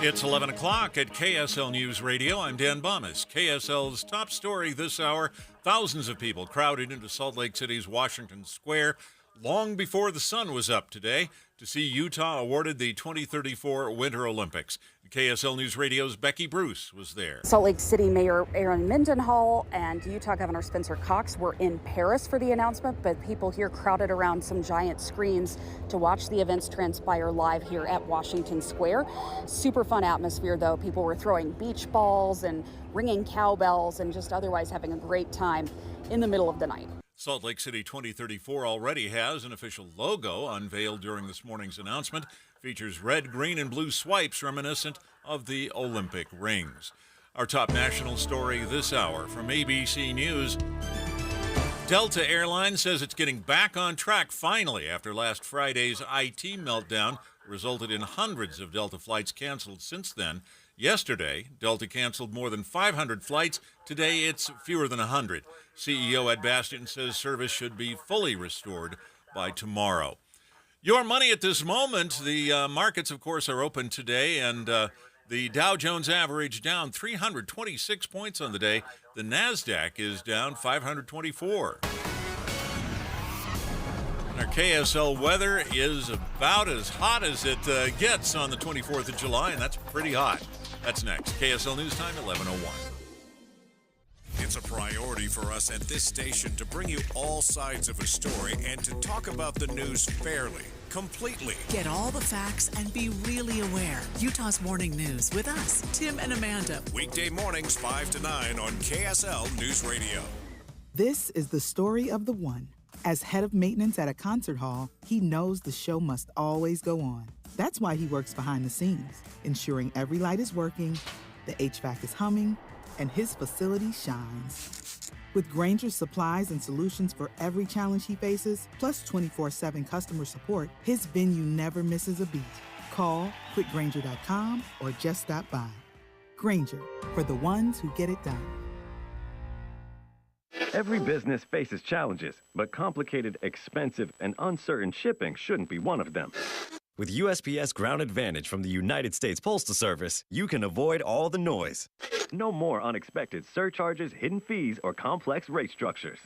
It's 11 o'clock at KSL News Radio. I'm Dan Bomas. KSL's top story this hour, thousands of people crowded into Salt Lake City's Washington Square long before the sun was up today to see Utah awarded the 2034 Winter Olympics. KSL News Radio's Becky Bruce was there. Salt Lake City Mayor Aaron Mendenhall and Utah Governor Spencer Cox were in Paris for the announcement, but people here crowded around some giant screens to watch the events transpire live here at Washington Square. Super fun atmosphere, though. People were throwing beach balls and ringing cowbells and just otherwise having a great time in the middle of the night. Salt Lake City 2034 already has an official logo unveiled during this morning's announcement. Features red, green, and blue swipes reminiscent of the Olympic rings. Our top national story this hour from ABC News. Delta Airlines says it's getting back on track finally after last Friday's IT meltdown resulted in hundreds of Delta flights canceled since then. Yesterday, Delta canceled more than 500 flights. Today, it's fewer than 100. CEO Ed Bastian says service should be fully restored by tomorrow. Your money at this moment. The markets, of course, are open today, and the Dow Jones average down 326 points on the day. The NASDAQ is down 524. Our KSL weather is about as hot as it gets on the 24th of July, and that's pretty hot. That's next. KSL News Time, 11:01. It's a priority for us at this station to bring you all sides of a story and to talk about the news fairly, completely. Get all the facts and be really aware. Utah's Morning News with us, Tim and Amanda. Weekday mornings 5 to 9 on KSL News Radio. This is the story of the one. As head of maintenance at a concert hall, he knows the show must always go on. That's why he works behind the scenes, ensuring every light is working, the HVAC is humming, and his facility shines. With Grainger's supplies and solutions for every challenge he faces, plus 24/7 customer support, his venue never misses a beat. Call quickgrainger.com or just stop by. Grainger, for the ones who get it done. Every business faces challenges, but complicated, expensive, and uncertain shipping shouldn't be one of them. With USPS Ground Advantage from the United States Postal Service, you can avoid all the noise. No more unexpected surcharges, hidden fees, or complex rate structures.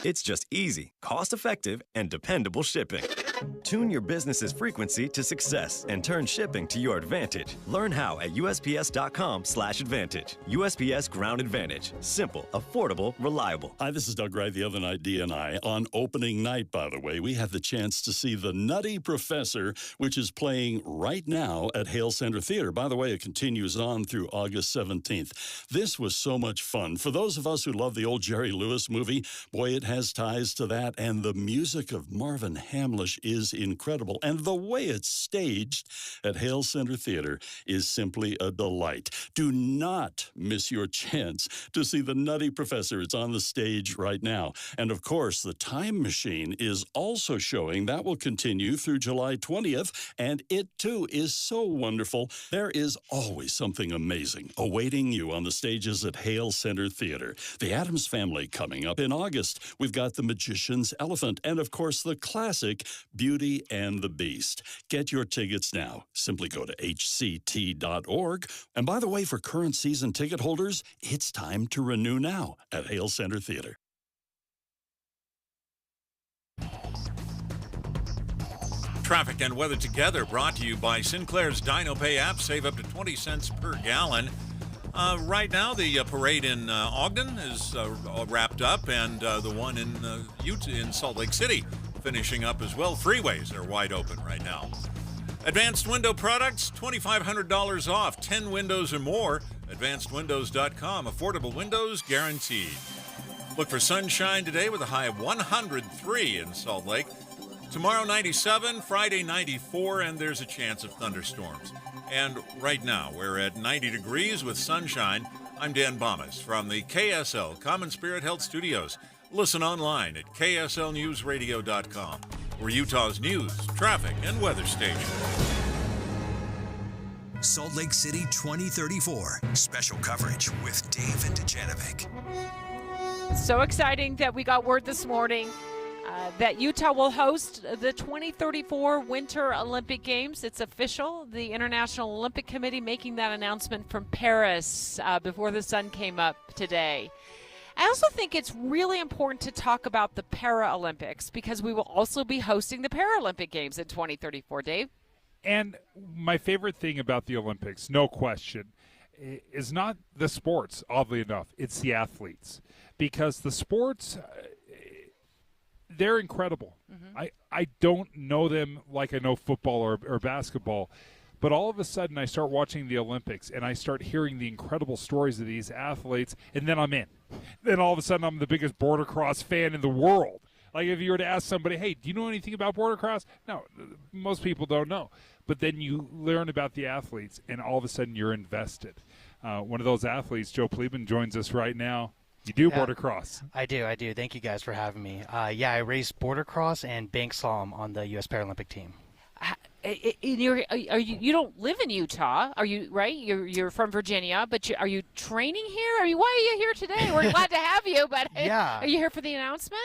It's just easy, cost-effective, and dependable shipping. Tune your business's frequency to success and turn shipping to your advantage. Learn how at USPS.com/advantage. USPS Ground Advantage. Simple, affordable, reliable. Hi, this is Doug Wright, the other night, D&I. On opening night, by the way, we had the chance to see The Nutty Professor, which is playing right now at Hale Center Theater. By the way, it continues on through August 17th. This was so much fun. For those of us who love the old Jerry Lewis movie, boy, it has ties to that, and the music of Marvin Hamlish is incredible, and the way it's staged at Hale Center Theater is simply a delight. Do not miss your chance to see The Nutty Professor. It's on the stage right now. And of course, The Time Machine is also showing. That will continue through July 20th, and it too is so wonderful. There is always something amazing awaiting you on the stages at Hale Center Theater. The Addams Family coming up in August. We've got The Magician's Elephant, and of course the classic Beauty and the Beast. Get your tickets now. Simply go to hct.org. And by the way, for current season ticket holders, it's time to renew now at Hale Center Theater. Traffic and weather together brought to you by Sinclair's DinoPay app. Save up to 20 cents per gallon. Right now, the parade in Ogden is wrapped up, and the one in Utah, in Salt Lake City, finishing up as well. Freeways are wide open right now. Advanced Window Products, $2,500 off, 10 windows or more. AdvancedWindows.com. Affordable windows guaranteed. Look for sunshine today with a high of 103 in Salt Lake. Tomorrow, 97, Friday, 94, and there's a chance of thunderstorms. And right now, we're at 90 degrees with sunshine. I'm Dan Bomas from the KSL Common Spirit Health Studios. Listen online at kslnewsradio.com. We're Utah's news, traffic, and weather station. Salt Lake City 2034. Special coverage with Dave and Dujanovic. So exciting that we got word this morning that Utah will host the 2034 Winter Olympic Games. It's official. The International Olympic Committee making that announcement from Paris before the sun came up today. I also think it's really important to talk about the Paralympics because we will also be hosting the Paralympic Games in 2034, Dave. And my favorite thing about the Olympics, no question, is not the sports, oddly enough. It's the athletes. Because the sports, they're incredible. Mm-hmm. I don't know them like I know football or basketball. But all of a sudden, I start watching the Olympics, and I start hearing the incredible stories of these athletes, and then I'm in. Then all of a sudden, I'm the biggest border cross fan in the world. Like if you were to ask somebody, hey, do you know anything about border cross? No, most people don't know. But then you learn about the athletes, and all of a sudden, you're invested. One of those athletes, Joe Pleben, joins us right now. You do border cross. I do. Thank you guys for having me. I race border cross and bank slalom on the U.S. Paralympic team. You don't live in Utah, are you? Right? You're from Virginia, but are you training here? I mean, why are you here today? We're glad to have you, but yeah. Are you here for the announcement?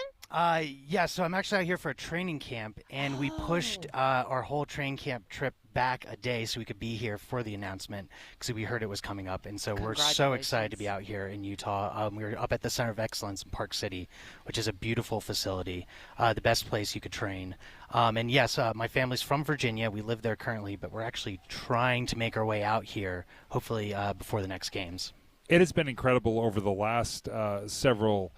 So I'm actually out here for a training camp, and we pushed our whole training camp trip back a day so we could be here for the announcement because we heard it was coming up, and so we're so excited to be out here in Utah. We're up at the Center of Excellence in Park City, which is a beautiful facility, the best place you could train. And yes, my family's from Virginia. We live there currently, but we're actually trying to make our way out here, hopefully before the next games. It has been incredible over the last several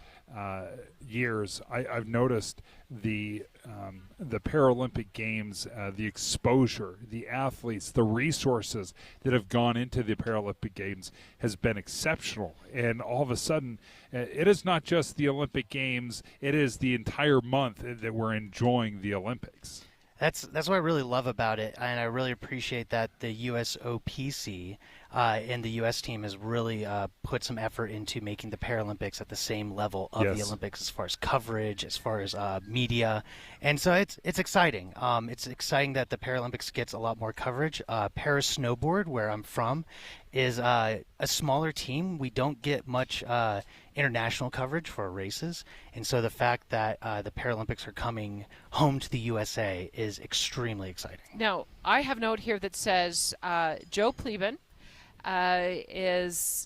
years. I've noticed the Paralympic Games, the exposure, the athletes, the resources that have gone into the Paralympic Games has been exceptional. And all of a sudden, it is not just the Olympic Games, it is the entire month that we're enjoying the Olympics. That's what I really love about it, and I really appreciate that the USOPC and the U.S. team has really put some effort into making the Paralympics at the same level of the Olympics as far as coverage, as far as media, and so it's exciting. It's exciting that the Paralympics gets a lot more coverage. Paris Snowboard, where I'm from, is a smaller team. We don't get much international coverage for our races, and so the fact that the Paralympics are coming home to the USA is extremely exciting. Now, I have a note here that says Joe Pleben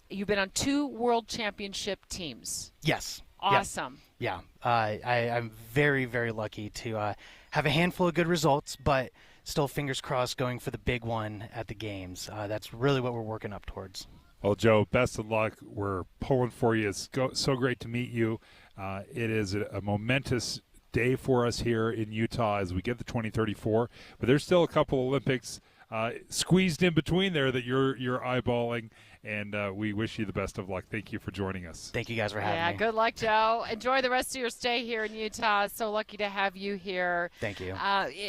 you've been on 2 world championship teams. Yes. Awesome. Yeah. I'm very, very lucky to have a handful of good results, but still fingers crossed going for the big one at the games. That's really what we're working up towards. Well, Joe, best of luck. We're pulling for you. It's so great to meet you. It is a momentous day for us here in Utah as we get the 2034, but there's still a couple Olympics squeezed in between there that you're eyeballing, and we wish you the best of luck. Thank you for joining us. Thank you guys for having me. Yeah, good luck, Joe. Enjoy the rest of your stay here in Utah. So lucky to have you here. Thank you.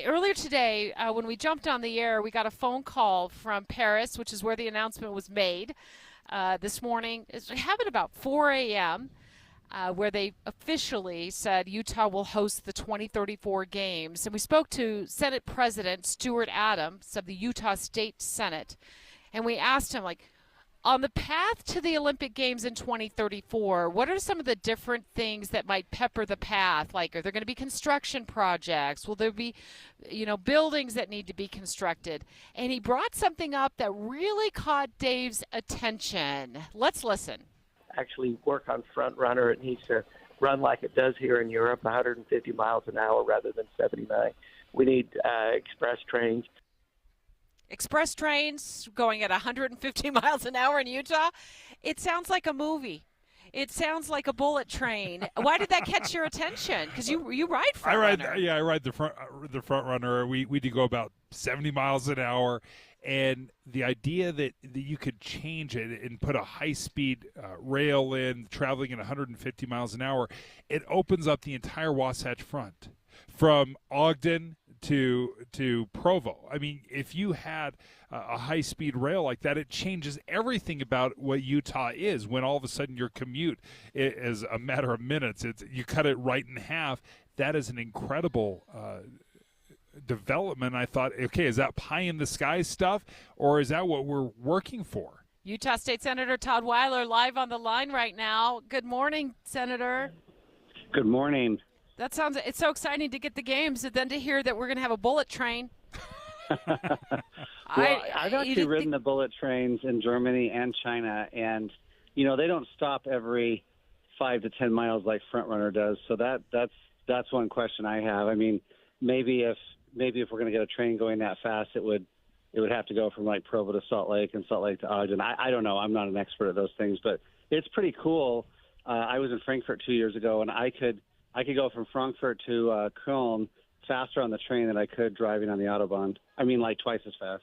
Earlier today, when we jumped on the air, we got a phone call from Paris, which is where the announcement was made this morning. It happened about 4 a.m., where they officially said Utah will host the 2034 games. And we spoke to Senate President Stuart Adams of the Utah State Senate, and we asked him, On the path to the Olympic Games in 2034, what are some of the different things that might pepper the path? Like, are there going to be construction projects? Will there be, buildings that need to be constructed? And he brought something up that really caught Dave's attention. Let's listen. Actually work on front runner. It needs to run like it does here in Europe, 150 miles an hour rather than 79. We need express trains. Express trains going at 150 miles an hour in Utah? It sounds like a movie. It sounds like a bullet train. Why did that catch your attention? Because you ride front runner. I ride the front runner. We do go about 70 miles an hour, and the idea that you could change it and put a high-speed rail in, traveling at 150 miles an hour, it opens up the entire Wasatch Front from Ogden to Provo. I mean, if you had a high-speed rail like that, it changes everything about what Utah is. When all of a sudden your commute is a matter of minutes, you cut it right in half. That is an incredible development. I thought, okay, is that pie-in-the-sky stuff, or is that what we're working for? Utah State Senator Todd Weiler live on the line right now. Good morning, Senator. Good morning. It's so exciting to get the games and then to hear that we're going to have a bullet train. I've actually ridden the bullet trains in Germany and China, and, they don't stop every 5 to 10 miles like Front Runner does. So that's one question I have. I mean, maybe if we're going to get a train going that fast, it would have to go from like Provo to Salt Lake and Salt Lake to Ogden. I don't know. I'm not an expert at those things, but it's pretty cool. I was in Frankfurt 2 years ago, and I could go from Frankfurt to Köln faster on the train than I could driving on the Autobahn. I mean, like twice as fast.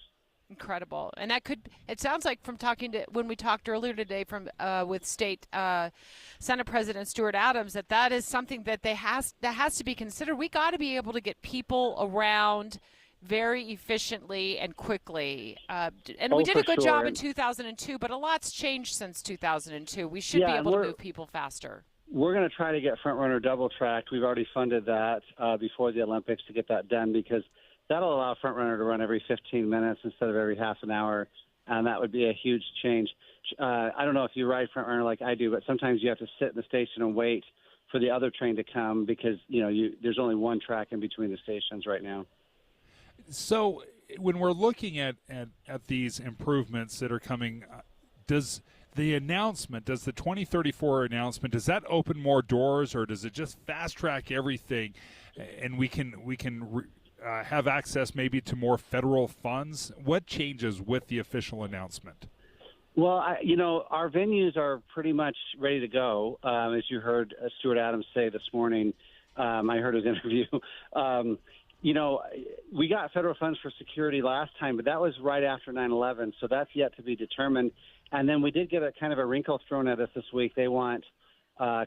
Incredible. And it sounds like from when we talked earlier today with State Senate President Stuart Adams, that is something that has to be considered. We got to be able to get people around very efficiently and quickly. And we did a good job in 2002, but a lot's changed since 2002. We should be able to move people faster. We're going to try to get Front Runner double-tracked. We've already funded that before the Olympics to get that done, because that'll allow Front Runner to run every 15 minutes instead of every half an hour, and that would be a huge change. I don't know if you ride Front Runner like I do, but sometimes you have to sit in the station and wait for the other train to come because there's only one track in between the stations right now. So when we're looking at these improvements that are coming, does the 2034 announcement, does that open more doors, or does it just fast track everything, and we can have access maybe to more federal funds? What changes with the official announcement? Well, our venues are pretty much ready to go. As you heard Stuart Adams say this morning, I heard his interview. We got federal funds for security last time, but that was right after 9/11, so that's yet to be determined. And then we did get a kind of a wrinkle thrown at us this week. They want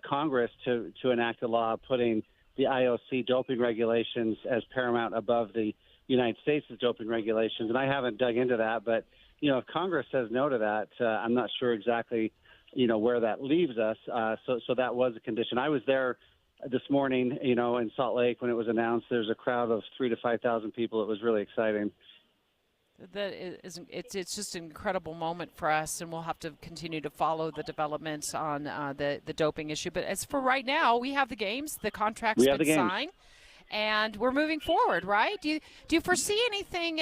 Congress to enact a law putting the IOC doping regulations as paramount above the United States' doping regulations. And I haven't dug into that, but, if Congress says no to that, I'm not sure exactly, where that leaves us. So that was a condition. I was there this morning, in Salt Lake when it was announced. There's a crowd of 3,000 to 5,000 people. It was really exciting. It's just an incredible moment for us, and we'll have to continue to follow the developments on the doping issue. But as for right now, we have the games, the contract's been signed, and we're moving forward, right? Do you foresee anything,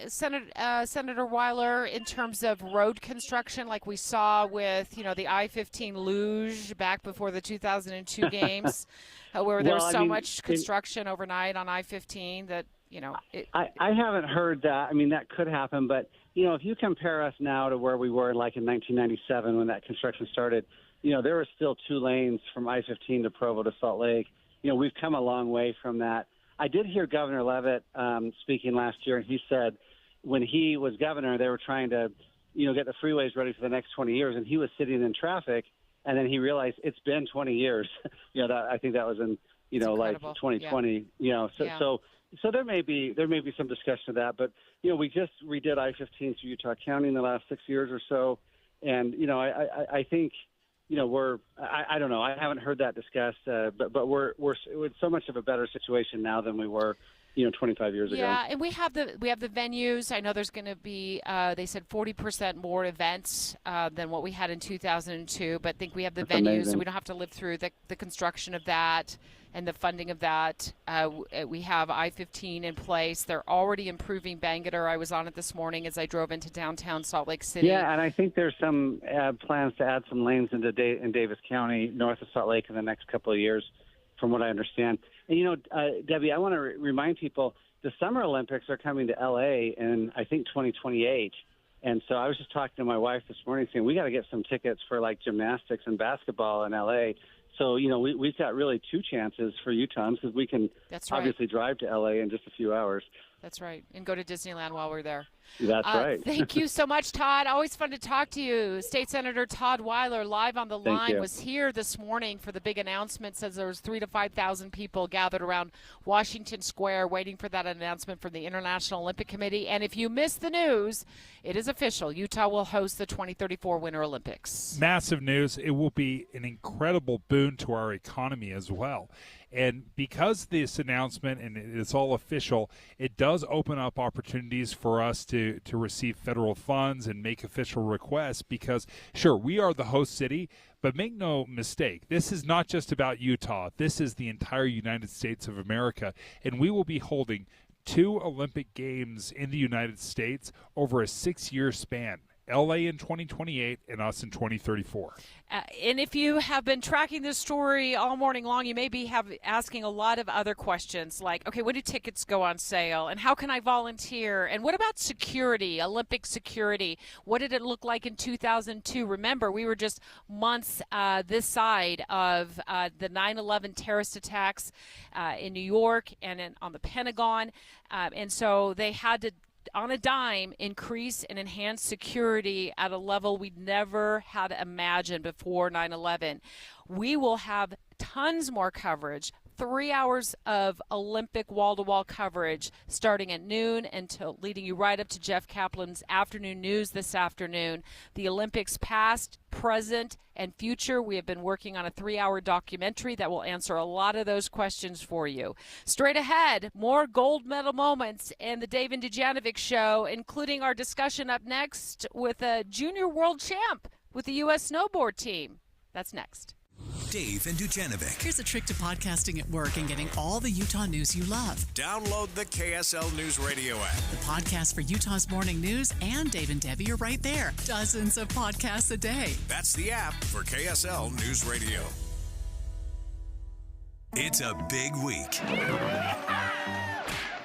Senator Weiler, in terms of road construction like we saw with the I-15 luge back before the 2002 games, where there was so much construction overnight on I-15 that I haven't heard that. I mean, that could happen, but if you compare us now to where we were like in 1997 when that construction started, there were still 2 lanes from I-15 to Provo to Salt Lake. We've come a long way from that. I did hear Governor Leavitt speaking last year, and he said when he was governor, they were trying to, get the freeways ready for the next 20 years, and he was sitting in traffic, and then he realized it's been 20 years. I think that was in, like 2020. Yeah. So there may be some discussion of that, but we just redid I-15 through Utah County in the last 6 years or so, and I think I don't know, I haven't heard that discussed, but we're in so much of a better situation now than we were 25 years ago. Yeah, and we have the venues. I know there's going to be they said 40% more events than what we had in 2002, but I think we have the That's venues, amazing. so we don't have to live through the construction of that and the funding of that. We have I-15 in place. They're already improving Bangerter. I was on it this morning as I drove into downtown Salt Lake City. Yeah, and I think there's some plans to add some lanes into in Davis County, north of Salt Lake, in the next couple of years, from what I understand. And, Debbie, I want to remind people the Summer Olympics are coming to L.A. in, I think, 2028. And so I was just talking to my wife this morning saying we got to get some tickets for, like, gymnastics and basketball in L.A. So, we've got really two chances for Utahns because we can obviously drive to L.A. in just a few hours. That's right, and go to Disneyland while we're there. That's right. Thank you so much, Todd. Always fun to talk to you. State Senator Todd Weiler, live on the line, was here this morning for the big announcement. Says there was 3,000 to 5,000 people gathered around Washington Square waiting for that announcement from the International Olympic Committee. And if you missed the news, it is official. Utah will host the 2034 Winter Olympics. Massive news. It will be an incredible boon to our economy as well. And because this announcement, and it's all official, it does open up opportunities for us to receive federal funds and make official requests because, sure, we are the host city, but make no mistake, this is not just about Utah. This is the entire United States of America, and we will be holding 2 Olympic Games in the United States over a 6-year span. LA in 2028 and us in 2034. And if you have been tracking this story all morning long, you may be asking a lot of other questions like, okay, when do tickets go on sale? And how can I volunteer? And what about security, Olympic security? What did it look like in 2002? Remember, we were just months this side of the 9/11 terrorist attacks in New York and on the Pentagon. And so they had to, on a dime, increase and enhance security at a level we'd never had imagined before 9/11. We will have tons more coverage, 3 hours of Olympic wall-to-wall coverage starting at noon until leading you right up to Jeff Kaplan's afternoon news this afternoon. The Olympics past, present, and future. We have been working on a 3-hour documentary that will answer a lot of those questions for you. Straight ahead, more gold medal moments in the Dave and Dujanovic show, including our discussion up next with a junior world champ with the U.S. snowboard team. That's next. Dave and Dujanovic. Here's a trick to podcasting at work and getting all the Utah news you love. Download the KSL News Radio app. The podcast for Utah's morning news and Dave and Debbie are right there. Dozens of podcasts a day. That's the app for KSL News Radio. It's a big week.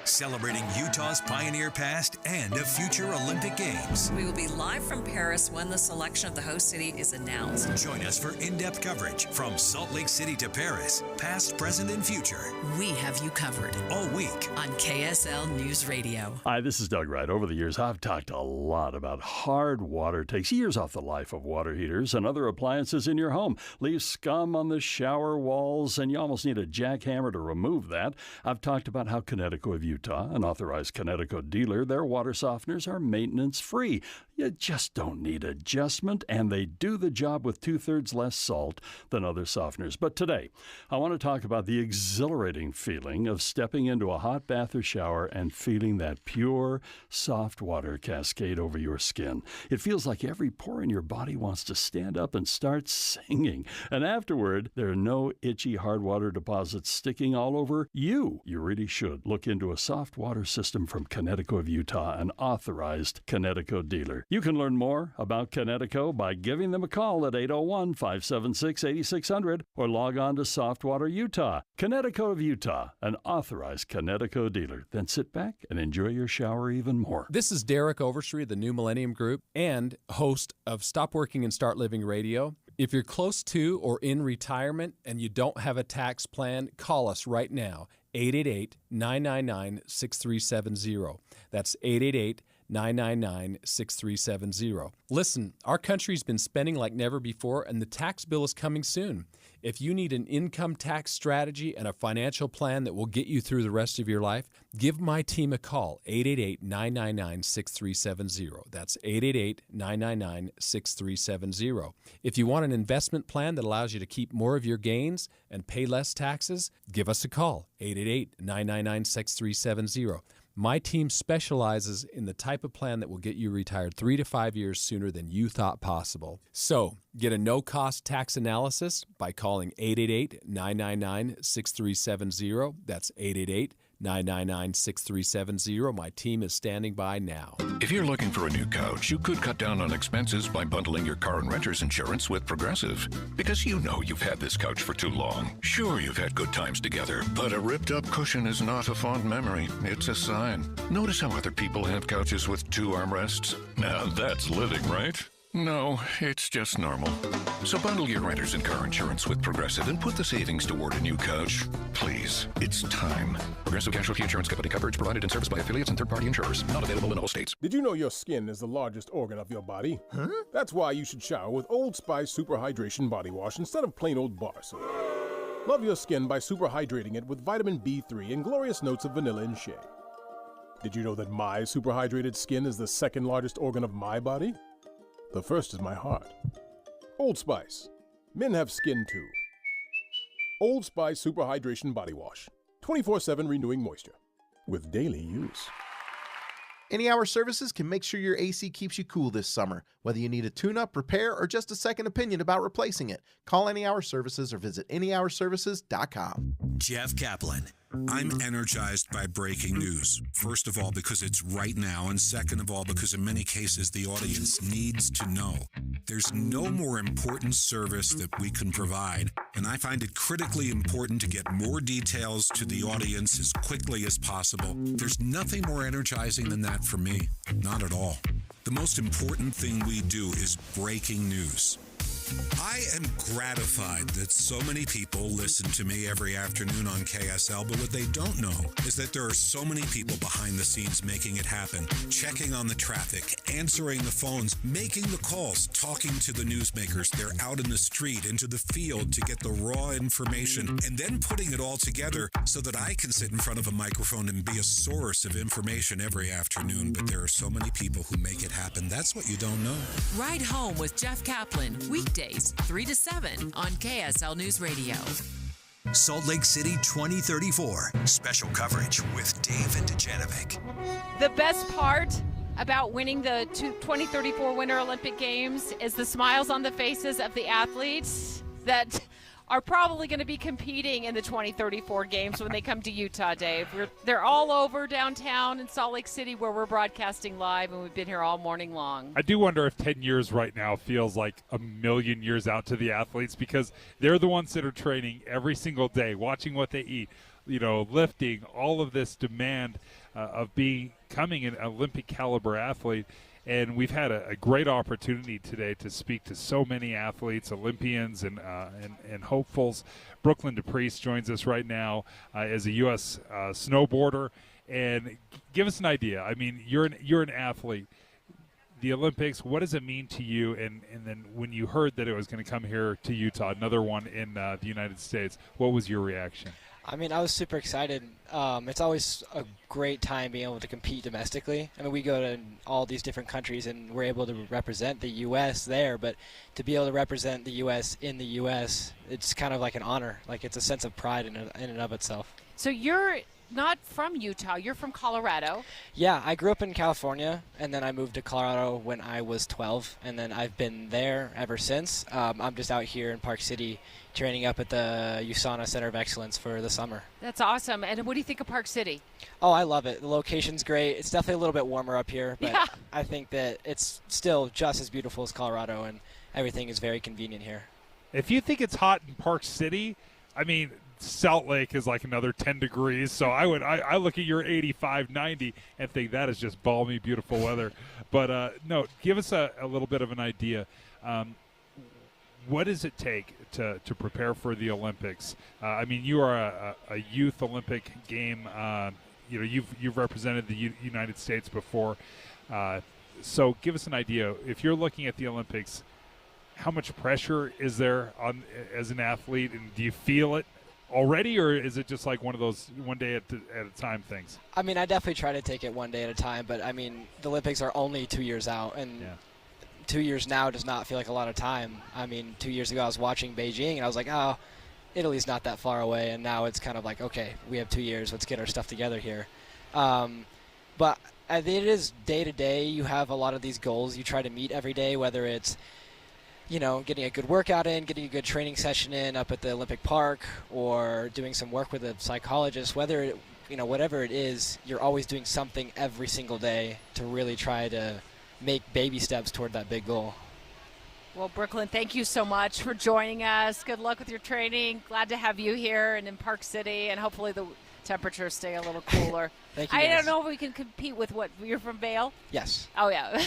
Celebrating Utah's pioneer past and a future Olympic Games. We will be live from Paris when the selection of the host city is announced. Join us for in-depth coverage from Salt Lake City to Paris, past, present, and future. We have you covered all week on KSL News Radio. Hi, this is Doug Wright. Over the years, I've talked a lot about hard water. It takes years off the life of water heaters and other appliances in your home. Leaves scum on the shower walls, and you almost need a jackhammer to remove that. I've talked about how Connecticut of Utah, an authorized Connecticut dealer, their water softeners are maintenance-free. You just don't need adjustment, and they do the job with 2/3 less salt than other softeners. But today, I want to talk about the exhilarating feeling of stepping into a hot bath or shower and feeling that pure, soft water cascade over your skin. It feels like every pore in your body wants to stand up and start singing. And afterward, there are no itchy hard water deposits sticking all over you. You really should look into a soft water system from Connecticut of Utah, an authorized Connecticut dealer. You can learn more about Connecticut by giving them a call at 801-576-8600 or log on to Softwater Utah. Connecticut of Utah, an authorized Connecticut dealer. Then sit back and enjoy your shower even more. This is Derek Overstreet of the New Millennium Group and host of Stop Working and Start Living Radio. If you're close to or in retirement and you don't have a tax plan, call us right now, 888-999-6370. That's 888 88-999-6370. Listen, our country's been spending like never before, and the tax bill is coming soon. If you need an income tax strategy and a financial plan that will get you through the rest of your life, give my team a call, 888-999-6370. That's 888-999-6370. If you want an investment plan that allows you to keep more of your gains and pay less taxes, give us a call, 888-999-6370. My team specializes in the type of plan that will get you retired 3 to 5 years sooner than you thought possible. So, get a no-cost tax analysis by calling 888-999-6370. That's 888-999-6370. My team is standing by now. If you're looking for a new couch, you could cut down on expenses by bundling your car and renter's insurance with Progressive. Because you know you've had this couch for too long. Sure, you've had good times together, but a ripped-up cushion is not a fond memory. It's a sign. Notice how other people have couches with 2 armrests? Now that's living, right? No, it's just normal. So bundle your renters and car insurance with Progressive and put the savings toward a new couch. Please, it's time. Progressive Casualty Insurance Company. Coverage provided and serviced by affiliates and third-party insurers. Not available in all states. Did you know your skin is the largest organ of your body? Huh? That's why you should shower with Old Spice Super Hydration Body Wash instead of plain old bar soap. Love your skin by super hydrating it with vitamin B3 and glorious notes of vanilla and shea. Did you know that my super hydrated skin is the second largest organ of my body? The first is my heart. Old Spice. Men have skin too. Old Spice Super Hydration Body Wash. 24/7 renewing moisture. With daily use. Any Hour Services can make sure your AC keeps you cool this summer. Whether you need a tune-up, repair, or just a second opinion about replacing it, call Any Hour Services or visit anyhourservices.com. Jeff Kaplan. I'm energized by breaking news. First of all, because it's right now, and second of all, because in many cases the audience needs to know. There's no more important service that we can provide, and I find it critically important to get more details to the audience as quickly as possible. There's nothing more energizing than that for me. Not at all. The most important thing we do is breaking news. I am gratified that so many people listen to me every afternoon on KSL, but what they don't know is that there are so many people behind the scenes making it happen, checking on the traffic, answering the phones, making the calls, talking to the newsmakers. They're out in the street, into the field to get the raw information, and then putting it all together so that I can sit in front of a microphone and be a source of information every afternoon. But there are so many people who make it happen. That's what you don't know. Ride Home with Jeff Kaplan, weekdays 3 to 7 on KSL News Radio. Salt Lake City 2034. Special coverage with Dave and Dujanovic. The best part about winning the 2034 Winter Olympic Games is the smiles on the faces of the athletes that are probably going to be competing in the 2034 games when they come to Utah, Dave. They're all over downtown in Salt Lake City where we're broadcasting live, and we've been here all morning long. I do wonder if 10 years right now feels like a million years out to the athletes, because they're the ones that are training every single day, watching what they eat, lifting, all of this demand of becoming an Olympic caliber athlete. And we've had a great opportunity today to speak to so many athletes, Olympians, and hopefuls. Brooklyn DePriest joins us right now as a U.S. snowboarder. And give us an idea. I mean, you're an athlete. The Olympics, what does it mean to you? And then when you heard that it was going to come here to Utah, another one in the United States, what was your reaction? I mean, I was super excited. It's always a great time being able to compete domestically. I mean, we go to all these different countries and we're able to represent the U.S. there, but to be able to represent the U.S. in the U.S., it's kind of like an honor. Like, it's a sense of pride in and of itself. So you're not from Utah. You're from Colorado. Yeah, I grew up in California, and then I moved to Colorado when I was 12, and then I've been there ever since. I'm just out here in Park City training up at the USANA Center of Excellence for the summer. That's awesome. And what do you think of Park City? Oh, I love it. The location's great. It's definitely a little bit warmer up here, but yeah. I think that it's still just as beautiful as Colorado, and everything is very convenient here. If you think it's hot in Park City, I mean, Salt Lake is like another 10 degrees, so I look at your 85, 90 and think that is just balmy, beautiful weather. But no, give us a little bit of an idea. What does it take to prepare for the Olympics? I mean, you are a youth Olympic game you've represented the United States before. So give us an idea. If you're looking at the Olympics, how much pressure is there on as an athlete, and do you feel it already, or is it just like one of those one day at a time things? I mean, I definitely try to take it one day at a time, but I mean, the Olympics are only 2 years out, and 2 years now does not feel like a lot of time. I mean, 2 years ago I was watching Beijing, and I was like, oh, Italy's not that far away, and now it's kind of like, okay, we have 2 years, let's get our stuff together here. But I think it is day to day. You have a lot of these goals you try to meet every day, whether it's getting a good workout in, getting a good training session in up at the Olympic Park, or doing some work with a psychologist. Whatever it is, you're always doing something every single day to really try to make baby steps toward that big goal. Well, Brooklyn, thank you so much for joining us. Good luck with your training. Glad to have you here and in Park City, and hopefully the temperatures stay a little cooler. Thank you, I guys. don't know if we can compete with what you're from Vail. Yes. Oh yeah.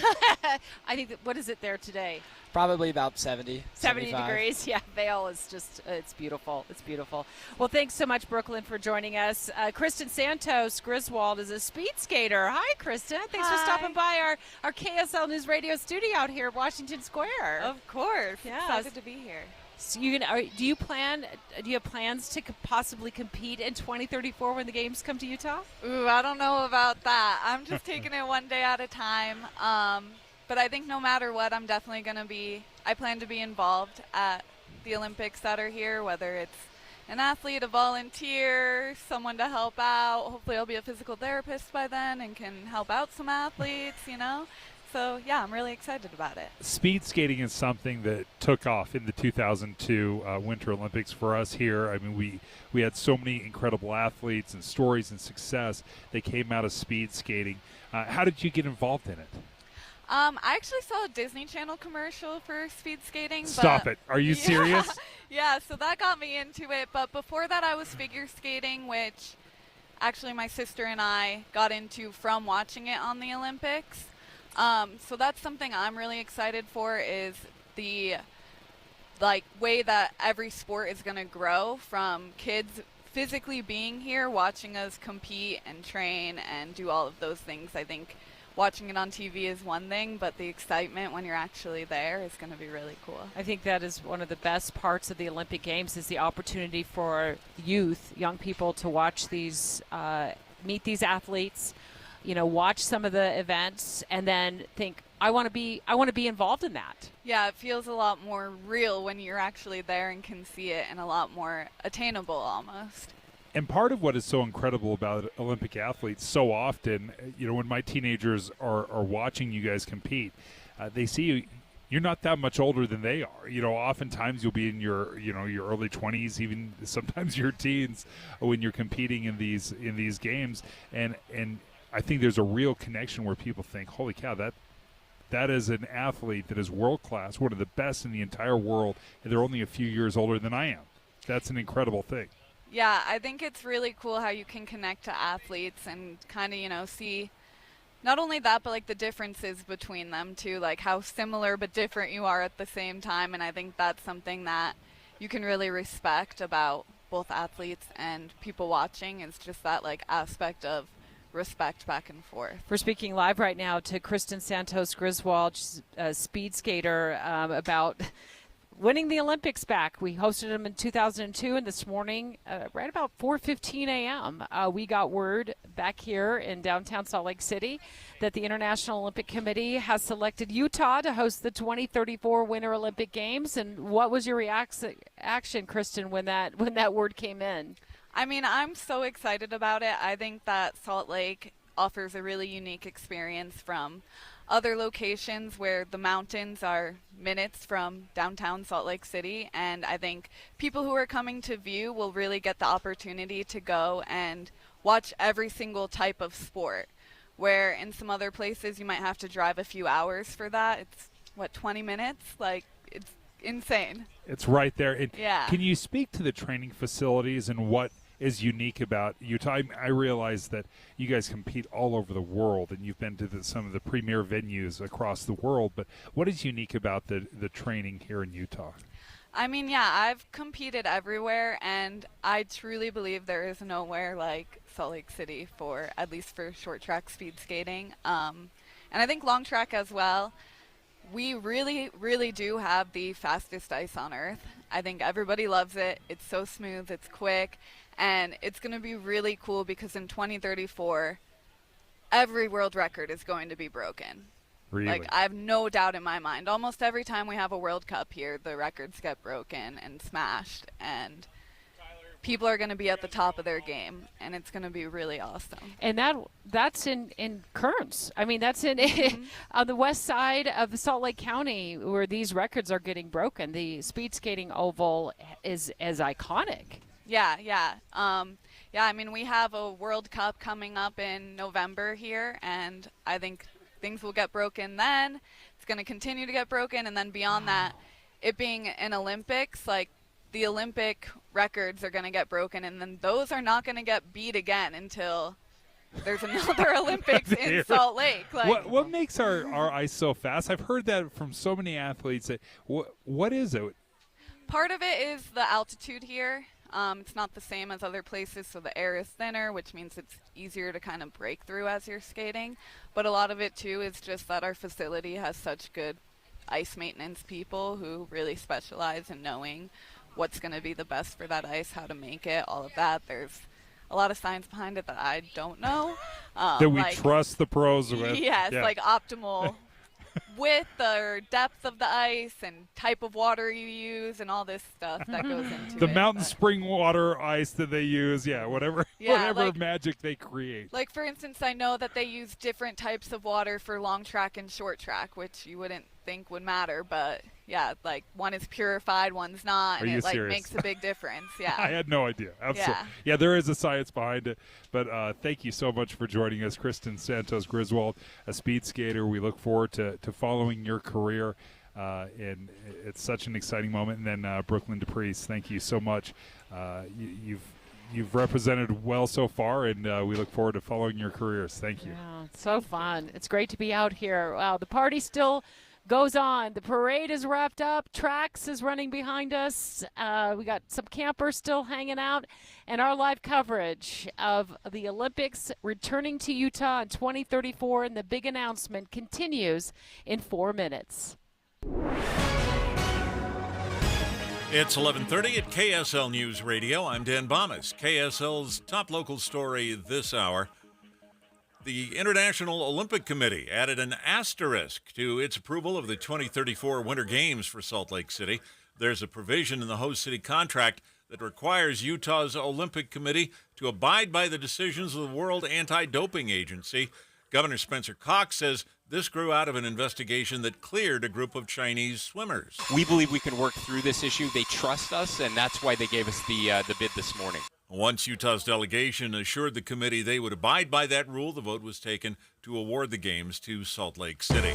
I think what is it there today? Probably about 70 degrees. Yeah, Vail is just, it's beautiful. It's beautiful. Well, thanks so much, Brooklyn, for joining us. Kristen Santos Griswold is a speed skater. Hi, Kristen. Thanks for stopping by our KSL News Radio studio out here at Washington Square. Of course. Yeah. Excited to be here. So do you have plans to possibly compete in 2034 when the games come to Utah? Ooh, I don't know about that. I'm just taking it one day at a time. But I think no matter what, I'm definitely going to I plan to be involved at the Olympics that are here, whether it's an athlete, a volunteer, someone to help out. Hopefully I'll be a physical therapist by then and can help out some athletes, So, yeah, I'm really excited about it. Speed skating is something that took off in the 2002 Winter Olympics for us here. I mean, we had so many incredible athletes and stories and success that came out of speed skating. How did you get involved in it? I actually saw a Disney Channel commercial for speed skating. Stop it. Are you serious? Yeah, so that got me into it. But before that, I was figure skating, which actually my sister and I got into from watching it on the Olympics. So that's something I'm really excited for, is the way that every sport is going to grow, from kids physically being here, watching us compete and train and do all of those things. I think watching it on TV is one thing, but the excitement when you're actually there is going to be really cool. I think that is one of the best parts of the Olympic Games, is the opportunity for youth, young people, to watch these, meet these athletes, watch some of the events, and then think, I want to be involved in that. Yeah, it feels a lot more real when you're actually there and can see it, and a lot more attainable almost. And part of what is so incredible about Olympic athletes, so often, when my teenagers are watching you guys compete, they see you. You're not that much older than they are. Oftentimes you'll be in your early 20s, even sometimes your teens, when you're competing in these games. And I think there's a real connection where people think, holy cow, that is an athlete that is world class, one of the best in the entire world, and they're only a few years older than I am. That's an incredible thing. Yeah, I think it's really cool how you can connect to athletes and kind of, see not only that, but the differences between them too, how similar but different you are at the same time. And I think that's something that you can really respect about both athletes and people watching, is just that aspect of respect back and forth. We're speaking live right now to Kristen Santos Griswold, she's a speed skater, about winning the Olympics back. We hosted them in 2002, and this morning, right about 4:15 a.m., we got word back here in downtown Salt Lake City that the International Olympic Committee has selected Utah to host the 2034 Winter Olympic Games. And what was your reaction, Kristen, when that word came in? I mean, I'm so excited about it. I think that Salt Lake offers a really unique experience from other locations where the mountains are minutes from downtown Salt Lake City, and I think people who are coming to view will really get the opportunity to go and watch every single type of sport, where in some other places you might have to drive a few hours for that. It's 20 minutes? It's insane. It's right there. Yeah. Can you speak to the training facilities and what is unique about Utah? I realize that you guys compete all over the world, and you've been to some of the premier venues across the world, but what is unique about the training here in Utah? I mean, yeah, I've competed everywhere, and I truly believe there is nowhere like Salt Lake City at least for short track speed skating. And I think long track as well. We really, really do have the fastest ice on earth. I think everybody loves it. It's so smooth, it's quick, and it's going to be really cool because in 2034, every world record is going to be broken. Really? Like, I have no doubt in my mind. Almost every time we have a World Cup here, the records get broken and smashed, and people are going to be at the top of their game, and it's going to be really awesome. And that's in Kearns. I mean, that's on the west side of Salt Lake County where these records are getting broken. The speed skating oval is iconic. Yeah. I mean, we have a World Cup coming up in November here, and I think things will get broken then. It's going to continue to get broken, and then beyond that, it being an Olympics, like the Olympic records are going to get broken, and then those are not going to get beat again until there's another Olympics in Salt Lake. Like, what makes our ice so fast? I've heard that from so many athletes. What is it? Part of it is the altitude here. It's not the same as other places, so the air is thinner, which means it's easier to kind of break through as you're skating. But a lot of it, too, is just that our facility has such good ice maintenance people who really specialize in knowing what's going to be the best for that ice, how to make it, all of that. There's a lot of science behind it that I don't know. That we trust the pros with. Yes, yeah. like optimal width or depth of the ice and type of water you use and all this stuff that goes into the it. mountain spring water ice that they use, whatever like, magic they create. Like, for instance, I know that they use different types of water for long track and short track, which you wouldn't think would matter, but yeah, like one is purified, one's not, and it like makes a big difference. Yeah. I had no idea. Absolutely. Yeah, there is a science behind it, but thank you so much for joining us, Kristen Santos Griswold, a speed skater. We look forward to following your career, and it's such an exciting moment. And then Brooklyn DePriest, thank you so much. You've represented well so far, and we look forward to following your careers. Thank you. Yeah, it's so fun. It's great to be out here. Wow, the party still goes on. The parade is wrapped up. Trax is running behind us. We got some campers still hanging out. And our live coverage of the Olympics returning to Utah in 2034, and the big announcement continues in 4 minutes. It's 11:30 at KSL News Radio. I'm Dan Bomas. KSL's top local story this hour. The International Olympic Committee added an asterisk to its approval of the 2034 Winter Games for Salt Lake City. There's a provision in the host city contract that requires Utah's Olympic Committee to abide by the decisions of the World Anti-Doping Agency. Governor Spencer Cox says this grew out of an investigation that cleared a group of Chinese swimmers. We believe we can work through this issue. They trust us, and that's why they gave us the bid this morning. Once Utah's delegation assured the committee they would abide by that rule, the vote was taken to award the games to Salt Lake City.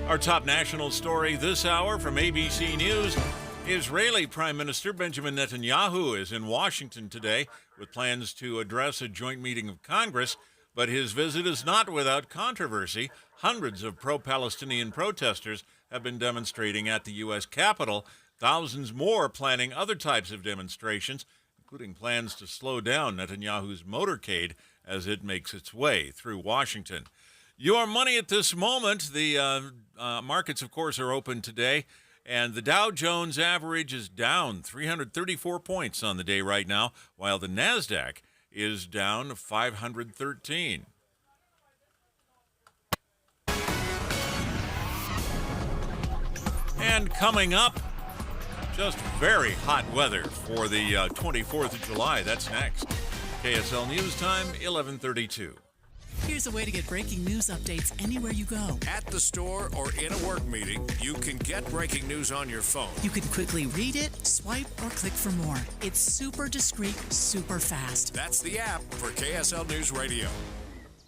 Our top national story this hour from ABC News. Israeli Prime Minister Benjamin Netanyahu is in Washington today with plans to address a joint meeting of Congress, but his visit is not without controversy. Hundreds of pro-Palestinian protesters have been demonstrating at the U.S. Capitol, thousands more planning other types of demonstrations, including plans to slow down Netanyahu's motorcade as it makes its way through Washington. Your money at this moment, the markets, of course, are open today, and the Dow Jones average is down 334 points on the day right now, while the NASDAQ is down 513. And coming up, just very hot weather for the 24th of July. That's next. KSL News Time, 11:32. Here's a way to get breaking news updates anywhere you go. At the store or in a work meeting, you can get breaking news on your phone. You can quickly read it, swipe, or click for more. It's super discreet, super fast. That's the app for KSL News Radio.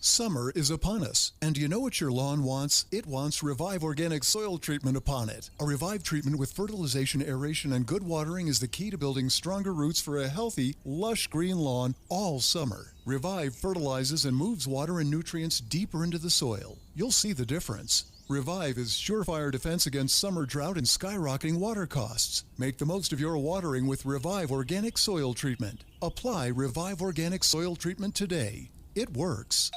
Summer is upon us, and you know what your lawn wants? It wants Revive Organic Soil Treatment upon it. A Revive treatment with fertilization, aeration, and good watering is the key to building stronger roots for a healthy, lush green lawn all summer. Revive fertilizes and moves water and nutrients deeper into the soil. You'll see the difference. Revive is surefire defense against summer drought and skyrocketing water costs. Make the most of your watering with Revive Organic Soil Treatment. Apply Revive Organic Soil Treatment today. It works.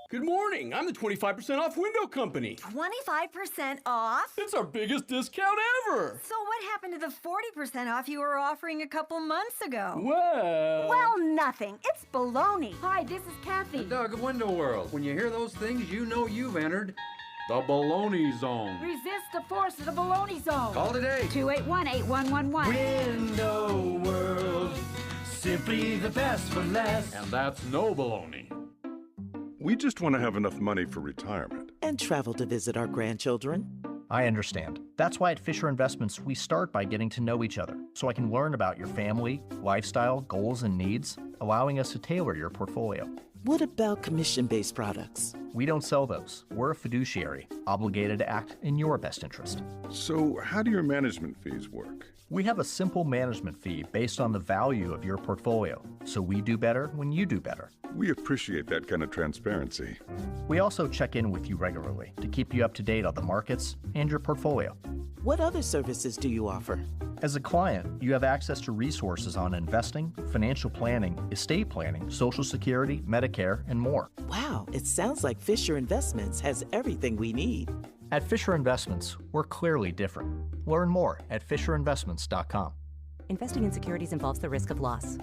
Good morning. I'm the 25% off window company. 25% off? It's our biggest discount ever. So what happened to the 40% off you were offering a couple months ago? Well, nothing. It's baloney. Hi, this is Kathy. The Doug of Window World. When you hear those things, you know you've entered the baloney zone. Resist the force of the baloney zone. Call today. 281-8111. Window World. Simply the best for less. And that's no baloney. We just want to have enough money for retirement. And travel to visit our grandchildren. I understand. That's why at Fisher Investments, we start by getting to know each other, so I can learn about your family, lifestyle, goals, and needs, allowing us to tailor your portfolio. What about commission-based products? We don't sell those. We're a fiduciary, obligated to act in your best interest. So how do your management fees work? We have a simple management fee based on the value of your portfolio, so we do better when you do better. We appreciate that kind of transparency. We also check in with you regularly to keep you up to date on the markets and your portfolio. What other services do you offer? As a client, you have access to resources on investing, financial planning, estate planning, Social Security, Medicare, and more. Wow, it sounds like Fisher Investments has everything we need. At Fisher Investments, we're clearly different. Learn more at FisherInvestments.com. Investing in securities involves the risk of loss.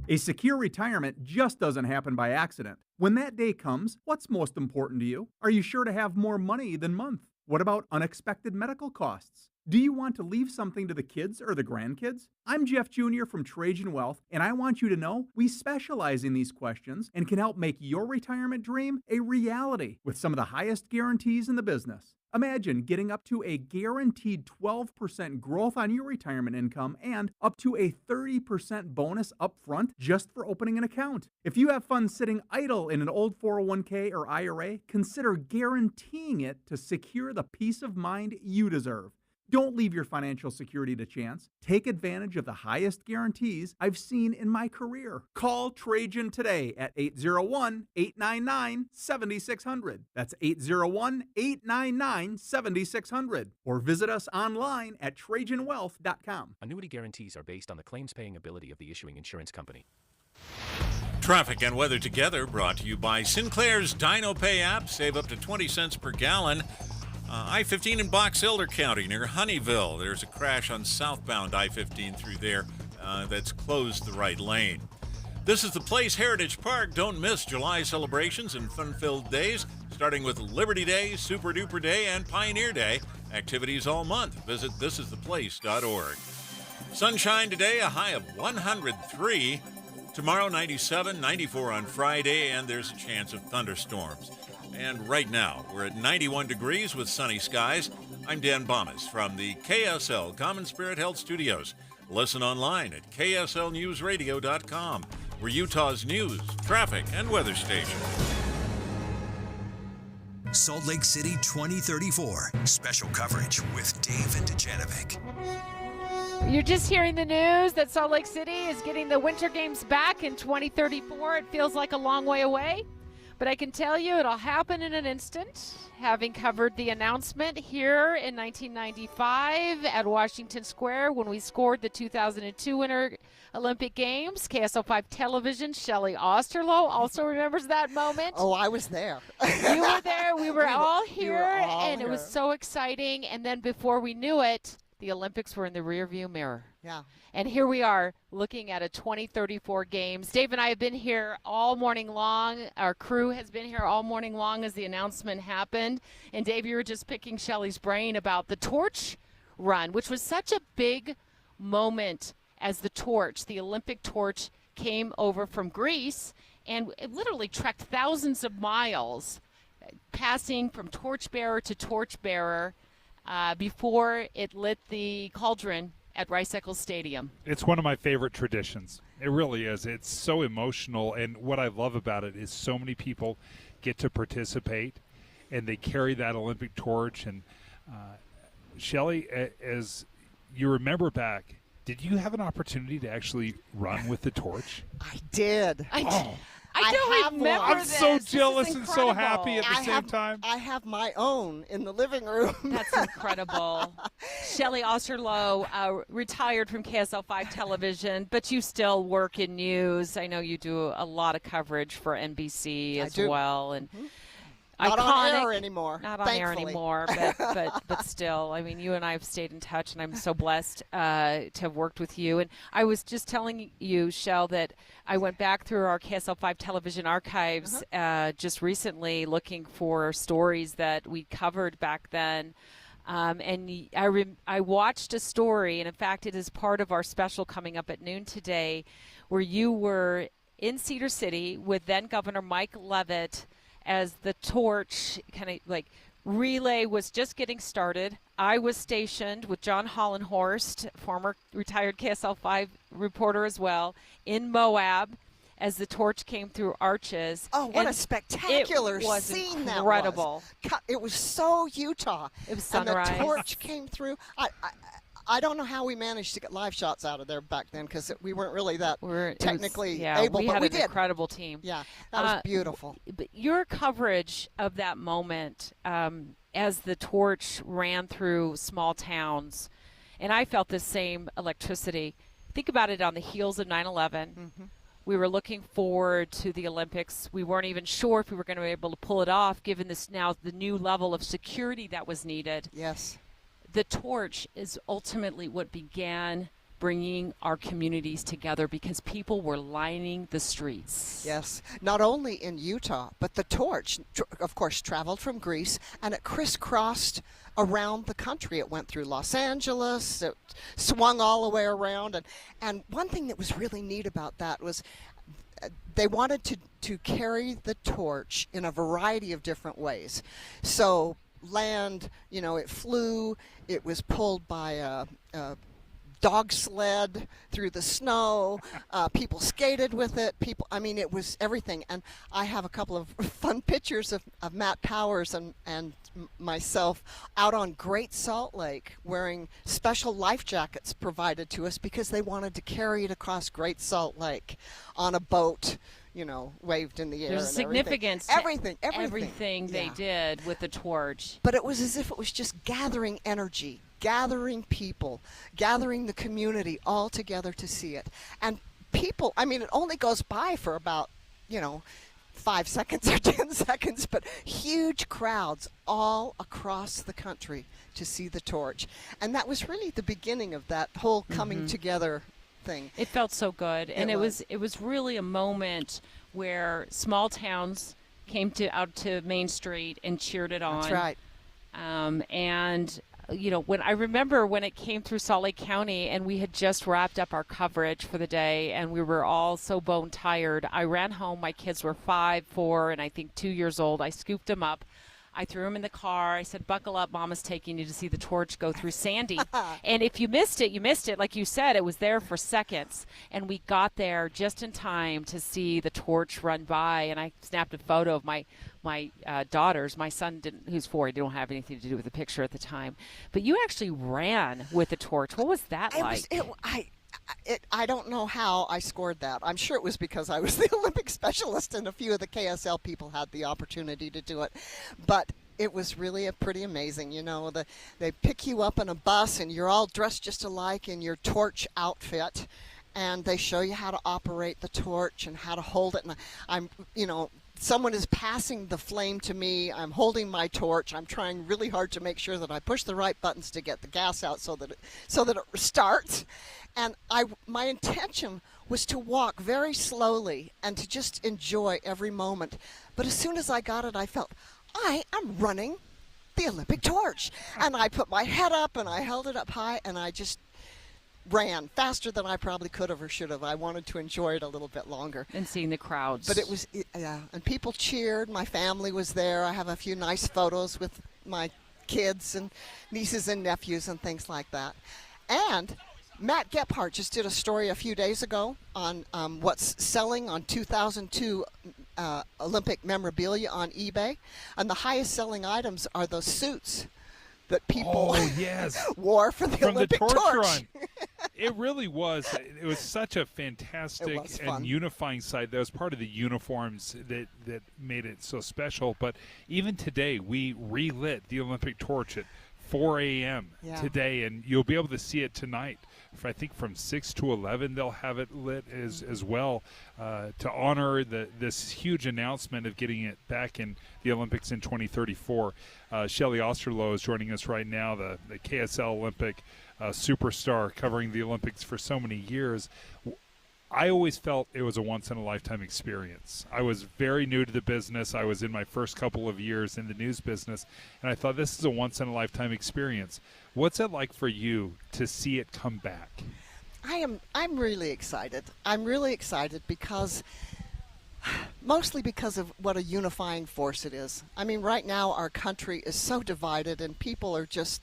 A secure retirement just doesn't happen by accident. When that day comes, what's most important to you? Are you sure to have more money than month? What about unexpected medical costs? Do you want to leave something to the kids or the grandkids? I'm Jeff Jr. from Trajan Wealth, and I want you to know we specialize in these questions and can help make your retirement dream a reality with some of the highest guarantees in the business. Imagine getting up to a guaranteed 12% growth on your retirement income and up to a 30% bonus up front just for opening an account. If you have funds sitting idle in an old 401k or IRA, consider guaranteeing it to secure the peace of mind you deserve. Don't leave your financial security to chance. Take advantage of the highest guarantees I've seen in my career. Call Trajan today at 801-899-7600. That's 801-899-7600. Or visit us online at TrajanWealth.com. Annuity guarantees are based on the claims-paying ability of the issuing insurance company. Traffic and weather together brought to you by Sinclair's Dino Pay app. Save up to 20 cents per gallon. I-15 in Box Elder County near Honeyville. There's a crash on southbound I-15 through there that's closed the right lane. This is the Place Heritage Park. Don't miss July celebrations and fun-filled days, starting with Liberty Day, Super Duper Day, and Pioneer Day. Activities all month. Visit thisistheplace.org. Sunshine today, a high of 103. Tomorrow, 97, 94 on Friday, and there's a chance of thunderstorms. And right now, we're at 91 degrees with sunny skies. I'm Dan Bomas from the KSL Common Spirit Health Studios. Listen online at kslnewsradio.com. We're Utah's news, traffic, and weather station. Salt Lake City 2034. Special coverage with Dave and Dujanovic. You're just hearing the news that Salt Lake City is getting the Winter Games back in 2034. It feels like a long way away. But I can tell you it'll happen in an instant. Having covered the announcement here in 1995 at Washington Square when we scored the 2002 Winter Olympic Games, KSL5 Television, Shelley Osterloh also remembers that moment. Oh, I was there. You were there. We were all here, and it was so exciting. And then before we knew it, the Olympics were in the rearview mirror. Yeah. And here we are looking at a 2034 games. Dave and I have been here all morning long. Our crew has been here all morning long as the announcement happened. And Dave, you were just picking Shelley's brain about the torch run, which was such a big moment as the torch, the Olympic torch, came over from Greece. And it literally trekked thousands of miles, passing from torchbearer to torchbearer before it lit the cauldron at Rice Eccles Stadium. It's one of my favorite traditions. It really is. It's so emotional, and what I love about it is so many people get to participate, and they carry that Olympic torch. And Shelley, as you remember back, did you have an opportunity to actually run with the torch? I did. I don't have remember one. I'm so this. jealous This is and so happy at the I same have, time. I have my own in the living room. That's incredible. Shelley Osterloh retired from KSL5 television, but you still work in news. I know you do a lot of coverage for NBC as well. And Not iconic, on air anymore. Not on air thankfully. anymore, but still, I mean, you and I have stayed in touch, and I'm so blessed to have worked with you. And I was just telling you, Shell, that I went back through our KSL5 television archives just recently looking for stories that we covered back then. And I watched a story, and in fact, it is part of our special coming up at noon today, where you were in Cedar City with then Governor Mike Leavitt as the torch kind of like relay was just getting started. I was stationed with John Hollenhorst, former retired KSL5 reporter as well, in Moab as the torch came through arches. Oh, what and a spectacular it was scene incredible. that was. It was so Utah. It was sunrise. And the torch came through. I don't know how we managed to get live shots out of there back then because we weren't really that technically able, we but had we an did. incredible team. Yeah, that was beautiful. But your coverage of that moment as the torch ran through small towns, and I felt the same electricity. Think about it on the heels of 9/11. We were looking forward to the Olympics. We weren't even sure if we were going to be able to pull it off, given this now the new level of security that was needed. Yes. The torch is ultimately what began bringing our communities together because people were lining the streets. Yes, not only in Utah, but the torch, of course, traveled from Greece, and it crisscrossed around the country. It went through Los Angeles, it swung all the way around, and one thing that was really neat about that was they wanted to carry the torch in a variety of different ways. So land, it flew, it was pulled by a dog sled through the snow, people skated with it, it was everything. And I have a couple of fun pictures of Matt Powers and myself out on Great Salt Lake wearing special life jackets provided to us because they wanted to carry it across Great Salt Lake on a boat, waved in the air. There's and significance everything they did with the torch. But it was as if it was just gathering energy, gathering people, gathering the community all together to see it. And people, it only goes by for about, 5 seconds or 10 seconds, but huge crowds all across the country to see the torch. And that was really the beginning of that whole coming together thing. It felt so good, and it was really a moment where small towns came out to Main Street and cheered it on. That's right. And when I remember when it came through Salt Lake County and we had just wrapped up our coverage for the day and we were all so bone tired, I ran home. My kids were 5, 4, and I think 2 years old. I scooped them up. I threw him in the car. I said, buckle up, Mama's taking you to see the torch go through Sandy. And if you missed it, you missed it. Like you said, it was there for seconds. And we got there just in time to see the torch run by. And I snapped a photo of my daughters. My son, who's 4, he didn't have anything to do with the picture at the time. But you actually ran with the torch. What was that like? I don't know how I scored that. I'm sure it was because I was the Olympic specialist and a few of the KSL people had the opportunity to do it. But it was really pretty amazing. They pick you up in a bus and you're all dressed just alike in your torch outfit. And they show you how to operate the torch and how to hold it. And I'm, someone is passing the flame to me. I'm holding my torch. I'm trying really hard to make sure that I push the right buttons to get the gas out so that it starts. And my intention was to walk very slowly and to just enjoy every moment. But as soon as I got it, I felt, I am running the Olympic torch. And I put my head up and I held it up high and I just ran faster than I probably could have or should have. I wanted to enjoy it a little bit longer. And seeing the crowds. But it was, and people cheered. My family was there. I have a few nice photos with my kids and nieces and nephews and things like that. And Matt Gephardt just did a story a few days ago on what's selling on 2002 Olympic memorabilia on eBay. And the highest selling items are those suits that people wore for the Olympic torch. Run. It really was. It was such a fantastic and unifying sight. That was part of the uniforms that made it so special. But even today, we relit the Olympic torch at 4 a.m. today, and you'll be able to see it tonight. I think from 6 to 11 they'll have it lit as well to honor this huge announcement of getting it back in the Olympics in 2034. Shelley Osterloh is joining us right now, the KSL Olympic superstar covering the Olympics for so many years. I always felt it was a once-in-a-lifetime experience. I was very new to the business. I was in my first couple of years in the news business, and I thought this is a once-in-a-lifetime experience. What's it like for you to see it come back? I'm really excited. I'm really excited mostly because of what a unifying force it is. I mean, right now our country is so divided, and people are just,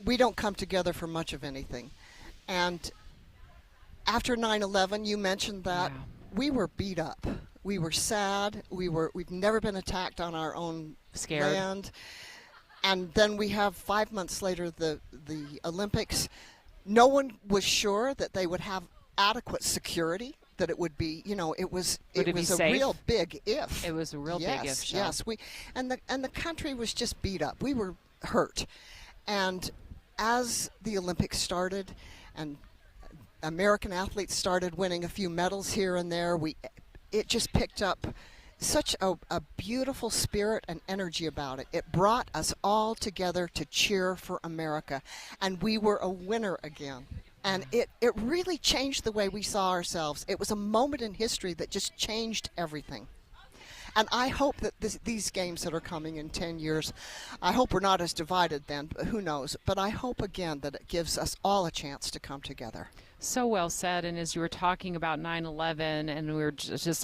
we don't come together for much of anything. And after 9/11, you mentioned that we were beat up. We were sad. We've never been attacked on our own land. And then we have 5 months later the Olympics. No one was sure that they would have adequate security, that it would be, it was a real big if. It was a real big if. Yes, and the country was just beat up. We were hurt. And as the Olympics started and American athletes started winning a few medals here and there, it just picked up such a beautiful spirit and energy about it. It brought us all together to cheer for America, and we were a winner again. And it really changed the way we saw ourselves. It was a moment in history that just changed everything. And I hope that these games that are coming in 10 years, I hope we're not as divided then, but who knows. But I hope, again, that it gives us all a chance to come together. So well said. And as you were talking about 9/11, and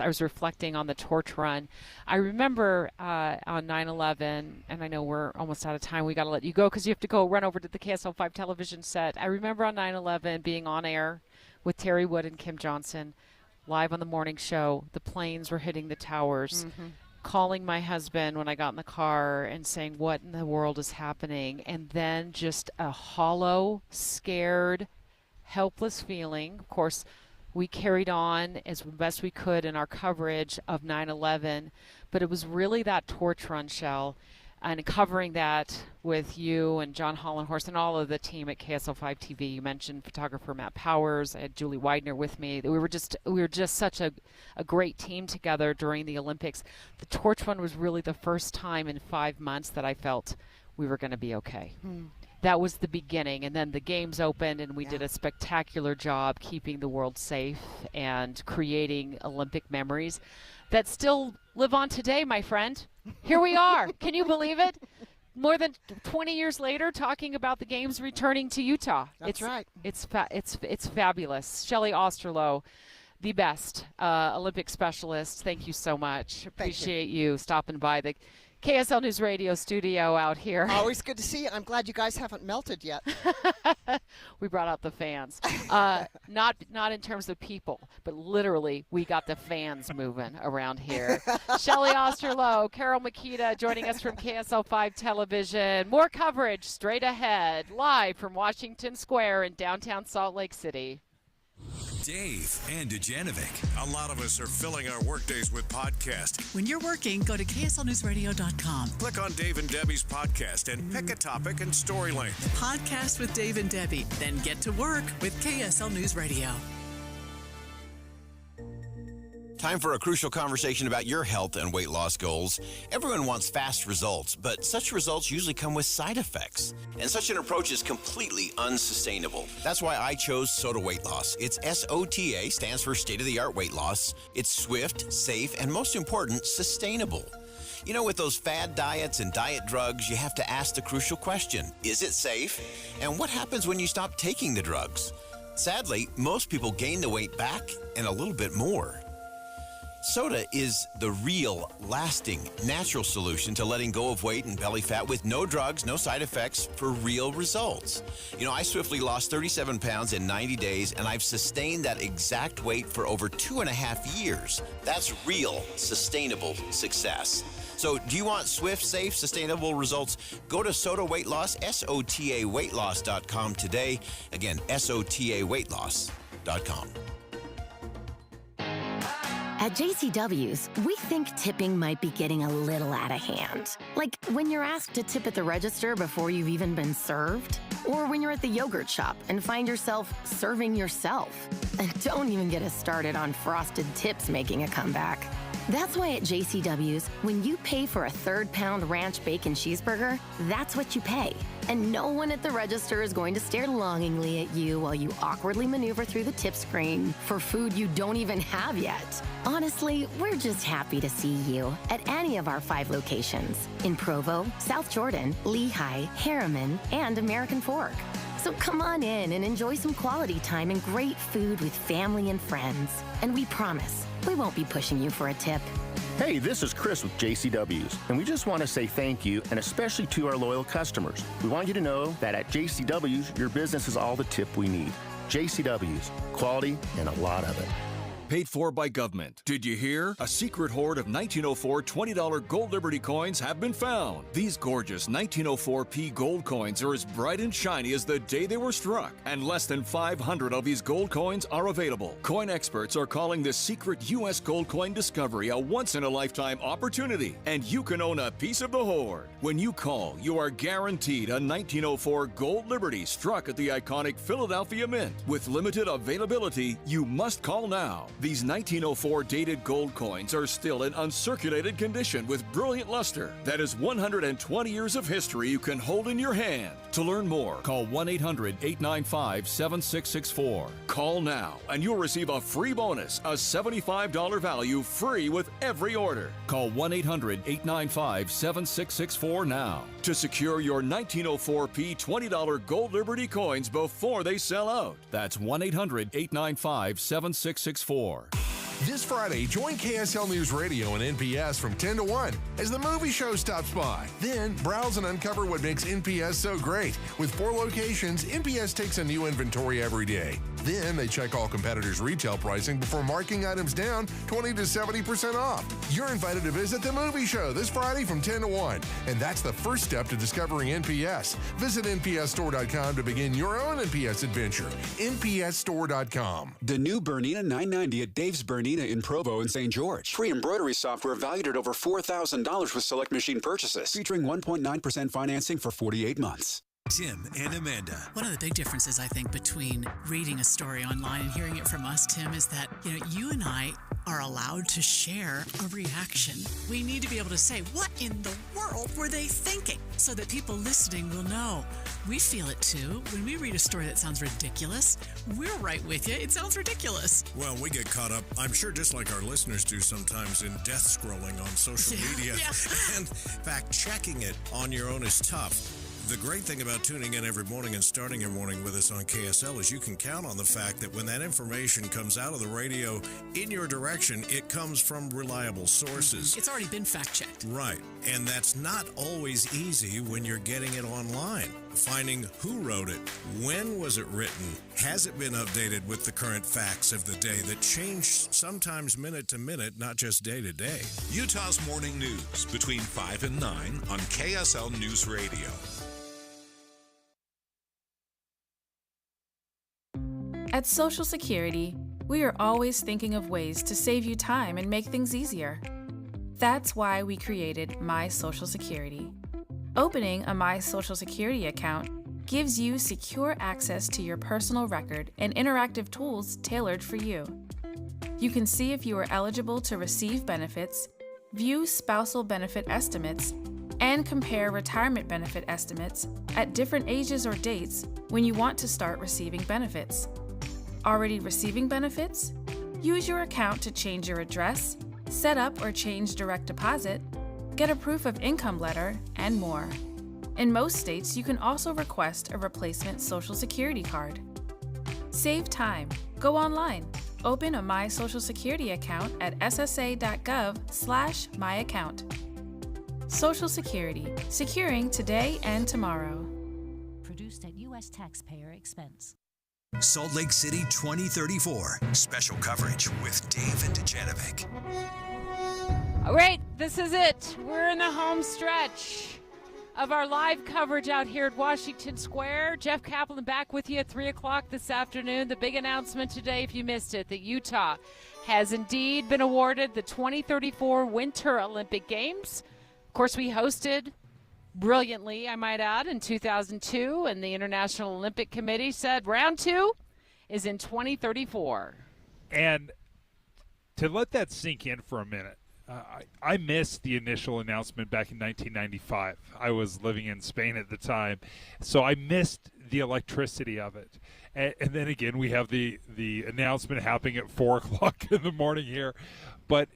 I was reflecting on the torch run. I remember on 9/11, and I know we're almost out of time. We got to let you go because you have to go run over to the KSL5 television set. I remember on 9/11 being on air with Terry Wood and Kim Johnson, live on the morning show. The planes were hitting the towers. Calling my husband when I got in the car and saying, what in the world is happening? And then just a hollow, scared, helpless feeling. Of course, we carried on as best we could in our coverage of 9/11, but it was really that torch run, Shell, and covering that with you and John Hollenhorst and all of the team at KSL5 TV. You mentioned photographer Matt Powers. I had Julie Widener with me. We were just such a great team together during the Olympics. The torch run was really the first time in 5 months that I felt we were going to be okay. That was the beginning, and then the games opened, and we did a spectacular job keeping the world safe and creating Olympic memories that still live on today, my friend. Here we are. Can you believe it? More than 20 years later, talking about the games returning to Utah. That's right. It's fabulous. Shelley Osterloh, the best Olympic specialist. Thank you so much. Appreciate you stopping by the KSL News Radio studio out here. Always good to see you. I'm glad you guys haven't melted yet. We brought out the fans. Not in terms of people, but literally we got the fans moving around here. Shelley Osterloh, Carol Makita joining us from KSL5 Television. More coverage straight ahead, live from Washington Square in downtown Salt Lake City. Dave and Dujanovic. A lot of us are filling our workdays with podcasts. When you're working, go to KSLNewsRadio.com. Click on Dave and Debbie's podcast and pick a topic and story length. Podcast with Dave and Debbie. Then get to work with KSL News Radio. Time for a crucial conversation about your health and weight loss goals. Everyone wants fast results, but such results usually come with side effects. And such an approach is completely unsustainable. That's why I chose SOTA Weight Loss. It's SOTA, stands for state-of-the-art weight loss. It's swift, safe, and most important, sustainable. You know, with those fad diets and diet drugs, you have to ask the crucial question, is it safe? And what happens when you stop taking the drugs? Sadly, most people gain the weight back and a little bit more. SOTA is the real, lasting, natural solution to letting go of weight and belly fat with no drugs, no side effects, for real results. You know, I swiftly lost 37 pounds in 90 days, and I've sustained that exact weight for over 2.5 years. That's real, sustainable success. So do you want swift, safe, sustainable results? Go to SOTA Weight Loss, SOTAweightloss.com today. Again, SOTAweightloss.com. At JCW's, we think tipping might be getting a little out of hand. Like when you're asked to tip at the register before you've even been served, or when you're at the yogurt shop and find yourself serving yourself. And don't even get us started on frosted tips making a comeback. That's why at JCW's, when you pay for a third-pound ranch bacon cheeseburger, that's what you pay. And no one at the register is going to stare longingly at you while you awkwardly maneuver through the tip screen for food you don't even have yet. Honestly, we're just happy to see you at any of our 5 locations in Provo, South Jordan, Lehigh, Harriman, and American Fork. So come on in and enjoy some quality time and great food with family and friends. And we promise, we won't be pushing you for a tip. Hey, this is Chris with JCW's, and we just want to say thank you, and especially to our loyal customers. We want you to know that at JCW's, your business is all the tip we need. JCW's, quality and a lot of it. Paid for by government. Did you hear? A secret hoard of 1904 $20 Gold Liberty coins have been found. These gorgeous 1904p gold coins are as bright and shiny as the day they were struck, and less than 500 of these gold coins are available. Coin experts are calling this secret U.S. gold coin discovery a once-in-a-lifetime opportunity, and you can own a piece of the hoard. When you call, you are guaranteed a 1904 Gold Liberty struck at the iconic Philadelphia Mint. With limited availability, you must call now. These 1904 dated gold coins are still in uncirculated condition with brilliant luster. That is 120 years of history you can hold in your hand. To learn more, call 1-800-895-7664. Call now and you'll receive a free bonus, a $75 value free with every order. Call 1-800-895-7664 now to secure your 1904p $20 Gold Liberty coins before they sell out. That's 1-800-895-7664. This Friday, join KSL News Radio and NPS from 10 to 1 as the movie show stops by. Then, browse and uncover what makes NPS so great. With 4 locations, NPS takes a new inventory every day. Then, they check all competitors' retail pricing before marking items down 20 to 70% off. You're invited to visit the movie show this Friday from 10 to 1. And that's the first step to discovering NPS. Visit NPSstore.com to begin your own NPS adventure. NPSstore.com. The new Bernina 990 at Dave's Bernina in Provo and St. George. Free embroidery software valued at over $4,000 with select machine purchases. Featuring 1.9% financing for 48 months. Tim and Amanda. One of the big differences, I think, between reading a story online and hearing it from us, Tim, is that, you and I are allowed to share a reaction. We need to be able to say, what in the world were they thinking? So that people listening will know. We feel it too. When we read a story that sounds ridiculous, we're right with you. It sounds ridiculous. Well, we get caught up, I'm sure just like our listeners do sometimes, in death scrolling on social media. And fact checking it on your own is tough. The great thing about tuning in every morning and starting your morning with us on KSL is you can count on the fact that when that information comes out of the radio in your direction, it comes from reliable sources. It's already been fact-checked. Right. And that's not always easy when you're getting it online. Finding who wrote it, when was it written, has it been updated with the current facts of the day that change sometimes minute to minute, not just day to day. Utah's Morning News between 5 and 9 on KSL News Radio. At Social Security, we are always thinking of ways to save you time and make things easier. That's why we created My Social Security. Opening a My Social Security account gives you secure access to your personal record and interactive tools tailored for you. You can see if you are eligible to receive benefits, view spousal benefit estimates, and compare retirement benefit estimates at different ages or dates when you want to start receiving benefits. Already receiving benefits? Use your account to change your address, set up or change direct deposit, get a proof of income letter, and more. In most states, you can also request a replacement Social Security card. Save time. Go online. Open a My Social Security account at ssa.gov/myaccount. Social Security. Securing today and tomorrow. Produced at U.S. taxpayer expense. Salt Lake City 2034. Special coverage with Dave and Dujanovic. All right, this is it. We're in the home stretch of our live coverage out here at Washington Square. Jeff Kaplan back with you at 3 o'clock this afternoon. The big announcement today, if you missed it, that Utah has indeed been awarded the 2034 Winter Olympic Games. Of course, we hosted brilliantly, I might add, in 2002, and the International Olympic Committee said round 2 is in 2034. And to let that sink in for a minute, I missed the initial announcement back in 1995. I was living in Spain at the time, so I missed the electricity of it. And then again, we have the announcement happening at 4 o'clock in the morning here. But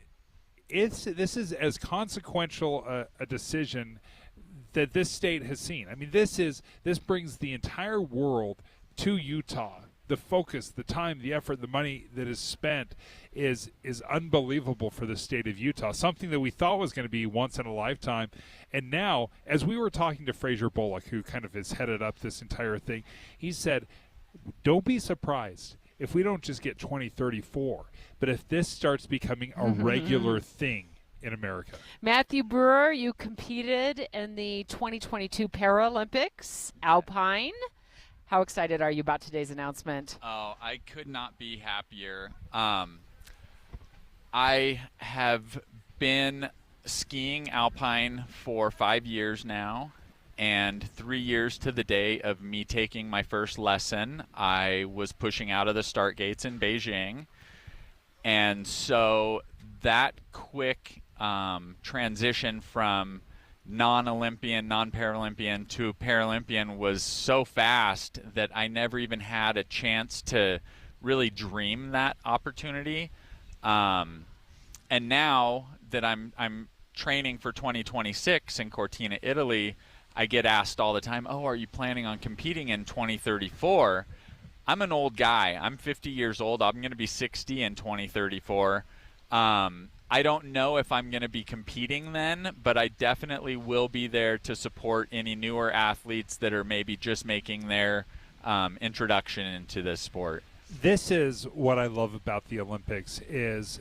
this is as consequential a decision that this state has seen. I mean, this brings the entire world to Utah. The focus, the time, the effort, the money that is spent is unbelievable for the state of Utah. Something that we thought was going to be once in a lifetime. And now, as we were talking to Fraser Bullock, who kind of has headed up this entire thing, he said, don't be surprised if we don't just get 2034, but if this starts becoming a regular thing in America. Matthew Brewer, you competed in the 2022 Paralympics, Alpine. How excited are you about today's announcement? Oh, I could not be happier. I have been skiing Alpine for 5 years now, and 3 years to the day of me taking my first lesson, I was pushing out of the start gates in Beijing. And so that quick transition from non-Olympian, non-Paralympian to Paralympian was so fast that I never even had a chance to really dream that opportunity. And now that I'm training for 2026 in Cortina, Italy, I get asked all the time, oh, are you planning on competing in 2034? I'm an old guy. I'm 50 years old. I'm going to be 60 in 2034. I don't know if I'm going to be competing then, but I definitely will be there to support any newer athletes that are maybe just making their introduction into this sport. This is what I love about the Olympics is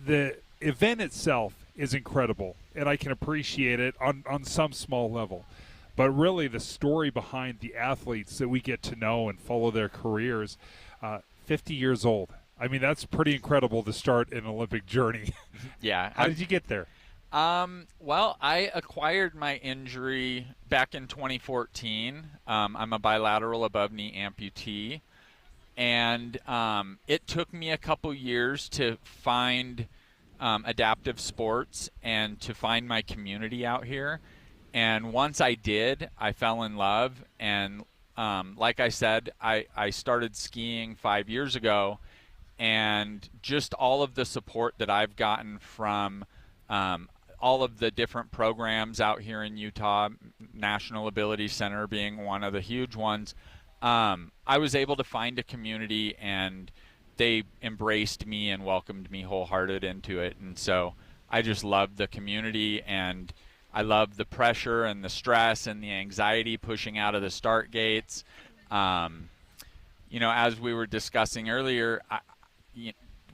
the event itself is incredible, and I can appreciate it on some small level. But really the story behind the athletes that we get to know and follow their careers, 50 years old. I mean, that's pretty incredible to start an Olympic journey. Yeah. How did you get there? Well, I acquired my injury back in 2014. I'm a bilateral above knee amputee. And it took me a couple years to find adaptive sports and to find my community out here. And once I did, I fell in love. And like I said, I started skiing 5 years ago. And just all of the support that I've gotten from all of the different programs out here in Utah, National Ability Center being one of the huge ones, I was able to find a community, and they embraced me and welcomed me wholehearted into it. And so I just love the community, and I love the pressure and the stress and the anxiety pushing out of the start gates. You know, as we were discussing earlier,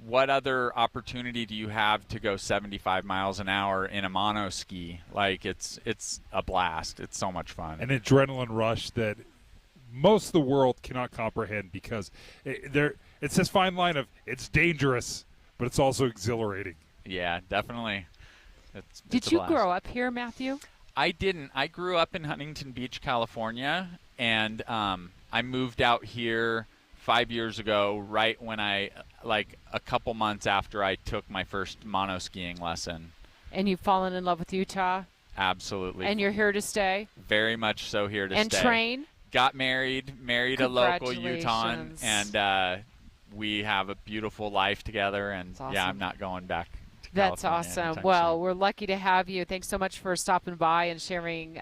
what other opportunity do you have to go 75 miles an hour in a mono ski? Like, it's a blast. It's so much fun. An adrenaline rush that most of the world cannot comprehend, because it's this fine line of it's dangerous, but it's also exhilarating. Yeah, definitely. Did you grow up here, Matthew? I didn't. I grew up in Huntington Beach, California, and I moved out here 5 years ago, right when like a couple months after I took my first mono skiing lesson. And you've fallen in love with Utah? Absolutely. And you're here to stay? Very much so, here to stay. And train? Got married a local Utahn, and we have a beautiful life together, and awesome. Yeah, I'm not going back. That's awesome. Well, we're lucky to have you. Thanks so much for stopping by and sharing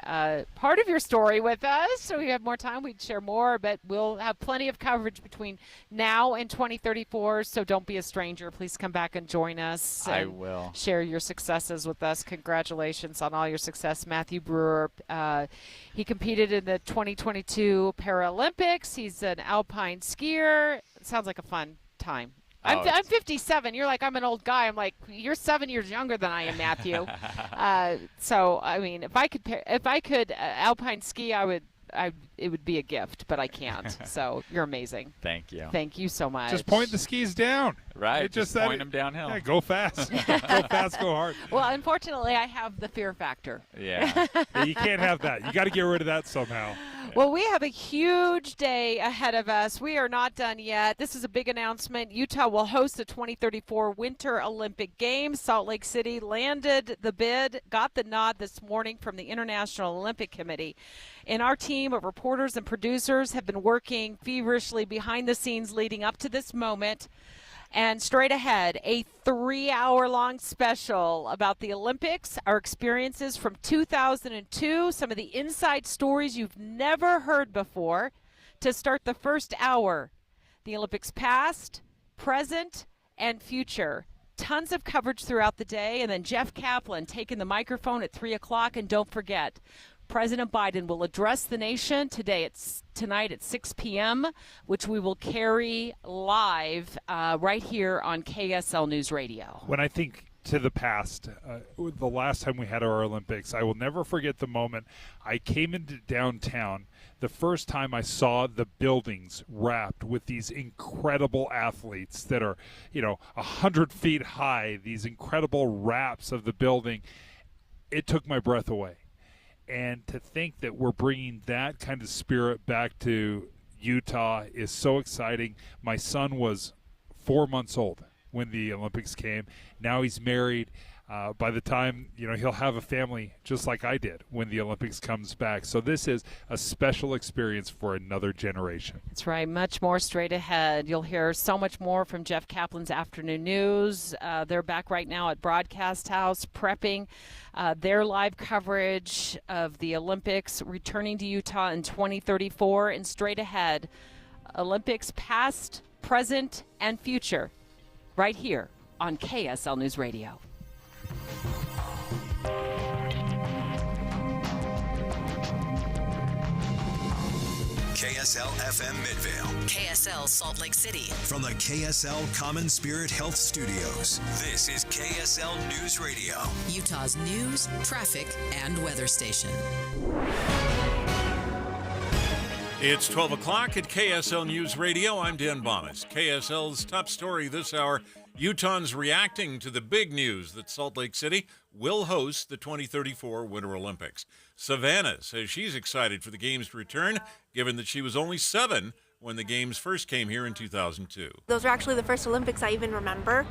part of your story with us. So we have more time, we'd share more, but we'll have plenty of coverage between now and 2034. So don't be a stranger. Please come back and join us. I will. Share your successes with us. Congratulations on all your success, Matthew Brewer. He competed in the 2022 Paralympics. He's an alpine skier. It sounds like a fun time. I'm 57. You're like, I'm an old guy. I'm like, you're 7 years younger than I am, Matthew. So I mean, if I could alpine ski, it would be a gift, but I can't. So you're amazing. Thank you. Thank you so much. Just point the skis down. Right. Just point them downhill. Yeah, go fast. Go fast, go hard. Well, unfortunately, I have the fear factor. Yeah. You can't have that. You got to get rid of that somehow. Well, we have a huge day ahead of us. We are not done yet. This is a big announcement. Utah will host the 2034 Winter Olympic Games. Salt Lake City landed the bid, got the nod this morning from the International Olympic Committee. And our team of reporters and producers have been working feverishly behind the scenes leading up to this moment. And straight ahead, a 3-hour-long special about the Olympics, our experiences from 2002, some of the inside stories you've never heard before. To start the first hour, the Olympics past, present, and future. Tons of coverage throughout the day, and then Jeff Kaplan taking the microphone at 3 o'clock. And don't forget, President Biden will address the nation tonight at 6 p.m., which we will carry live right here on KSL News Radio. When I think to the past, the last time we had our Olympics, I will never forget the moment I came into downtown. The first time I saw the buildings wrapped with these incredible athletes that are, 100 feet high, these incredible wraps of the building, it took my breath away. And to think that we're bringing that kind of spirit back to Utah is so exciting. My son was 4 months old when the Olympics came. Now he's married. By the time, he'll have a family just like I did when the Olympics comes back. So this is a special experience for another generation. That's right. Much more straight ahead. You'll hear so much more from Jeff Kaplan's Afternoon News. They're back right now at Broadcast House prepping their live coverage of the Olympics returning to Utah in 2034. And straight ahead, Olympics past, present, and future right here on KSL News Radio. KSL FM Midvale. KSL Salt Lake City. From the KSL Common Spirit Health Studios, this is KSL News Radio. Utah's news, traffic, and weather station. It's 12 o'clock at KSL News Radio. I'm Dan Bomas. KSL's top story this hour, Utahns reacting to the big news that Salt Lake City will host the 2034 Winter Olympics. Savannah says she's excited for the games to return, given that she was only 7 when the games first came here in 2002. Those were actually the first Olympics I even remember.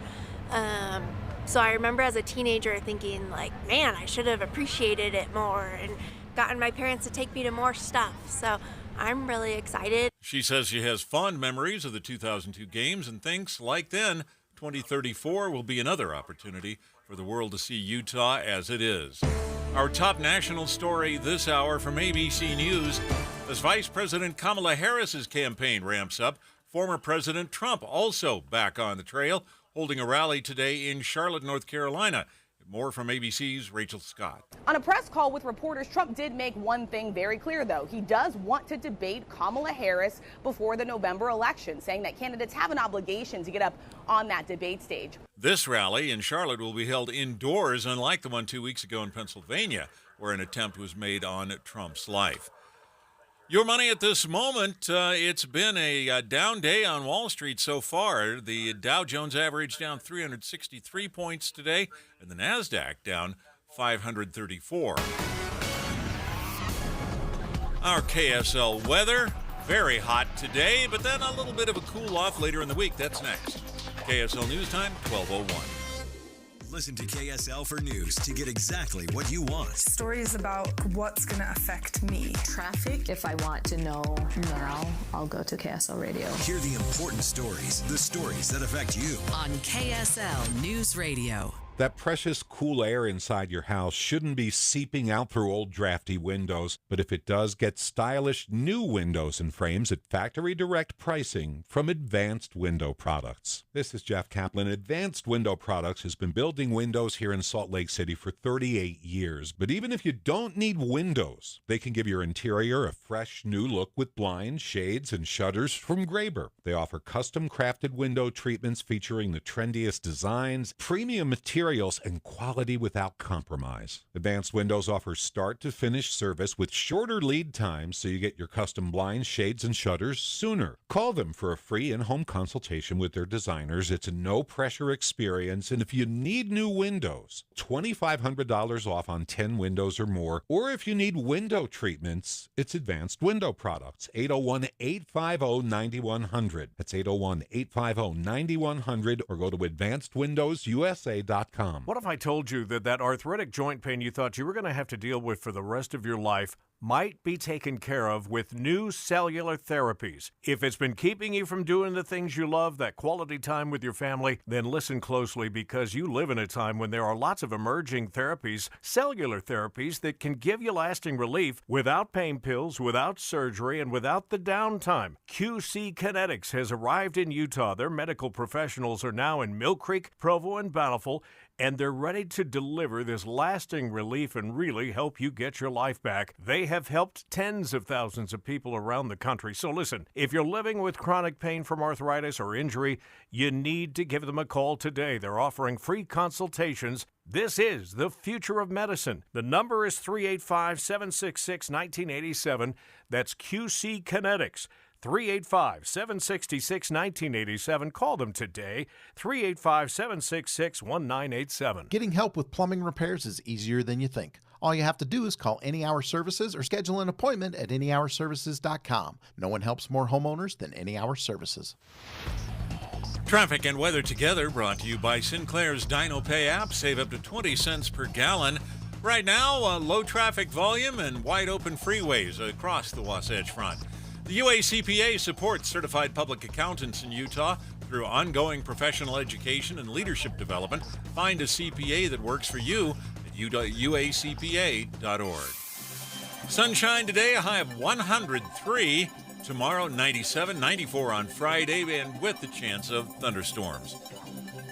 So I remember as a teenager thinking, man, I should have appreciated it more and gotten my parents to take me to more stuff. So I'm really excited. She says she has fond memories of the 2002 games and thinks, like then, 2034 will be another opportunity for the world to see Utah as it is. Our top national story this hour from ABC News. As Vice President Kamala Harris's campaign ramps up, former President Trump also back on the trail, holding a rally today in Charlotte, North Carolina. More from ABC's Rachel Scott. On a press call with reporters, Trump did make one thing very clear, though. He does want to debate Kamala Harris before the November election, saying that candidates have an obligation to get up on that debate stage. This rally in Charlotte will be held indoors, unlike the one 2 weeks ago in Pennsylvania, where an attempt was made on Trump's life. Your money at this moment, it's been a down day on Wall Street so far. The Dow Jones average down 363 points today, and the NASDAQ down 534. Our KSL weather, very hot today, but then a little bit of a cool off later in the week. That's next. KSL News Time, 12:01. Listen to KSL for news to get exactly what you want. Stories about what's going to affect me. Traffic. If I want to know now, I'll go to KSL Radio. Hear the important stories, the stories that affect you. On KSL News Radio. That precious cool air inside your house shouldn't be seeping out through old drafty windows, but if it does, get stylish new windows and frames at factory direct pricing from Advanced Window Products. This is Jeff Kaplan. Advanced Window Products has been building windows here in Salt Lake City for 38 years. But even if you don't need windows, they can give your interior a fresh new look with blinds, shades, and shutters from Graber. They offer custom crafted window treatments featuring the trendiest designs, premium materials, and quality without compromise. Advanced Windows offers start-to-finish service with shorter lead times so you get your custom blinds, shades, and shutters sooner. Call them for a free in-home consultation with their designers. It's a no-pressure experience, and if you need new windows, $2,500 off on 10 windows or more, or if you need window treatments, it's Advanced Window Products, 801-850-9100. That's 801-850-9100, or go to advancedwindowsusa.com. What if I told you that arthritic joint pain you thought you were going to have to deal with for the rest of your life might be taken care of with new cellular therapies? If it's been keeping you from doing the things you love, that quality time with your family, then listen closely, because you live in a time when there are lots of emerging therapies, cellular therapies, that can give you lasting relief without pain pills, without surgery, and without the downtime. QC Kinetics has arrived in Utah. Their medical professionals are now in Mill Creek, Provo, and Bountiful, and they're ready to deliver this lasting relief and really help you get your life back. They have helped tens of thousands of people around the country. So listen, if you're living with chronic pain from arthritis or injury, you need to give them a call today. They're offering free consultations. This is the future of medicine. The number is 385-766-1987. That's QC Kinetics. 385-766-1987. Call them today, 385-766-1987. Getting help with plumbing repairs is easier than you think. All you have to do is call Any Hour Services or schedule an appointment at anyhourservices.com. No one helps more homeowners than Any Hour Services. Traffic and weather together, brought to you by Sinclair's Dino Pay app. Save up to 20 cents per gallon. Right now, low traffic volume and wide open freeways across the Wasatch Front. The UACPA supports certified public accountants in Utah through ongoing professional education and leadership development. Find a CPA that works for you at uacpa.org. Sunshine today, a high of 103. Tomorrow, 97, 94 on Friday, and with the chance of thunderstorms.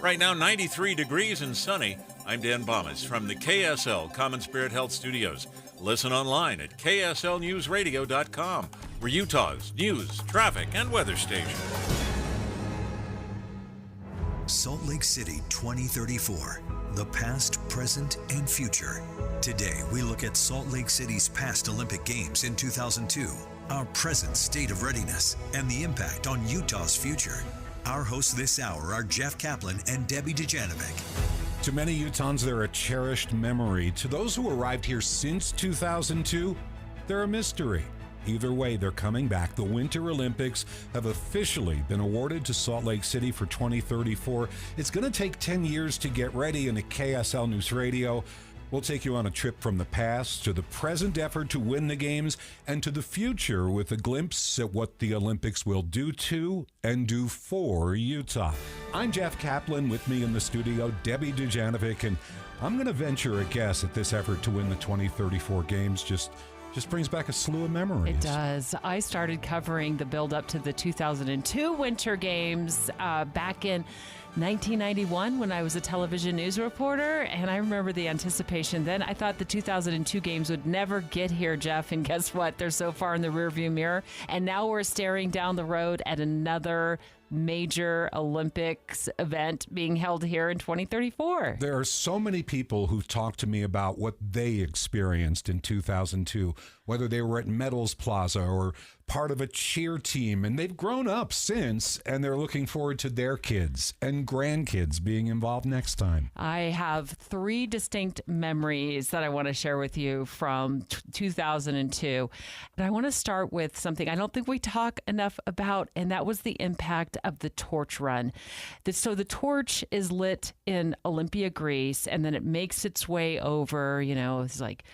Right now, 93 degrees and sunny. I'm Dan Bomas from the KSL Common Spirit Health Studios. Listen online at kslnewsradio.com. We're Utah's news, traffic, and weather station. Salt Lake City 2034. The past, present, and future. Today, we look at Salt Lake City's past Olympic Games in 2002, our present state of readiness, and the impact on Utah's future. Our hosts this hour are Jeff Kaplan and Debbie Dujanovic. To many Utahns, they're a cherished memory. To those who arrived here since 2002, they're a mystery. Either way, they're coming back. The Winter Olympics have officially been awarded to Salt Lake City for 2034. It's going to take 10 years to get ready, and at KSL News Radio, we'll take you on a trip from the past to the present effort to win the Games and to the future with a glimpse at what the Olympics will do to and do for Utah. I'm Jeff Kaplan. With me in the studio, Debbie Dujanovic, and I'm going to venture a guess at this effort to win the 2034 Games just brings back a slew of memories. It does. I started covering the build-up to the 2002 Winter Games back in 1991 when I was a television news reporter, and I remember the anticipation then. I thought the 2002 Games would never get here, Jeff, and guess what? They're so far in the rearview mirror, and now we're staring down the road at another major Olympics event being held here in 2034. There are so many people who've talked to me about what they experienced in 2002, whether they were at Medals Plaza or part of a cheer team, and they've grown up since, and they're looking forward to their kids and grandkids being involved next time. I have three distinct memories that I want to share with you from 2002. And I want to start with something I don't think we talk enough about, and that was the impact of the torch run. So the torch is lit in Olympia, Greece, and then it makes its way over, it's like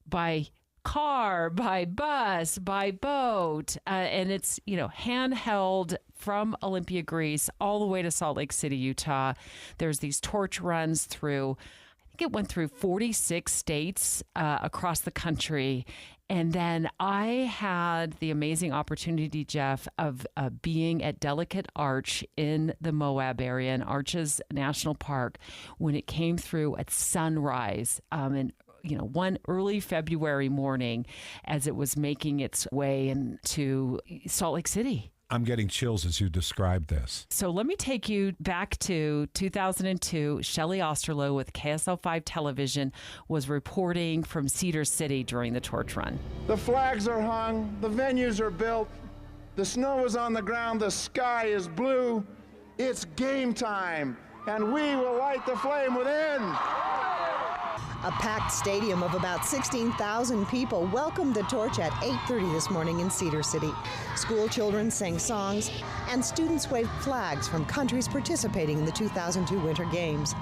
by car, by bus, by boat, and it's, handheld from Olympia, Greece, all the way to Salt Lake City, Utah. There's these torch runs through, I think it went through 46 states across the country. And then I had the amazing opportunity, Jeff, of being at Delicate Arch in the Moab area in Arches National Park when it came through at sunrise. And one early February morning as it was making its way into Salt Lake City. I'm getting chills as you describe this. So let me take you back to 2002. Shelley Osterloh with KSL5 Television was reporting from Cedar City during the torch run. The flags are hung, the venues are built, the snow is on the ground, the sky is blue. It's game time, and we will light the flame within. A packed stadium of about 16,000 people welcomed the torch at 8:30 this morning in Cedar City. School children sang songs, and students waved flags from countries participating in the 2002 Winter Games.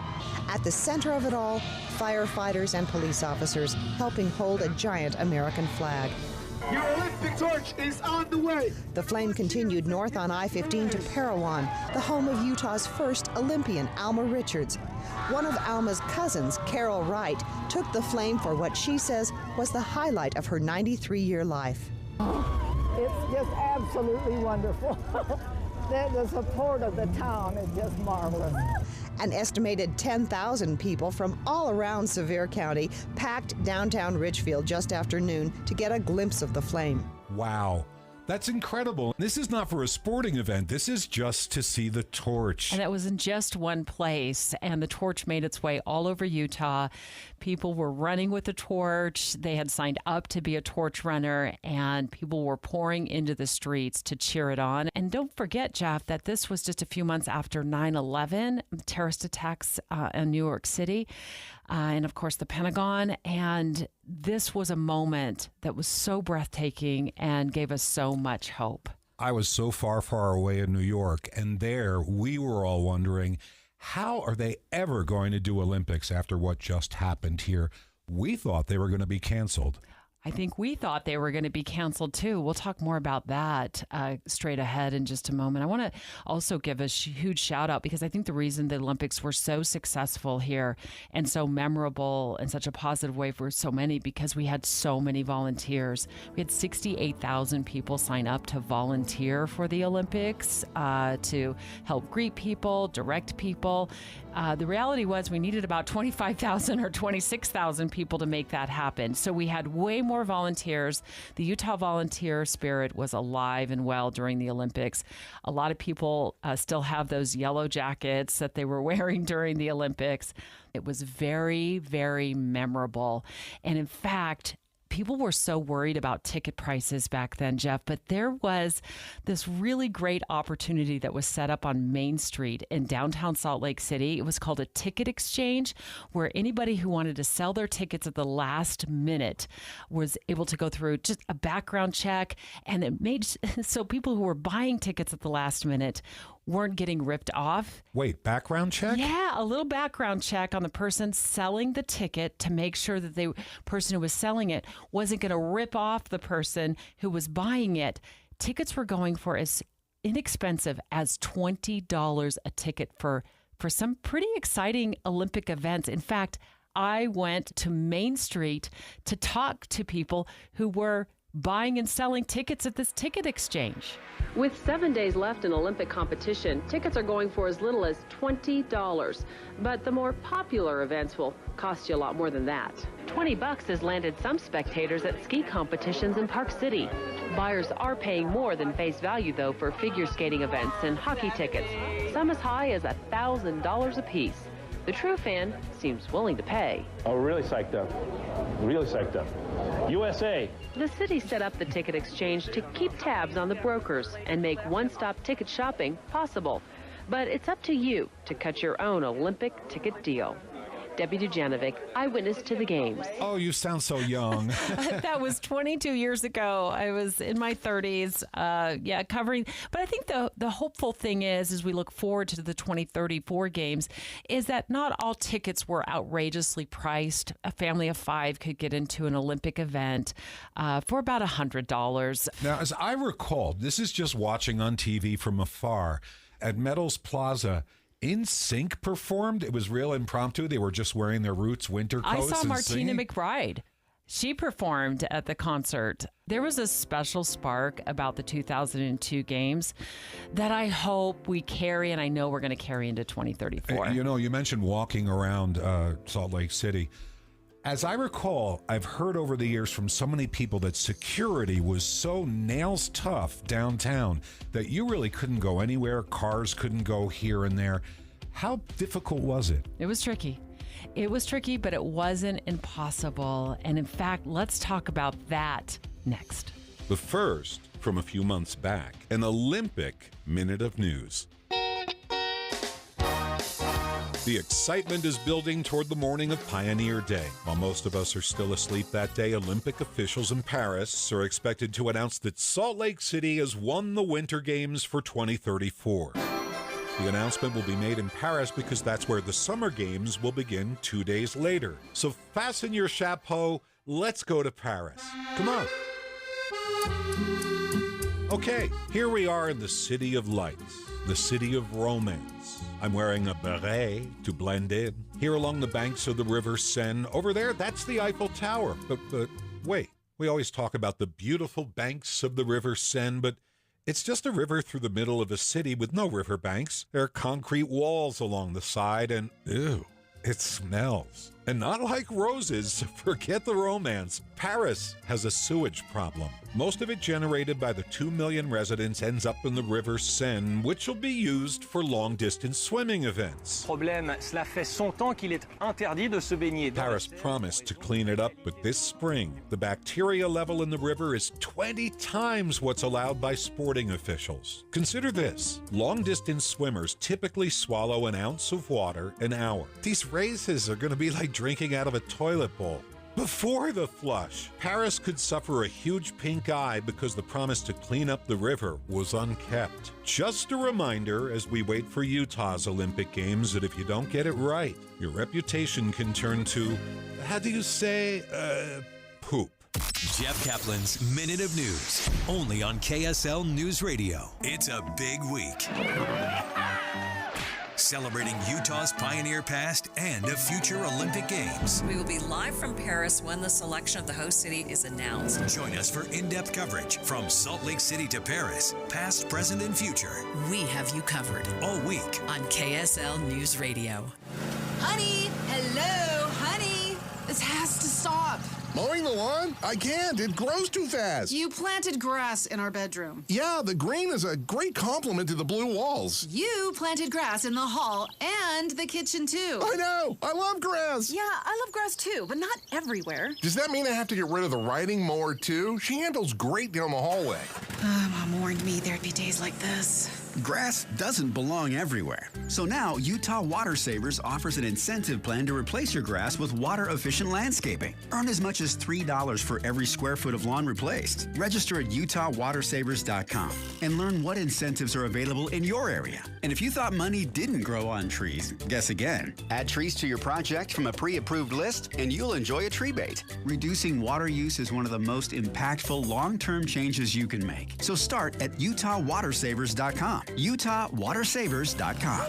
At the center of it all, firefighters and police officers helping hold a giant American flag. Your Olympic torch is on the way. The flame continued north on I-15 to Parowan, the home of Utah's first Olympian, Alma Richards. One of Alma's cousins, Carol Wright, took the flame for what she says was the highlight of her 93-year life. It's just absolutely wonderful. The support of the town is just marvelous. An estimated 10,000 people from all around Sevier County packed downtown Richfield just after noon to get a glimpse of the flame. Wow. That's incredible. This is not for a sporting event. This is just to see the torch. And it was in just one place, and the torch made its way all over Utah. People were running with the torch. They had signed up to be a torch runner, and people were pouring into the streets to cheer it on. And don't forget, Jeff, that this was just a few months after 9/11, terrorist attacks in New York City. And of course, the Pentagon. And this was a moment that was so breathtaking and gave us so much hope. I was so far, far away in New York, and there we were all wondering, how are they ever going to do Olympics after what just happened here? We thought they were going to be canceled. I think we thought they were going to be canceled too. We'll talk more about that straight ahead in just a moment. I want to also give a huge shout out because I think the reason the Olympics were so successful here and so memorable in such a positive way for so many, because we had so many volunteers. We had 68,000 people sign up to volunteer for the Olympics to help greet people, direct people. The reality was we needed about 25,000 or 26,000 people to make that happen. So we had way more volunteers. The Utah volunteer spirit was alive and well during the Olympics. A lot of people still have those yellow jackets that they were wearing during the Olympics. It was very, very memorable. And in fact, people were so worried about ticket prices back then, Jeff, but there was this really great opportunity that was set up on Main Street in downtown Salt Lake City. It was called a ticket exchange, where anybody who wanted to sell their tickets at the last minute was able to go through just a background check, and it made so people who were buying tickets at the last minute weren't getting ripped off. Wait, background check? Yeah, a little background check on the person selling the ticket to make sure that the person who was selling it wasn't going to rip off the person who was buying it. Tickets were going for as inexpensive as $20 a ticket for some pretty exciting Olympic events. In fact, I went to Main Street to talk to people who were buying and selling tickets at this ticket exchange. With 7 days left in Olympic competition, tickets are going for as little as $20. But the more popular events will cost you a lot more than that. $20 has landed some spectators at ski competitions in Park City. Buyers are paying more than face value, though, for figure skating events and hockey tickets, some as high as $1,000 a piece. The true fan seems willing to pay. Oh, really psyched up. Really psyched up. USA. The city set up the ticket exchange to keep tabs on the brokers and make one-stop ticket shopping possible. But it's up to you to cut your own Olympic ticket deal. Debbie Dujanovic, eyewitness to the games. Oh, you sound so young. That was 22 years ago. I was in my 30s, covering. But I think the hopeful thing is, as we look forward to the 2034 games, is that not all tickets were outrageously priced. A family of 5 could get into an Olympic event for about $100. Now, as I recall, this is just watching on TV from afar, at Metals Plaza, NSYNC performed. It was real impromptu. They were just wearing their Roots winter coats. I saw and Martina singing. McBride. She performed at the concert. There was a special spark about the 2002 games that I hope we carry, and I know we're going to carry into 2034. You know, you mentioned walking around Salt Lake City. As I recall, I've heard over the years from so many people that security was so nails tough downtown that you really couldn't go anywhere. Cars couldn't go here and there. How difficult was it? It was tricky. It was tricky, but it wasn't impossible. And in fact, let's talk about that next. But first, from a few months back, an Olympic Minute of News. The excitement is building toward the morning of Pioneer Day. While most of us are still asleep that day, Olympic officials in Paris are expected to announce that Salt Lake City has won the Winter Games for 2034. The announcement will be made in Paris because that's where the Summer Games will begin 2 days later. So fasten your chapeau. Let's go to Paris. Come on. Okay, here we are in the City of Lights, the City of Romance. I'm wearing a beret to blend in. Here along the banks of the River Seine, over there, that's the Eiffel Tower. But wait, we always talk about the beautiful banks of the River Seine, but it's just a river through the middle of a city with no river banks. There are concrete walls along the side, and ew, it smells. And not like roses, forget the romance. Paris has a sewage problem. Most of it generated by the 2 million residents ends up in the River Seine, which will be used for long-distance swimming events. Problème, cela fait 100 ans qu'il est interdit de se baigner. Paris promised to clean it up, but this spring, the bacteria level in the river is 20 times what's allowed by sporting officials. Consider this. Long-distance swimmers typically swallow an ounce of water an hour. These races are going to be like drinking out of a toilet bowl. Before the flush, Paris could suffer a huge pink eye because the promise to clean up the river was unkept. Just a reminder as we wait for Utah's Olympic Games that if you don't get it right, your reputation can turn to, how do you say, poop. Jeff Kaplan's Minute of News, only on KSL News Radio. It's a big week. Celebrating Utah's pioneer past and a future Olympic Games. We will be live from Paris when the selection of the host city is announced. Join us for in-depth coverage from Salt Lake City to Paris, past, present, and future. We have you covered all week on KSL News Radio. Honey, hello, honey. This has to stop. Mowing the lawn? I can't. It grows too fast. You planted grass in our bedroom. Yeah, the green is a great compliment to the blue walls. You planted grass in the hall and the kitchen, too. I know. I love grass. Yeah, I love grass, too, but not everywhere. Does that mean I have to get rid of the riding mower, too? She handles great down the hallway. Mom warned me there'd be days like this. Grass doesn't belong everywhere. So now Utah Water Savers offers an incentive plan to replace your grass with water-efficient landscaping. Earn as much as $3 for every square foot of lawn replaced. Register at utahwatersavers.com and learn what incentives are available in your area. And if you thought money didn't grow on trees, guess again. Add trees to your project from a pre-approved list and you'll enjoy a tree bait. Reducing water use is one of the most impactful long-term changes you can make. So start at utahwatersavers.com. utahwatersavers.com.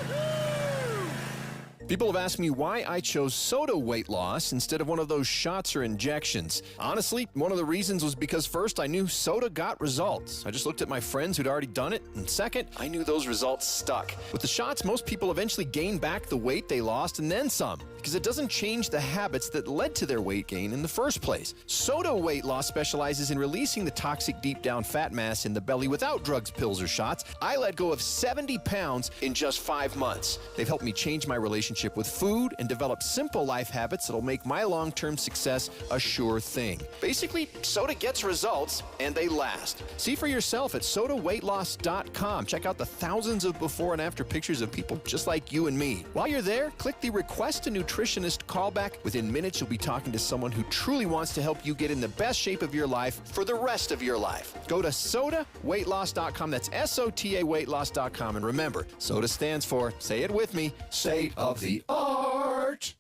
People have asked me why I chose soda weight loss instead of one of those shots or injections. Honestly, one of the reasons was because first, I knew soda got results. I just looked at my friends who'd already done it, and second, I knew those results stuck. With the shots, most people eventually gain back the weight they lost and then some, because it doesn't change the habits that led to their weight gain in the first place. Soda weight loss specializes in releasing the toxic deep down fat mass in the belly without drugs, pills, or shots. I let go of 70 pounds in just 5 months. They've helped me change my relationship with food and develop simple life habits that'll make my long-term success a sure thing. Basically, soda gets results and they last. See for yourself at sodaweightloss.com. Check out the thousands of before and after pictures of people just like you and me. While you're there, click the Request a Nutrition nutritionist callback. Within minutes, you'll be talking to someone who truly wants to help you get in the best shape of your life for the rest of your life. Go to sodaweightloss.com. That's SOTA weightloss.com. And remember, SOTA stands for, say it with me, State of the Art.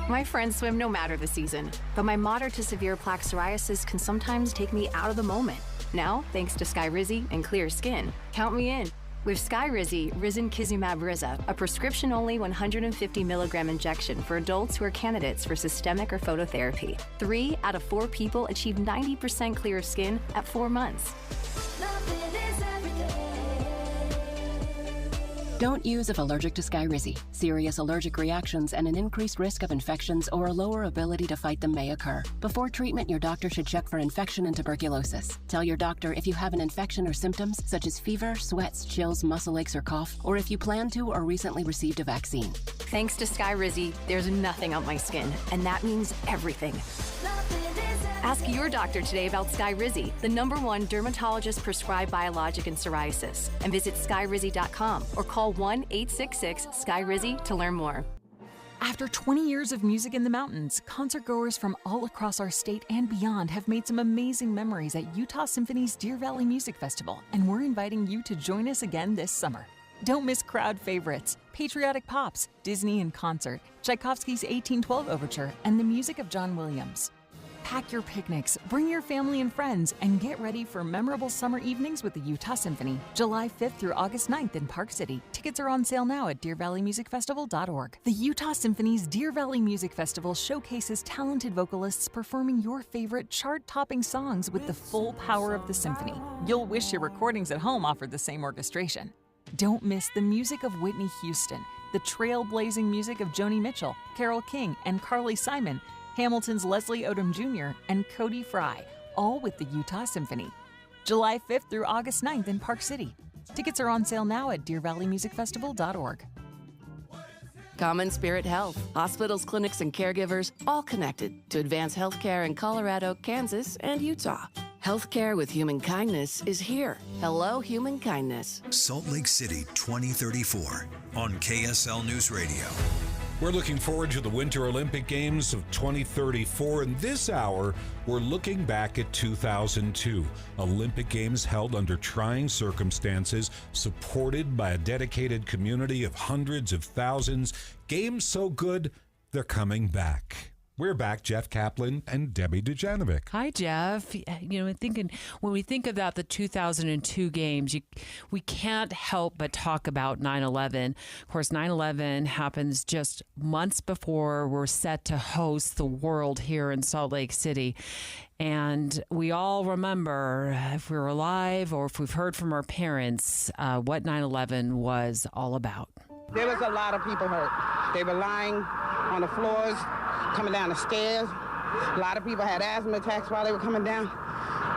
My friends swim no matter the season, but my moderate to severe plaque psoriasis can sometimes take me out of the moment. Now, thanks to Skyrizi and clear skin, count me in. With Skyrizi, risankizumab Riza, a prescription-only 150 milligram injection for adults who are candidates for systemic or phototherapy. 3 out of 4 people achieve 90% clear skin at 4 months. Don't use if allergic to Skyrizi. Serious allergic reactions and an increased risk of infections or a lower ability to fight them may occur. Before treatment, your doctor should check for infection and tuberculosis. Tell your doctor if you have an infection or symptoms such as fever, sweats, chills, muscle aches, or cough, or if you plan to or recently received a vaccine. Thanks to Skyrizi, there's nothing on my skin, and that means everything. Ask your doctor today about Skyrizi, the #1 dermatologist-prescribed biologic in psoriasis, and visit skyrizi.com or call 1-866-SKYRIZI to learn more. After 20 years of music in the mountains, concertgoers from all across our state and beyond have made some amazing memories at Utah Symphony's Deer Valley Music Festival, and we're inviting you to join us again this summer. Don't miss crowd favorites, patriotic pops, Disney in concert, Tchaikovsky's 1812 Overture, and the music of John Williams. Pack your picnics, bring your family and friends, and get ready for memorable summer evenings with the Utah Symphony, July 5th through August 9th in Park City. Tickets are on sale now at DeerValleyMusicFestival.org. The Utah Symphony's Deer Valley Music Festival showcases talented vocalists performing your favorite chart-topping songs with the full power of the symphony. You'll wish your recordings at home offered the same orchestration. Don't miss the music of Whitney Houston, the trailblazing music of Joni Mitchell, Carole King, and Carly Simon, Hamilton's Leslie Odom Jr., and Cody Fry, all with the Utah Symphony. July 5th through August 9th in Park City. Tickets are on sale now at DeerValleyMusicFestival.org. Common Spirit Health, hospitals, clinics, and caregivers, all connected to advance healthcare in Colorado, Kansas, and Utah. Healthcare with human kindness is here. Hello, human kindness. Salt Lake City 2034 on KSL News Radio. We're looking forward to the Winter Olympic Games of 2034. In this hour, we're looking back at 2002. Olympic Games held under trying circumstances, supported by a dedicated community of hundreds of thousands. Games so good, they're coming back. We're back, Jeff Kaplan and Debbie Dujanovic. Hi, Jeff. You know, when we think about the 2002 games, we can't help but talk about 9/11. Of course, 9/11 happens just months before we're set to host the World here in Salt Lake City. And we all remember, if we're alive or if we've heard from our parents, what 9/11 was all about. There was a lot of people hurt. They were lying on the floors, coming down the stairs. A lot of people had asthma attacks while they were coming down.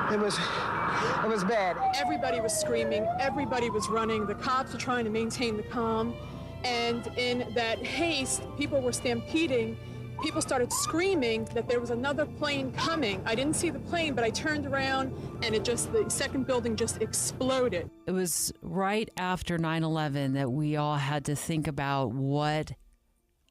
It was bad. Everybody was screaming. Everybody was running. The cops were trying to maintain the calm. And in that haste, people were stampeding. People started screaming that there was another plane coming. I didn't see the plane, but I turned around and the second building just exploded. It was right after 9/11 that we all had to think about what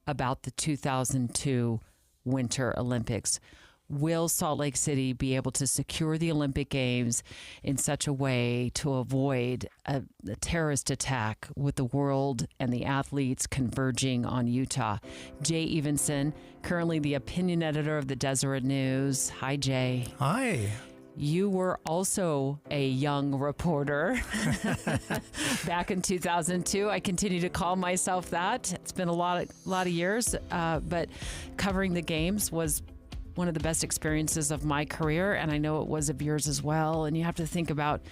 about the 2002 Winter Olympics. Will Salt Lake City be able to secure the Olympic Games in such a way to avoid a terrorist attack with the world and the athletes converging on Utah? Jay Evenson, currently the opinion editor of the Deseret News. Hi, Jay. Hi. You were also a young reporter back in 2002. I continue to call myself that. It's been a lot of years, but covering the games was one of the best experiences of my career, and I know it was of yours as well. And you have to think about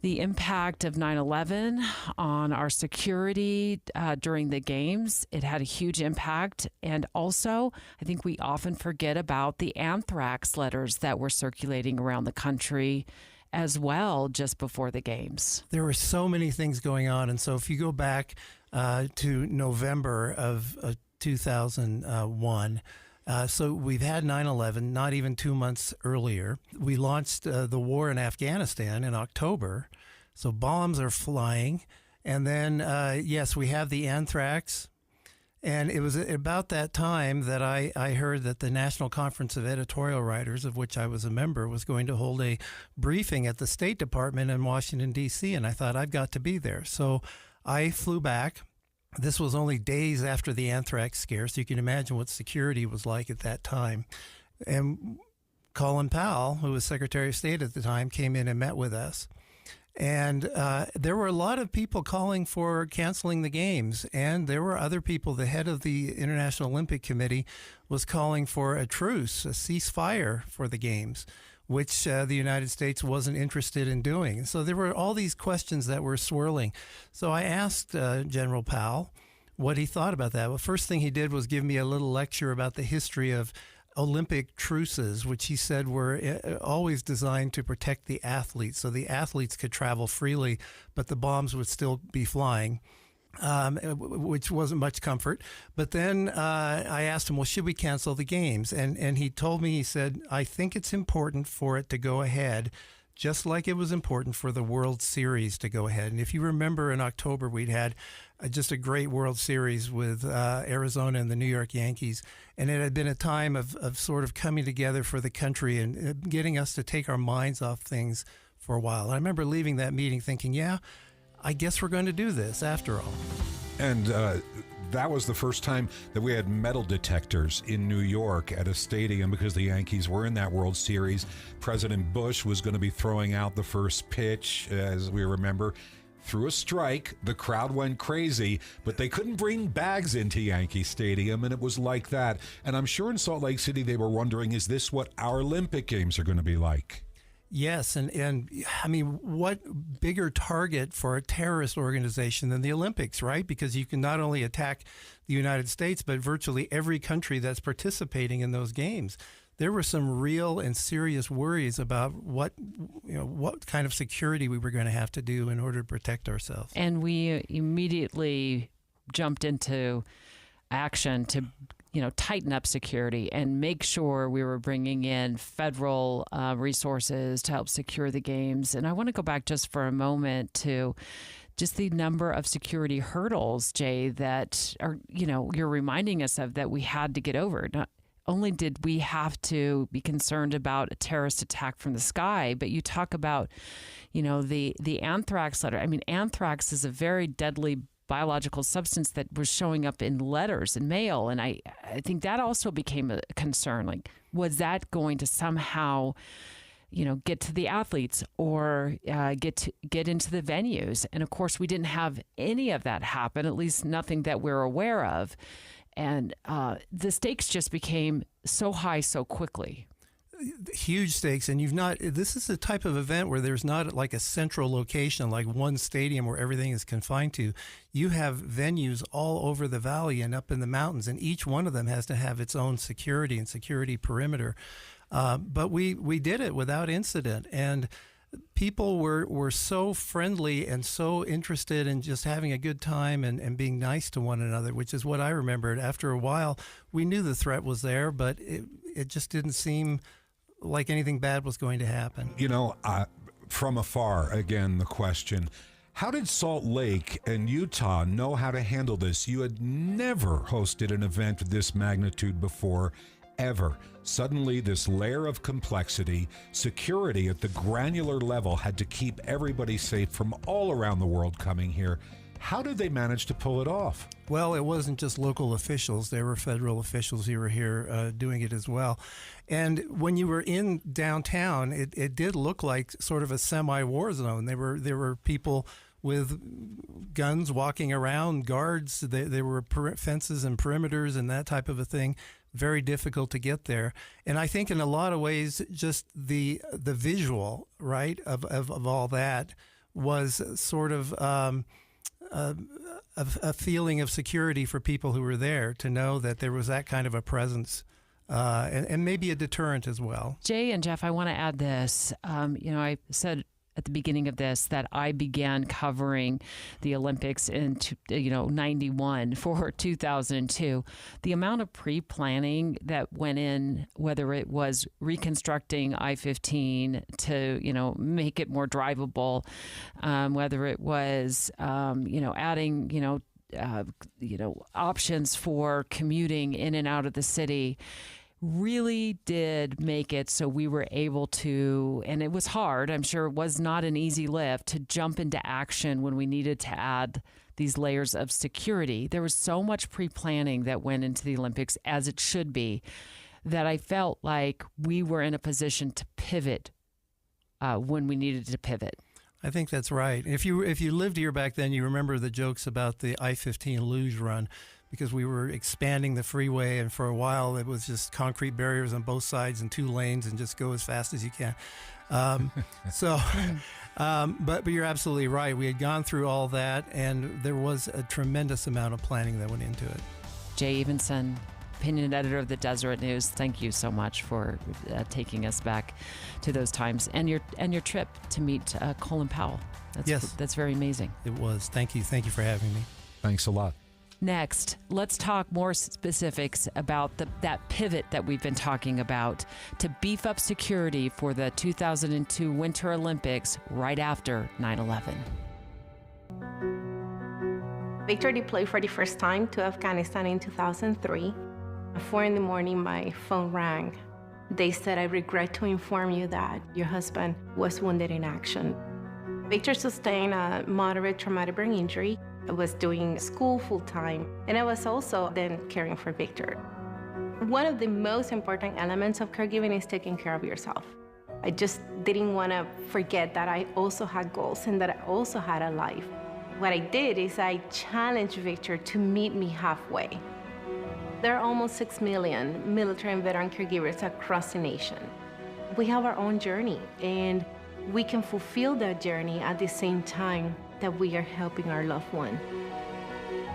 the impact of 9/11 on our security during the games. It had a huge impact. And also, I think we often forget about the anthrax letters that were circulating around the country as well just before the games. There were so many things going on. And so if you go back to November of 2001, so we've had 9/11, not even 2 months earlier. We launched the war in Afghanistan in October. So bombs are flying. And then, yes, we have the anthrax. And it was about that time that I heard that the National Conference of Editorial Writers, of which I was a member, was going to hold a briefing at the State Department in Washington, D.C., and I thought I've got to be there. So I flew back. This was only days after the anthrax scare, so you can imagine what security was like at that time. And Colin Powell, who was Secretary of State at the time, came in and met with us. And there were a lot of people calling for canceling the games. And there were other people. The head of the International Olympic Committee was calling for a truce, a ceasefire for the games, which the United States wasn't interested in doing. So there were all these questions that were swirling. So I asked General Powell what he thought about that. Well, first thing he did was give me a little lecture about the history of Olympic truces, which he said were always designed to protect the athletes. So the athletes could travel freely, but the bombs would still be flying, which wasn't much comfort. But then I asked him, well, should we cancel the games? And he told me, he said, I think it's important for it to go ahead, just like it was important for the World Series to go ahead. And if you remember, in October, we'd had just a great World Series with Arizona and the New York Yankees. And it had been a time of sort of coming together for the country and getting us to take our minds off things for a while. And I remember leaving that meeting thinking, yeah, I guess we're going to do this after all. And that was the first time that we had metal detectors in New York at a stadium because the Yankees were in that World Series. President Bush was going to be throwing out the first pitch, as we remember. Through a strike, the crowd went crazy, but they couldn't bring bags into Yankee Stadium, and it was like that. And I'm sure in Salt Lake City they were wondering, is this what our Olympic Games are going to be like? Yes, and I mean, what bigger target for a terrorist organization than the Olympics, right? Because you can not only attack the United States, but virtually every country that's participating in those games. There were some real and serious worries about what kind of security we were going to have to do in order to protect ourselves. And we immediately jumped into action to tighten up security and make sure we were bringing in federal resources to help secure the games. And I want to go back just for a moment to just the number of security hurdles, Jay, that are, you're reminding us of that we had to get over. Not only did we have to be concerned about a terrorist attack from the sky, but you talk about, the anthrax letter. I mean, anthrax is a very deadly biological substance that was showing up in letters and mail. And I think that also became a concern. Like, was that going to somehow, get to the athletes or get into the venues? And of course, we didn't have any of that happen, at least nothing that we're aware of. And the stakes just became so high so quickly. Huge stakes. And this is a type of event where there's not like a central location, like one stadium where everything is confined to. You have venues all over the valley and up in the mountains, and each one of them has to have its own security and security perimeter. But we did it without incident. And people were so friendly and so interested in just having a good time and being nice to one another, which is what I remembered. After a while, we knew the threat was there, but it just didn't seem like anything bad was going to happen. From afar, again, the question, how did Salt Lake and Utah know how to handle this? You had never hosted an event of this magnitude before, ever. Suddenly, this layer of complexity, security at the granular level had to keep everybody safe from all around the world coming here. How did they manage to pull it off? Well, it wasn't just local officials. There were federal officials who were here doing it as well. And when you were in downtown, it did look like sort of a semi-war zone. There were people with guns walking around, guards. There were fences and perimeters and that type of a thing. Very difficult to get there. And I think in a lot of ways, just the visual, right, of all that was sort of a feeling of security for people who were there, to know that there was that kind of a presence, and maybe a deterrent as well. Jay and Jeff, I want to add this. I said at the beginning of this that I began covering the Olympics in 91 for 2002. The amount of pre-planning that went in, whether it was reconstructing I-15 to make it more drivable, whether it was adding options for commuting in and out of the city really did make it so we were able to, and it was hard, I'm sure it was not an easy lift, to jump into action when we needed to add these layers of security. There was so much pre-planning that went into the Olympics, as it should be, that I felt like we were in a position to pivot when we needed to pivot. I think that's right. If you lived here back then, you remember the jokes about the I-15 luge run, because we were expanding the freeway, and for a while it was just concrete barriers on both sides and 2 lanes and just go as fast as you can. But you're absolutely right. We had gone through all that, and there was a tremendous amount of planning that went into it. Jay Evenson, opinion editor of the Deseret News, thank you so much for taking us back to those times and your trip to meet Colin Powell. That's very amazing. It was. Thank you for having me. Thanks a lot. Next, let's talk more specifics about that pivot that we've been talking about to beef up security for the 2002 Winter Olympics right after 9/11. Victor deployed for the first time to Afghanistan in 2003. At 4 in the morning, my phone rang. They said, "I regret to inform you that your husband was wounded in action." Victor sustained a moderate traumatic brain injury. I was doing school full-time, and I was also then caring for Victor. One of the most important elements of caregiving is taking care of yourself. I just didn't want to forget that I also had goals and that I also had a life. What I did is I challenged Victor to meet me halfway. There are almost 6 million military and veteran caregivers across the nation. We have our own journey, and we can fulfill that journey at the same time that we are helping our loved one.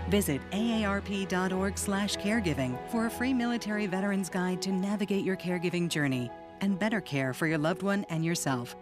Visit aarp.org/caregiving for a free military veterans guide to navigate your caregiving journey and better care for your loved one and yourself.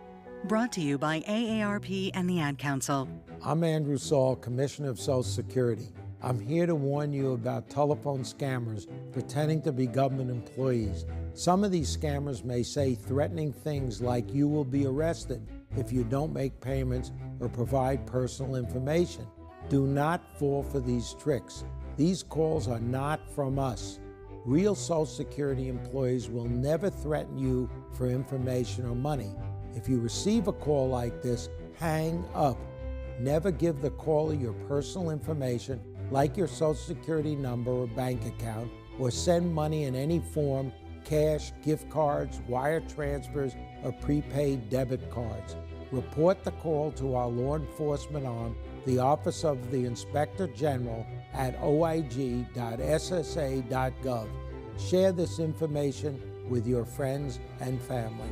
Brought to you by AARP and the Ad Council. I'm Andrew Saul, Commissioner of Social Security. I'm here to warn you about telephone scammers pretending to be government employees. Some of these scammers may say threatening things like you will be arrested if you don't make payments or provide personal information. Do not fall for these tricks. These calls are not from us. Real Social Security employees will never threaten you for information or money. If you receive a call like this, hang up. Never give the caller your personal information, like your Social Security number or bank account, or send money in any form: cash, gift cards, wire transfers, or prepaid debit cards. Report the call to our law enforcement arm, the Office of the Inspector General, at oig.ssa.gov. Share this information with your friends and family.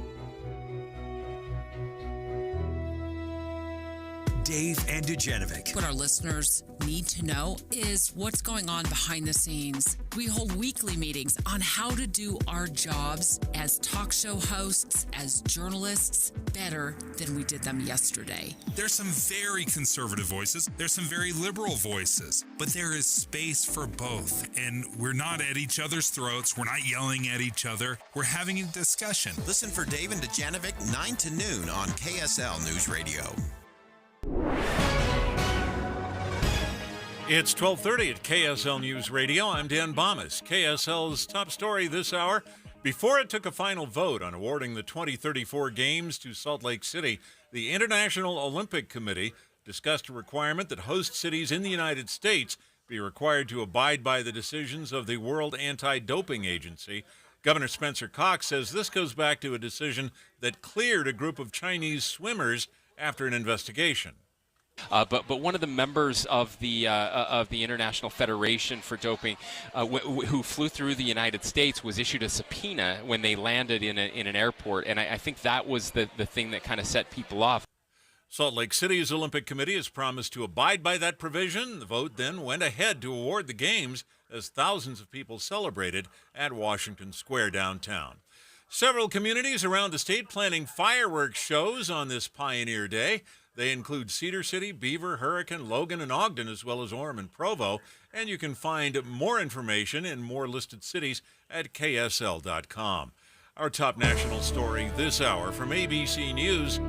Dave and Dujanovic. What our listeners need to know is what's going on behind the scenes. We hold weekly meetings on how to do our jobs as talk show hosts, as journalists, better than we did them yesterday. There's some very conservative voices. There's some very liberal voices. But there is space for both. And we're not at each other's throats. We're not yelling at each other. We're having a discussion. Listen for Dave and Dujanovic 9 to noon on KSL News Radio. It's 12:30 at KSL News Radio. I'm Dan Bomas. KSL's top story this hour. Before it took a final vote on awarding the 2034 Games to Salt Lake City, the International Olympic Committee discussed a requirement that host cities in the United States be required to abide by the decisions of the World Anti-Doping Agency. Governor Spencer Cox says this goes back to a decision that cleared a group of Chinese swimmers after an investigation. But one of the members of the International Federation for Doping, who flew through the United States, was issued a subpoena when they landed in an airport, and I think that was the thing that kind of set people off. Salt Lake City's Olympic Committee has promised to abide by that provision. The vote then went ahead to award the games as thousands of people celebrated at Washington Square downtown. Several communities around the state planning fireworks shows on this Pioneer Day. They include Cedar City, Beaver, Hurricane, Logan, and Ogden, as well as Orem and Provo. And you can find more information in more listed cities at ksl.com. Our top national story this hour from ABC News.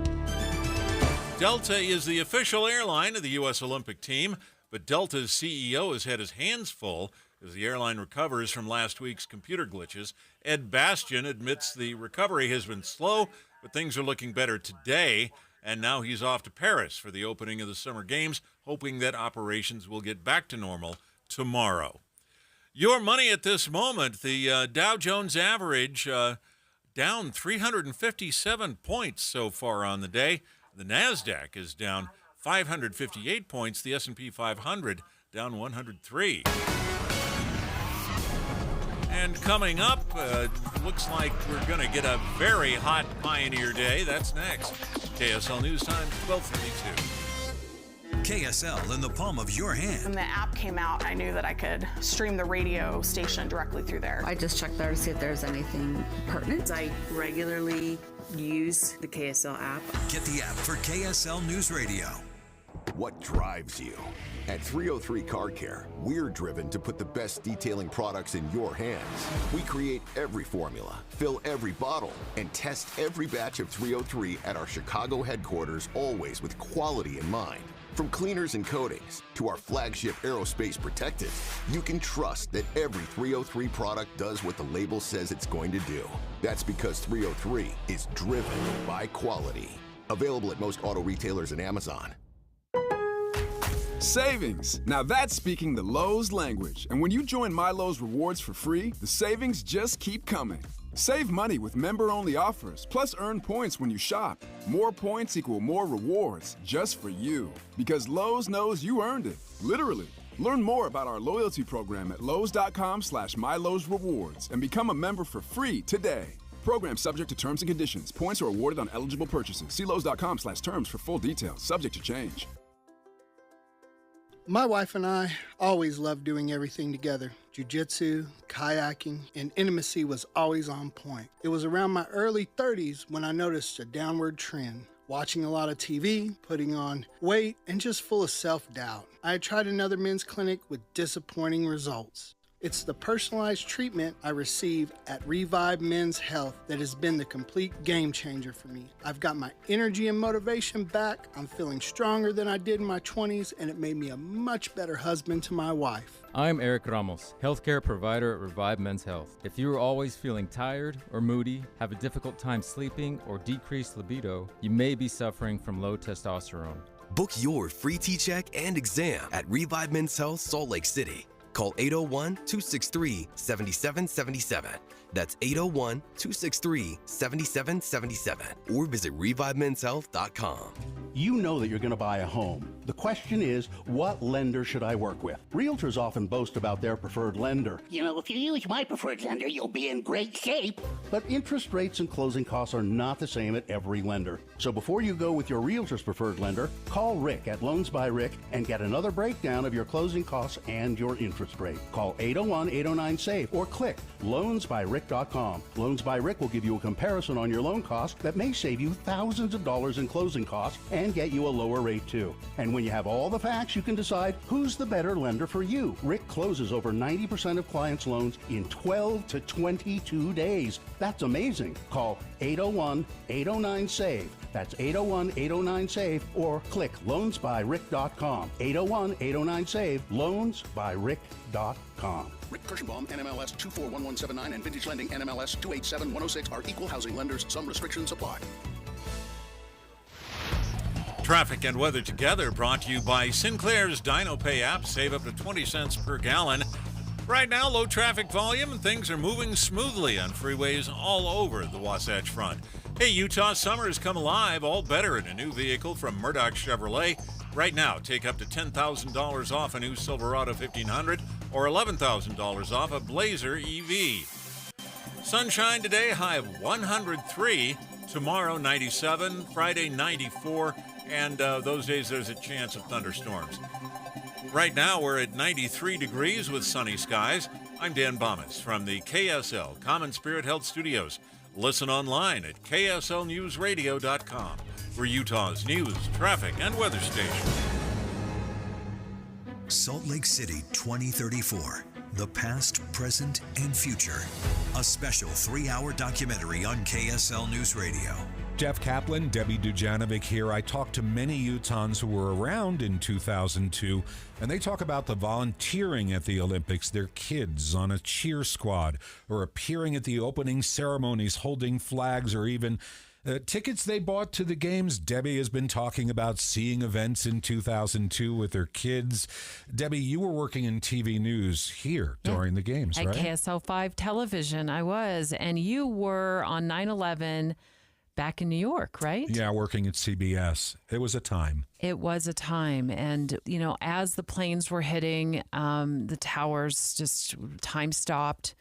Delta is the official airline of the U.S. Olympic team. but Delta's CEO has had his hands full as the airline recovers from last week's computer glitches. Ed Bastian admits the recovery has been slow, but things are looking better today, and now he's off to Paris for the opening of the Summer Games, hoping that operations will get back to normal tomorrow. Your money at this moment, the Dow Jones average down 357 points so far on the day. The NASDAQ is down 558 points. The S&P 500 down 103. And coming up, looks like we're going to get a very hot Pioneer Day. That's next. KSL News Time, 12:32. KSL in the palm of your hand. When the app came out, I knew that I could stream the radio station directly through there. I just checked there to see if there's anything pertinent. I regularly use the KSL app. Get the app for KSL News Radio. What drives you? At 303 Car Care, we're driven to put the best detailing products in your hands. We create every formula, fill every bottle, and test every batch of 303 at our Chicago headquarters, always with quality in mind. From cleaners and coatings to our flagship aerospace protective, you can trust that every 303 product does what the label says it's going to do. That's because 303 is driven by quality. Available at most auto retailers and Amazon. Savings. Now that's speaking the Lowe's language. And when you join My Lowe's Rewards for free, the savings just keep coming. Save money with member-only offers, plus earn points when you shop. More points equal more rewards, just for you. Because Lowe's knows you earned it, literally. Learn more about our loyalty program at lowes.com/MyLowe'sRewards and become a member for free today. Program subject to terms and conditions. Points are awarded on eligible purchases. See lowes.com/terms for full details, subject to change. My wife and I always loved doing everything together. Jiu-jitsu, kayaking, and intimacy was always on point. It was around my early 30s when I noticed a downward trend. Watching a lot of TV, putting on weight, and just full of self-doubt. I had tried another men's clinic with disappointing results. It's the personalized treatment I receive at Revive Men's Health that has been the complete game changer for me. I've got my energy and motivation back, I'm feeling stronger than I did in my 20s, and it made me a much better husband to my wife. I'm Eric Ramos, healthcare provider at Revive Men's Health. If you are always feeling tired or moody, have a difficult time sleeping, or decreased libido, you may be suffering from low testosterone. Book your free T-check and exam at Revive Men's Health, Salt Lake City. Call 801-263-7777. That's 801-263-7777. Or visit ReviveMen'sHealth.com. You know that you're going to buy a home. The question is, what lender should I work with? Realtors often boast about their preferred lender. You know, if you use my preferred lender, you'll be in great shape. But interest rates and closing costs are not the same at every lender. So before you go with your realtor's preferred lender, call Rick at Loans by Rick and get another breakdown of your closing costs and your interest rate. Call 801-809-SAVE or click loansbyrick.com. Loans by Rick will give you a comparison on your loan costs that may save you thousands of dollars in closing costs and get you a lower rate too. And when you have all the facts, you can decide who's the better lender for you. Rick closes over 90% of clients' loans in 12 to 22 days. That's amazing. Call 801-809-SAVE. That's 801-809-SAVE or click loansbyrick.com. 801-809-SAVE, loansbyrick.com. Rick Kirschenbaum, NMLS 241179, and Vintage Lending, NMLS 287-106 are equal housing lenders. Some restrictions apply. Traffic and weather together brought to you by Sinclair's DinoPay app. Save up to 20 cents per gallon. Right now, low traffic volume and things are moving smoothly on freeways all over the Wasatch Front. Hey, Utah, summer has come alive, all better in a new vehicle from Murdoch Chevrolet. Right now, take up to $10,000 off a new Silverado 1500 or $11,000 off a Blazer EV. Sunshine today, high of 103. Tomorrow, 97. Friday, 94. And those days, there's a chance of thunderstorms. Right now, we're at 93 degrees with sunny skies. I'm Dan Bomas from the KSL Common Spirit Health Studios. Listen online at kslnewsradio.com for Utah's news, traffic, and weather station. Salt Lake City 2034. The past, present, and future. A special 3-hour documentary on KSL News Radio. Jeff Kaplan, Debbie Dujanovic here. I talked to many Utahns who were around in 2002, and they talk about the volunteering at the Olympics, their kids on a cheer squad, or appearing at the opening ceremonies holding flags, or even tickets they bought to the games. Debbie has been talking about seeing events in 2002 with her kids. Debbie, you were working in TV news here during the games, at right? At KSL5 television, I was. And you were on 9/11 back in New York, right? Yeah, working at CBS. It was a time. It was a time. And, you know, as the planes were hitting, the towers, just time stopped.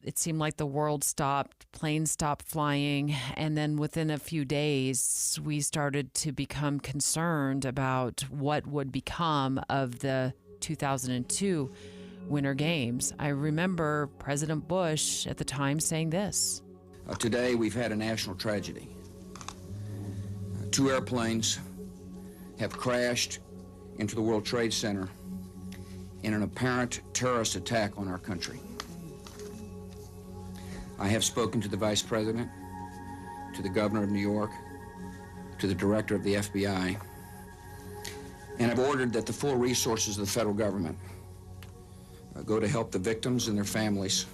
It seemed like the world stopped, planes stopped flying, and then within a few days, we started to become concerned about what would become of the 2002 Winter Games. I remember President Bush at the time saying this. Today, we've had a national tragedy. 2 airplanes have crashed into the World Trade Center in an apparent terrorist attack on our country. I have spoken to the Vice President, to the Governor of New York, to the Director of the FBI, and I've ordered that the full resources of the federal government go to help the victims and their families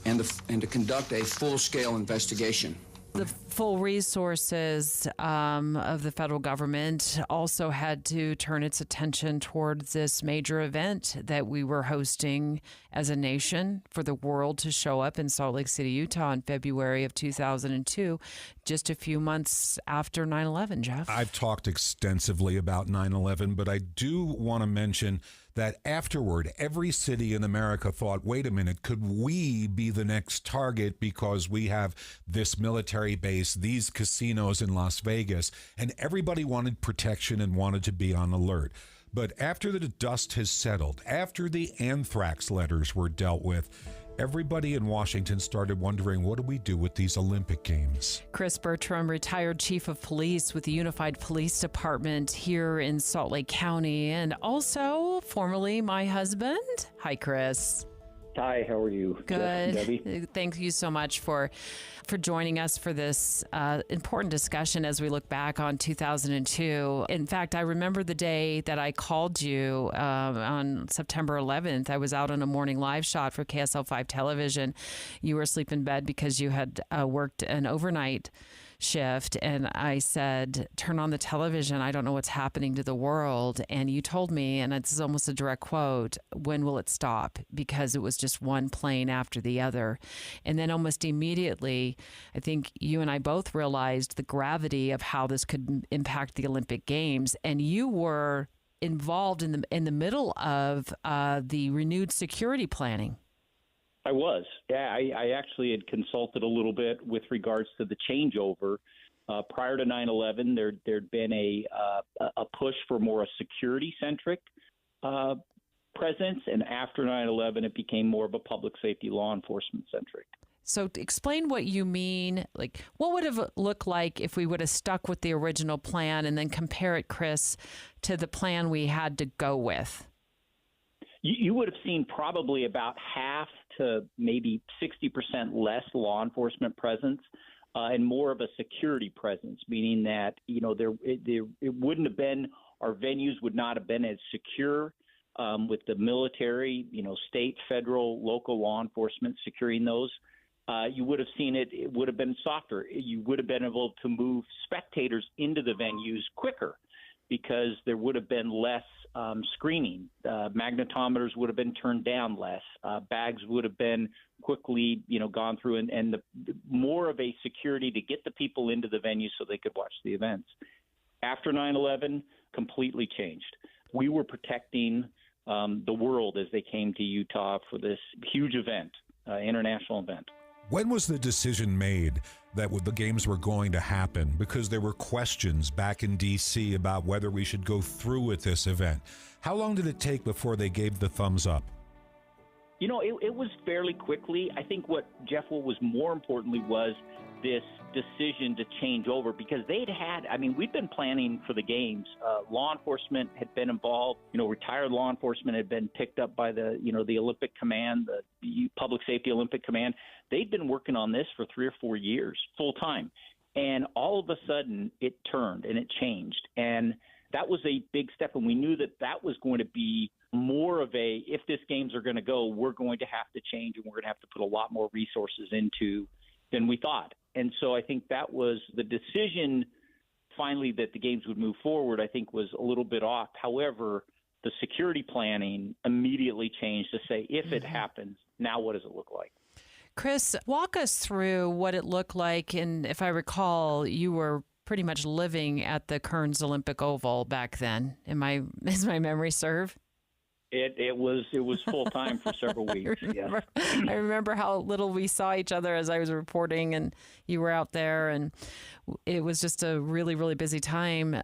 and to conduct a full-scale investigation. The full resources of the federal government also had to turn its attention towards this major event that we were hosting as a nation for the world to show up in Salt Lake City, Utah in February of 2002, just a few months after 9/11, Jeff. I've talked extensively about 9/11, but I do want to mention that afterward, every city in America thought, wait a minute, could we be the next target because we have this military base, these casinos in Las Vegas, and everybody wanted protection and wanted to be on alert. But after the dust has settled, after the anthrax letters were dealt with, everybody in Washington started wondering, what do we do with these Olympic Games? Chris Bertram, retired chief of police with the Unified Police Department here in Salt Lake County, and also formerly my husband. Hi, Chris. Hi, how are you? Good. Jeff and Debbie? Thank you so much for joining us for this important discussion as we look back on 2002. In fact, I remember the day that I called you on September 11th. I was out on a morning live shot for KSL5 television. You were asleep in bed because you had worked an overnight shift, and I said, turn on the television. I don't know what's happening to the world. And you told me, and it's almost a direct quote, when will it stop? Because it was just one plane after the other. And then almost immediately, I think you and I both realized the gravity of how this could impact the Olympic Games. And you were involved in the middle of the renewed security planning. I was. Yeah, I actually had consulted a little bit with regards to the changeover. Prior to 9/11, there'd been a push for more a security-centric presence, and after 9/11, it became more of a public safety law enforcement-centric. So explain what you mean. Like, what would have looked like if we would have stuck with the original plan, and then compare it, Chris, to the plan we had to go with? You would have seen probably about half to maybe 60% less law enforcement presence and more of a security presence, meaning that, you know, it wouldn't have been, our venues would not have been as secure with the military, you know, state, federal, local law enforcement securing those. You would have seen it would have been softer. You would have been able to move spectators into the venues quicker because there would have been less screening. Magnetometers would have been turned down less. Bags would have been quickly, you know, gone through, and more of a security to get the people into the venue so they could watch the events. After 9/11, completely changed. We were protecting the world as they came to Utah for this huge event, international event. When was the decision made that the games were going to happen? Because there were questions back in D.C. about whether we should go through with this event. How long did it take before they gave the thumbs up? You know, it was fairly quickly. I think what was more importantly was this decision to change over because we'd been planning for the games. Law enforcement had been involved. Retired law enforcement had been picked up by the Olympic Command, the Public Safety Olympic Command. They'd been working on this for 3 or 4 years, full time. And all of a sudden it turned and it changed. And that was a big step. And we knew that was going to be more of if this games are going to go, we're going to have to change and we're going to have to put a lot more resources into than we thought. And so I think that was the decision finally that the games would move forward, I think was a little bit off. However, the security planning immediately changed to say, if it happens, now what does it look like? Chris, walk us through what it looked like. And if I recall, you were pretty much living at the Kearns Olympic Oval back then. Is my memory serve? It was full time for several weeks. I remember how little we saw each other as I was reporting, and you were out there, and it was just a really, really busy time.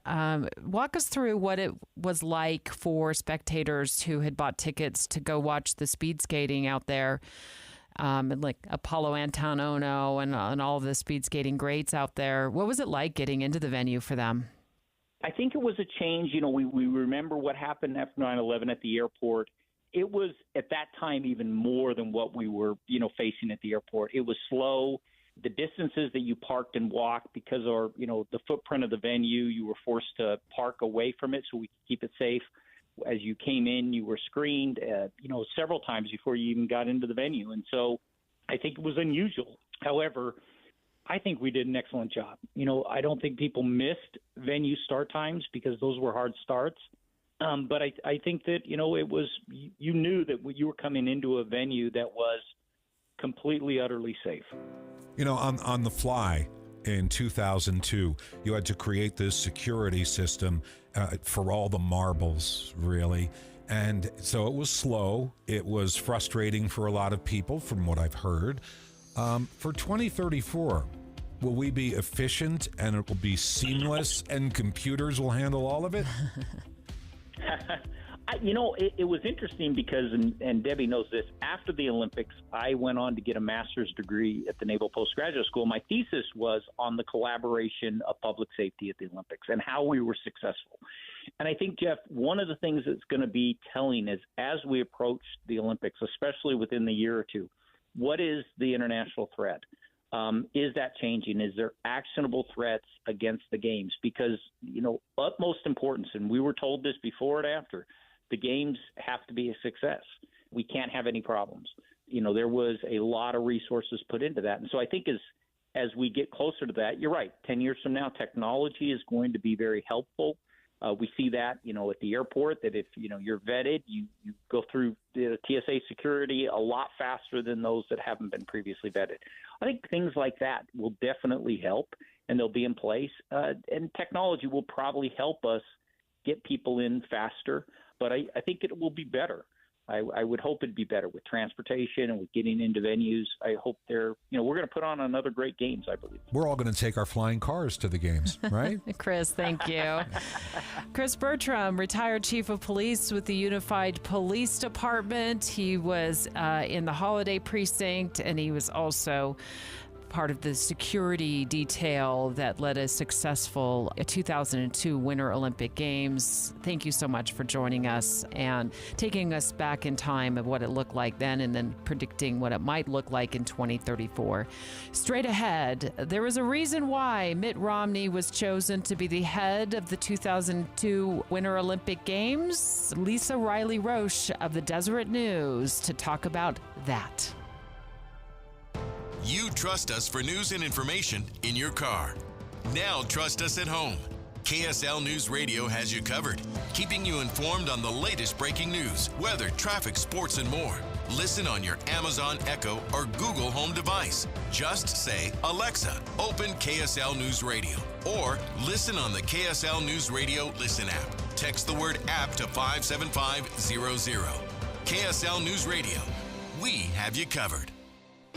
Walk us through what it was like for spectators who had bought tickets to go watch the speed skating out there, and like Apollo Antonono and all of the speed skating greats out there. What was it like getting into the venue for them? I think it was a change. We remember what happened after 9/11 at the airport. It was at that time even more than what we were, facing at the airport. It was slow. The distances that you parked and walked because of, the footprint of the venue, you were forced to park away from it so we could keep it safe. As you came in, you were screened, several times before you even got into the venue. And so I think it was unusual. However, I think we did an excellent job. I don't think people missed venue start times because those were hard starts. But I think that, it was, you knew that you were coming into a venue that was completely, utterly safe. On the fly in 2002, you had to create this security system for all the marbles, really. And so it was slow. It was frustrating for a lot of people, from what I've heard. For 2034, will we be efficient and it will be seamless and computers will handle all of it? It was interesting because, and Debbie knows this, after the Olympics, I went on to get a master's degree at the Naval Postgraduate School. My thesis was on the collaboration of public safety at the Olympics and how we were successful. And I think, Jeff, one of the things that's going to be telling is as we approach the Olympics, especially within the year or two, what is the international threat? Is that changing? Is there actionable threats against the games? Because, utmost importance, and we were told this before and after, the games have to be a success. We can't have any problems. There was a lot of resources put into that. And so I think as we get closer to that, you're right, 10 years from now, technology is going to be very helpful. We see that, at the airport, that if, you're vetted, you go through the TSA security a lot faster than those that haven't been previously vetted. I think things like that will definitely help, and they'll be in place. And technology will probably help us get people in faster, but I think it will be better. I would hope it'd be better with transportation and with getting into venues. I hope we're going to put on another great games, I believe. We're all going to take our flying cars to the games, right? Chris, thank you. Chris Bertram, retired chief of police with the Unified Police Department. He was in the Holiday Precinct, and he was also part of the security detail that led a successful 2002 Winter Olympic Games. Thank you so much for joining us and taking us back in time of what it looked like then and then predicting what it might look like in 2034. Straight ahead, there was a reason why Mitt Romney was chosen to be the head of the 2002 Winter Olympic Games. Lisa Riley Roche of the Deseret News to talk about that. You trust us for news and information in your car. Now trust us at home. KSL News Radio has you covered, keeping you informed on the latest breaking news, weather, traffic, sports, and more. Listen on your Amazon Echo or Google Home device. Just say, Alexa, open KSL News Radio, or listen on the KSL News Radio Listen app. Text the word app to 57500. KSL News Radio. We have you covered.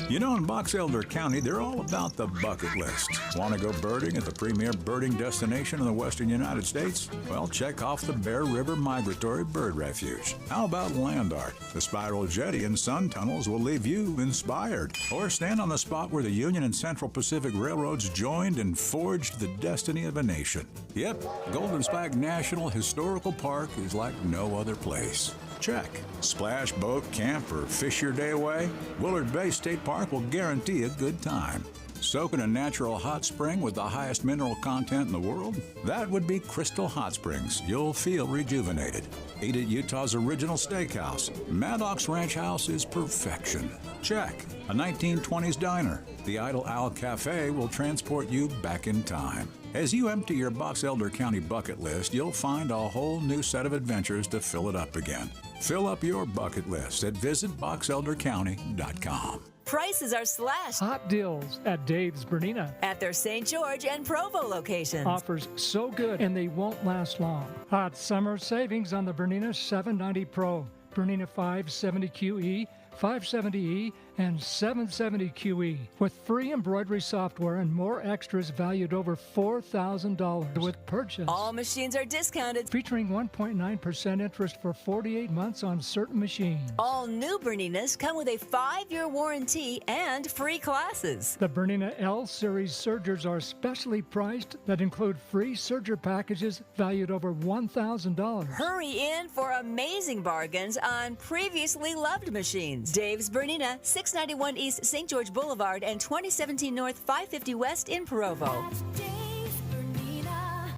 You know, in Box Elder County, they're all about the bucket list. Want to go birding at the premier birding destination in the western United States? Well, check off the Bear River Migratory Bird Refuge. How about land art? The spiral jetty and sun tunnels will leave you inspired. Or stand on the spot where the Union and Central Pacific Railroads joined and forged the destiny of a nation. Yep, Golden Spike National Historical Park is like no other place. Check. Splash, boat, camp, or fish your day away? Willard Bay State Park will guarantee a good time. Soak in a natural hot spring with the highest mineral content in the world? That would be Crystal Hot Springs. You'll feel rejuvenated. Eat at Utah's original steakhouse. Maddox Ranch House is perfection. Check. A 1920s diner. The Idle Owl Cafe will transport you back in time. As you empty your Box Elder County bucket list, you'll find a whole new set of adventures to fill it up again. Fill up your bucket list at visitboxeldercounty.com. Prices are slashed. Hot deals at Dave's Bernina. At their St. George and Provo locations. Offers so good and they won't last long. Hot summer savings on the Bernina 790 Pro, Bernina 570QE, 570E, and 770QE with free embroidery software and more extras valued over $4,000 with purchase. All machines are discounted. Featuring 1.9% interest for 48 months on certain machines. All new Berninas come with a 5-year warranty and free classes. The Bernina L Series Surgers are specially priced that include free Surger packages valued over $1,000. Hurry in for amazing bargains on previously loved machines. Dave's Bernina, 691 East St. George Boulevard and 2017 North 550 West in Provo.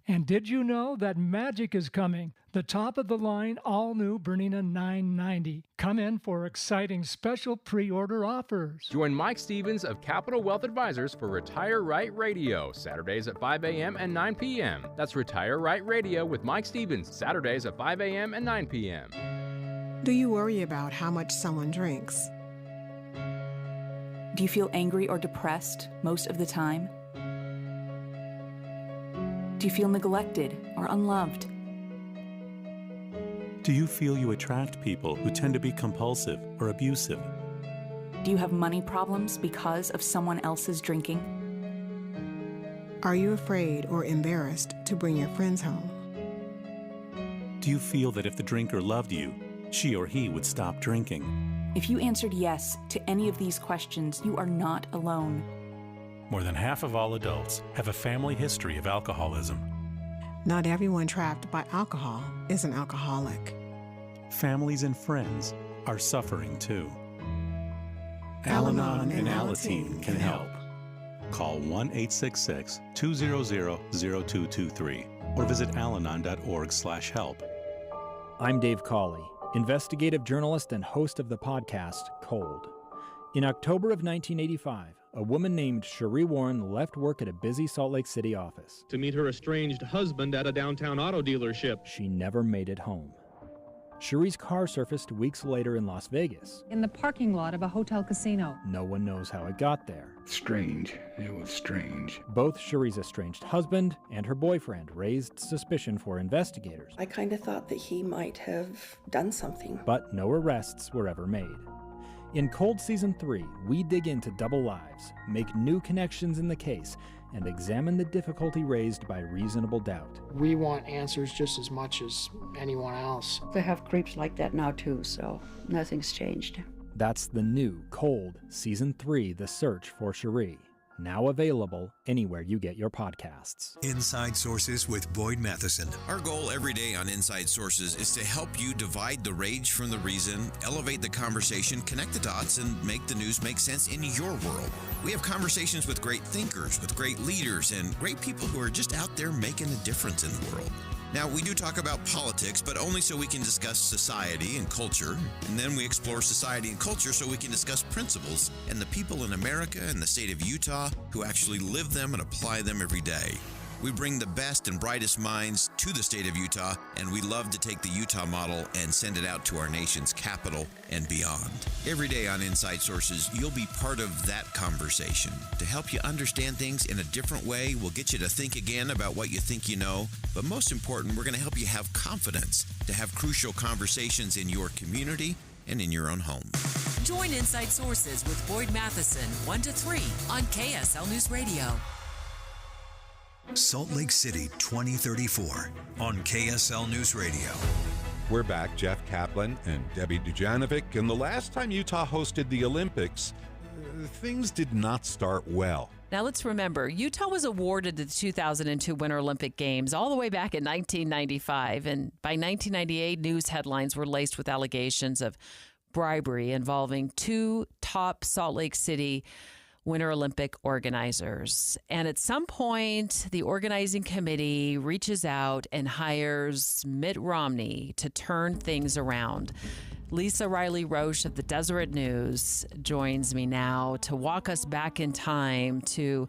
And did you know that Magic is coming? The top-of-the-line, all-new Bernina 990. Come in for exciting special pre-order offers. Join Mike Stevens of Capital Wealth Advisors for Retire Right Radio, Saturdays at 5 a.m. and 9 p.m. That's Retire Right Radio with Mike Stevens, Saturdays at 5 a.m. and 9 p.m. Do you worry about how much someone drinks? Do you feel angry or depressed most of the time? Do you feel neglected or unloved? Do you feel you attract people who tend to be compulsive or abusive? Do you have money problems because of someone else's drinking? Are you afraid or embarrassed to bring your friends home? Do you feel that if the drinker loved you, she or he would stop drinking? If you answered yes to any of these questions, you are not alone. More than half of all adults have a family history of alcoholism. Not everyone trapped by alcohol is an alcoholic. Families and friends are suffering too. Al-Anon and Alateen can help. Call 1-866-200-0223 or visit alanon.org/help. I'm Dave Cawley, investigative journalist and host of the podcast Cold. In October of 1985, a woman named Cherie Warren left work at a busy Salt Lake City office to meet her estranged husband at a downtown auto dealership. She never made it home. Cherie's car surfaced weeks later in Las Vegas. In the parking lot of a hotel casino. No one knows how it got there. Strange. It was strange. Both Cherie's estranged husband and her boyfriend raised suspicion for investigators. I kind of thought that he might have done something. But no arrests were ever made. In Cold Season 3, we dig into double lives, make new connections in the case, and examine the difficulty raised by reasonable doubt. We want answers just as much as anyone else. They have creeps like that now too, so nothing's changed. That's the new Cold Season 3, The Search for Cherie. Now available anywhere you get your podcasts. Inside Sources with Boyd Matheson. Our goal every day on Inside Sources is to help you divide the rage from the reason, elevate the conversation, connect the dots, and make the news make sense in your world. We have conversations with great thinkers, with great leaders, and great people who are just out there making a difference in the world. Now, we do talk about politics, but only so we can discuss society and culture. And then we explore society and culture so we can discuss principles and the people in America and the state of Utah who actually live them and apply them every day. We bring the best and brightest minds to the state of Utah, and we love to take the Utah model and send it out to our nation's capital and beyond. Every day on Inside Sources, you'll be part of that conversation. To help you understand things in a different way, we'll get you to think again about what you think you know, but most important, we're going to help you have confidence to have crucial conversations in your community and in your own home. Join Inside Sources with Boyd Matheson 1 to 3 on KSL News Radio. Salt Lake City 2034 on KSL News Radio. We're back, Jeff Kaplan and Debbie Dujanovic, and the last time Utah hosted the Olympics, things did not start well. Now, let's remember, Utah was awarded the 2002 Winter Olympic Games all the way back in 1995. And by 1998, news headlines were laced with allegations of bribery involving two top Salt Lake City Winter Olympic organizers. And at some point, the organizing committee reaches out and hires Mitt Romney to turn things around. Lisa Riley Roche of the Deseret News joins me now to walk us back in time to,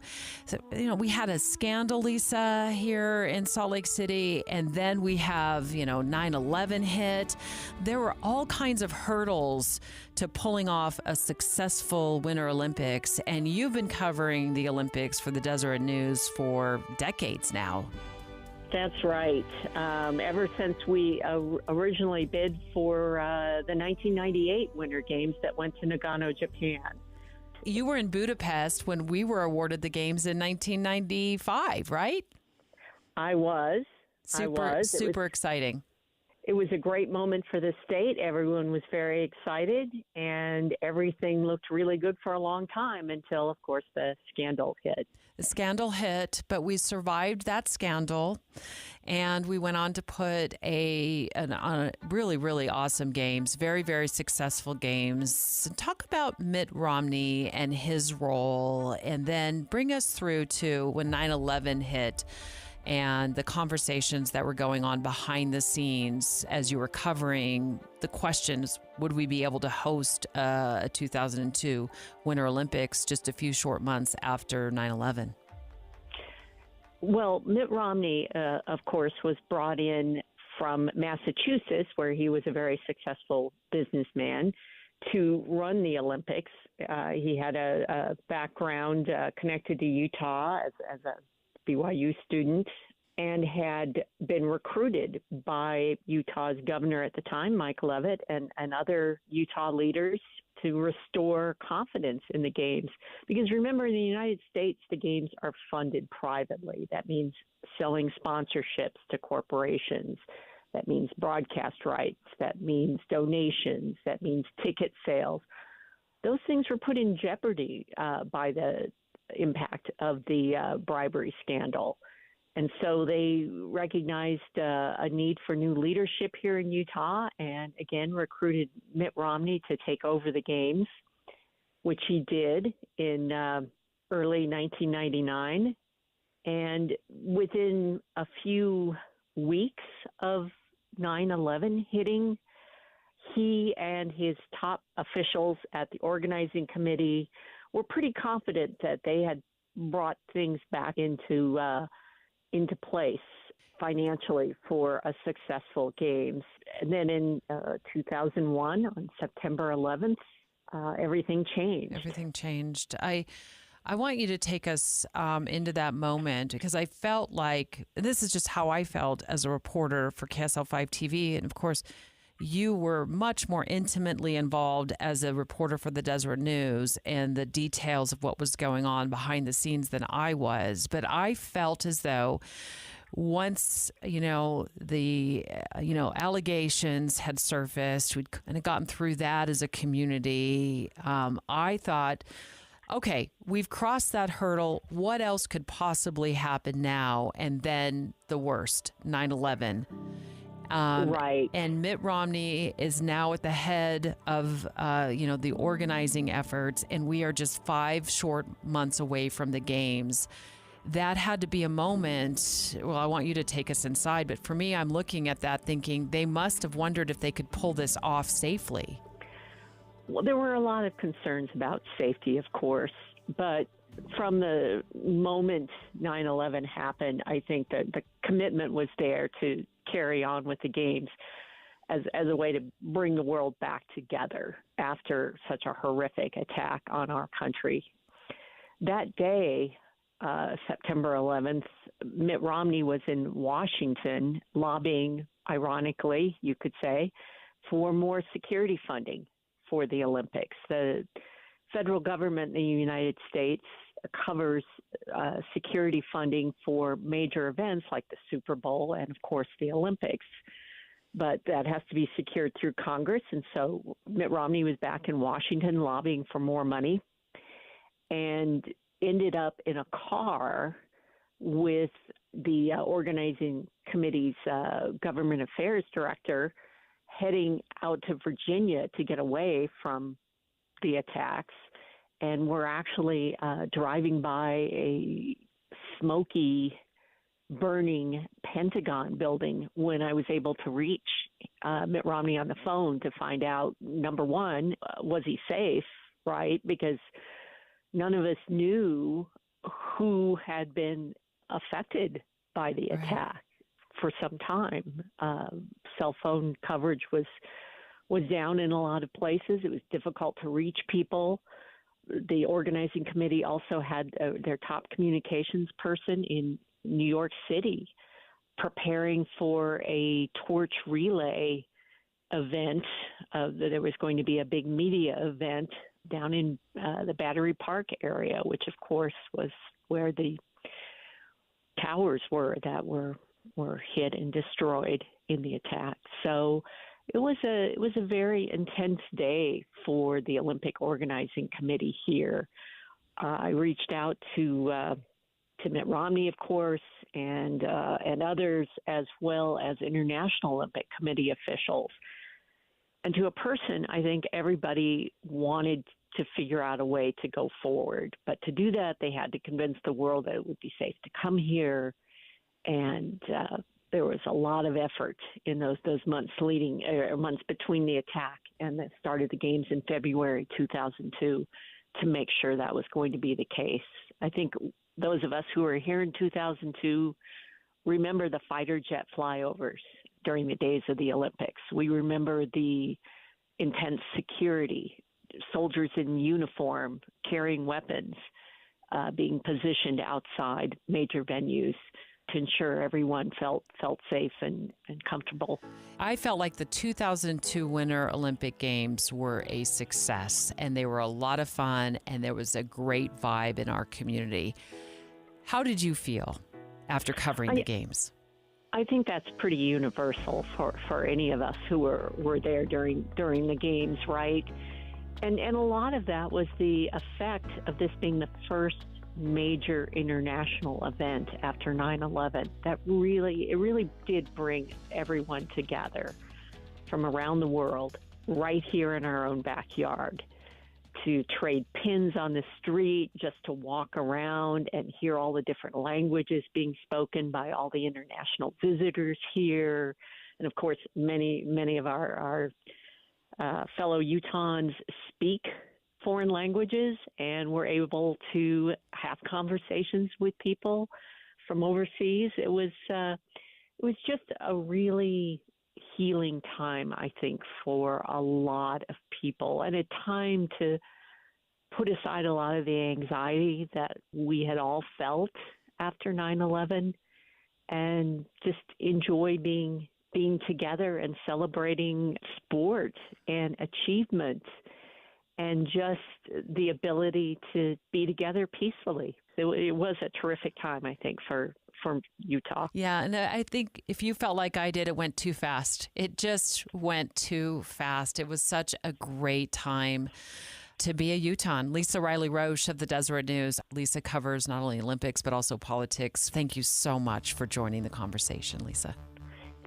we had a scandal, Lisa, here in Salt Lake City, and then we have, 9/11 hit. There were all kinds of hurdles to pulling off a successful Winter Olympics, and you've been covering the Olympics for the Deseret News for decades now. That's right. Ever since we originally bid for the 1998 Winter Games that went to Nagano, Japan. You were in Budapest when we were awarded the Games in 1995, right? I was. Super exciting. It was a great moment for the state. Everyone was very excited, and everything looked really good for a long time until, of course, the scandal hit. The scandal hit, but we survived that scandal, and we went on to put on really, really awesome games, very, very successful games. Talk about Mitt Romney and his role, and then bring us through to when 9/11 hit and the conversations that were going on behind the scenes as you were covering the questions, would we be able to host a 2002 Winter Olympics just a few short months after 9/11? Well, Mitt Romney, of course, was brought in from Massachusetts, where he was a very successful businessman, to run the Olympics. He had a background connected to Utah as a BYU student, and had been recruited by Utah's governor at the time, Mike Leavitt, and other Utah leaders to restore confidence in the games. Because remember, in the United States, the games are funded privately. That means selling sponsorships to corporations. That means broadcast rights. That means donations. That means ticket sales. Those things were put in jeopardy by the impact of the bribery scandal. And so they recognized a need for new leadership here in Utah, and again recruited Mitt Romney to take over the games, which he did in early 1999. And within a few weeks of 9/11 hitting, he and his top officials at the organizing committee were pretty confident that they had brought things back into place financially for a successful games. And then in 2001, on September 11th, everything changed. Everything changed. I want you to take us into that moment, because I felt like, this is just how I felt as a reporter for KSL5 TV. And of course, you were much more intimately involved as a reporter for the Deseret News and the details of what was going on behind the scenes than I was. But I felt as though once, the, allegations had surfaced, we'd kind of gotten through that as a community. I thought, okay, we've crossed that hurdle. What else could possibly happen now? And then the worst, 9/11. Right. And Mitt Romney is now at the head of, the organizing efforts, and we are just 5 short months away from the games. That had to be a moment. Well, I want you to take us inside, but for me, I'm looking at that thinking they must have wondered if they could pull this off safely. Well, there were a lot of concerns about safety, of course, but from the moment 9/11 happened, I think that the commitment was there to carry on with the games as a way to bring the world back together after such a horrific attack on our country. That day, September 11th, Mitt Romney was in Washington lobbying, ironically, you could say, for more security funding for the Olympics. The federal government in the United States covers security funding for major events like the Super Bowl and, of course, the Olympics. But that has to be secured through Congress. And so Mitt Romney was back in Washington lobbying for more money and ended up in a car with the organizing committee's government affairs director heading out to Virginia to get away from the attacks. And we're actually driving by a smoky, burning Pentagon building when I was able to reach Mitt Romney on the phone to find out, number one, was he safe, right? Because none of us knew who had been affected by the attack for some time. Cell phone coverage was down in a lot of places. It was difficult to reach people. The organizing committee also had their top communications person in New York City preparing for a torch relay event. There was going to be a big media event down in the Battery Park area, which of course was where the towers were that were hit and destroyed in the attack. So it was a very intense day for the Olympic organizing committee here. I reached out to Mitt Romney, of course, and others, as well as International Olympic Committee officials. And to a person, I think everybody wanted to figure out a way to go forward. But to do that, they had to convince the world that it would be safe to come here. And there was a lot of effort in those months months between the attack and the start of the games in February 2002 to make sure that was going to be the case. I think those of us who were here in 2002 remember the fighter jet flyovers during the days of the Olympics. We remember the intense security, soldiers in uniform carrying weapons, being positioned outside major venues to ensure everyone felt safe and comfortable. I felt like the 2002 Winter Olympic Games were a success, and they were a lot of fun, and there was a great vibe in our community. How did you feel after covering the games? I think that's pretty universal for any of us who were there during the games, right? And a lot of that was the effect of this being the first major international event after 9/11 that really did bring everyone together from around the world right here in our own backyard to trade pins on the street, just to walk around and hear all the different languages being spoken by all the international visitors here. And of course, many of our fellow Utahns speak foreign languages, and we're able to have conversations with people from overseas. It was just a really healing time, I think, for a lot of people, and a time to put aside a lot of the anxiety that we had all felt after 9/11 and just enjoy being together and celebrating sport and achievement and just the ability to be together peacefully. It was a terrific time, I think, for Utah. Yeah, and I think if you felt like I did, it went too fast. It just went too fast. It was such a great time to be a Utahn. Lisa Riley-Roche of the Deseret News. Lisa covers not only Olympics, but also politics. Thank you so much for joining the conversation, Lisa.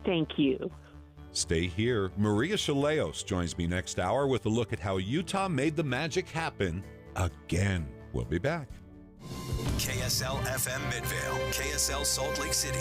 Thank you. Stay here. Maria Chaleos joins me next hour with a look at how Utah made the magic happen again. We'll be back. KSL FM Midvale, KSL Salt Lake City.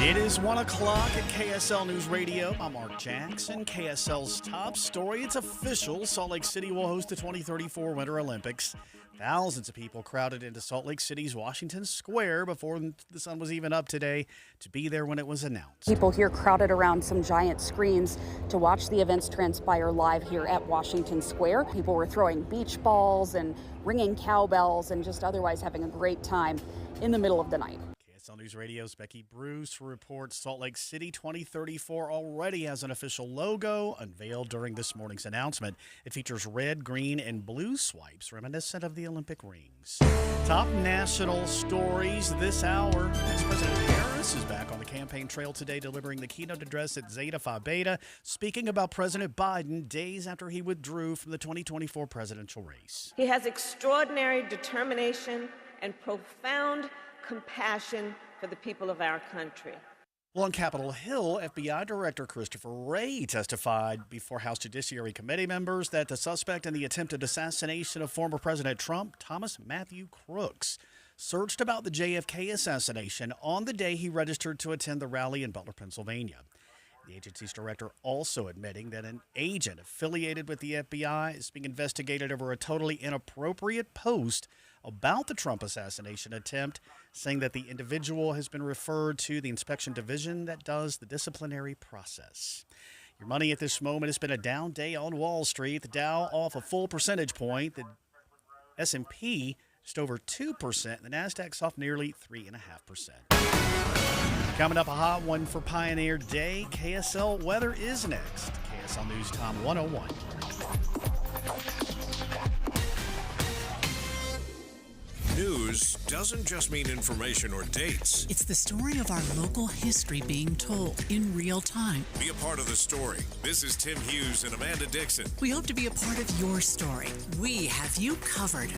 It is 1 o'clock at KSL News Radio. I'm Mark Jackson. KSL's top story. It's official. Salt Lake City will host the 2034 Winter Olympics. Thousands of people crowded into Salt Lake City's Washington Square before the sun was even up today to be there when it was announced. People here crowded around some giant screens to watch the events transpire live here at Washington Square. People were throwing beach balls and ringing cowbells and just otherwise having a great time in the middle of the night. KSL News Radio's Becky Bruce reports Salt Lake City 2034 already has an official logo unveiled during this morning's announcement. It features red, green, and blue swipes reminiscent of the Olympic rings. Top national stories this hour. As President Harris is back on the campaign trail today, delivering the keynote address at Zeta Phi Beta, speaking about President Biden days after he withdrew from the 2024 presidential race. He has extraordinary determination and profound compassion for the people of our country. Well, on Capitol Hill, FBI Director Christopher Wray testified before House Judiciary Committee members that the suspect in the attempted assassination of former President Trump, Thomas Matthew Crooks, searched about the JFK assassination on the day he registered to attend the rally in Butler, Pennsylvania. The agency's director also admitting that an agent affiliated with the FBI is being investigated over a totally inappropriate post about the Trump assassination attempt, saying that the individual has been referred to the inspection division that does the disciplinary process. Your money at this moment has been a down day on Wall Street. The Dow off a full percentage point. The S&P just over 2%. The NASDAQ's off nearly 3.5%. Coming up, a hot one for Pioneer Day. KSL weather is next. KSL News Time 101. News doesn't just mean information or dates. It's the story of our local history being told in real time. Be a part of the story. This is Tim Hughes and Amanda Dixon. We hope to be a part of your story. We have you covered.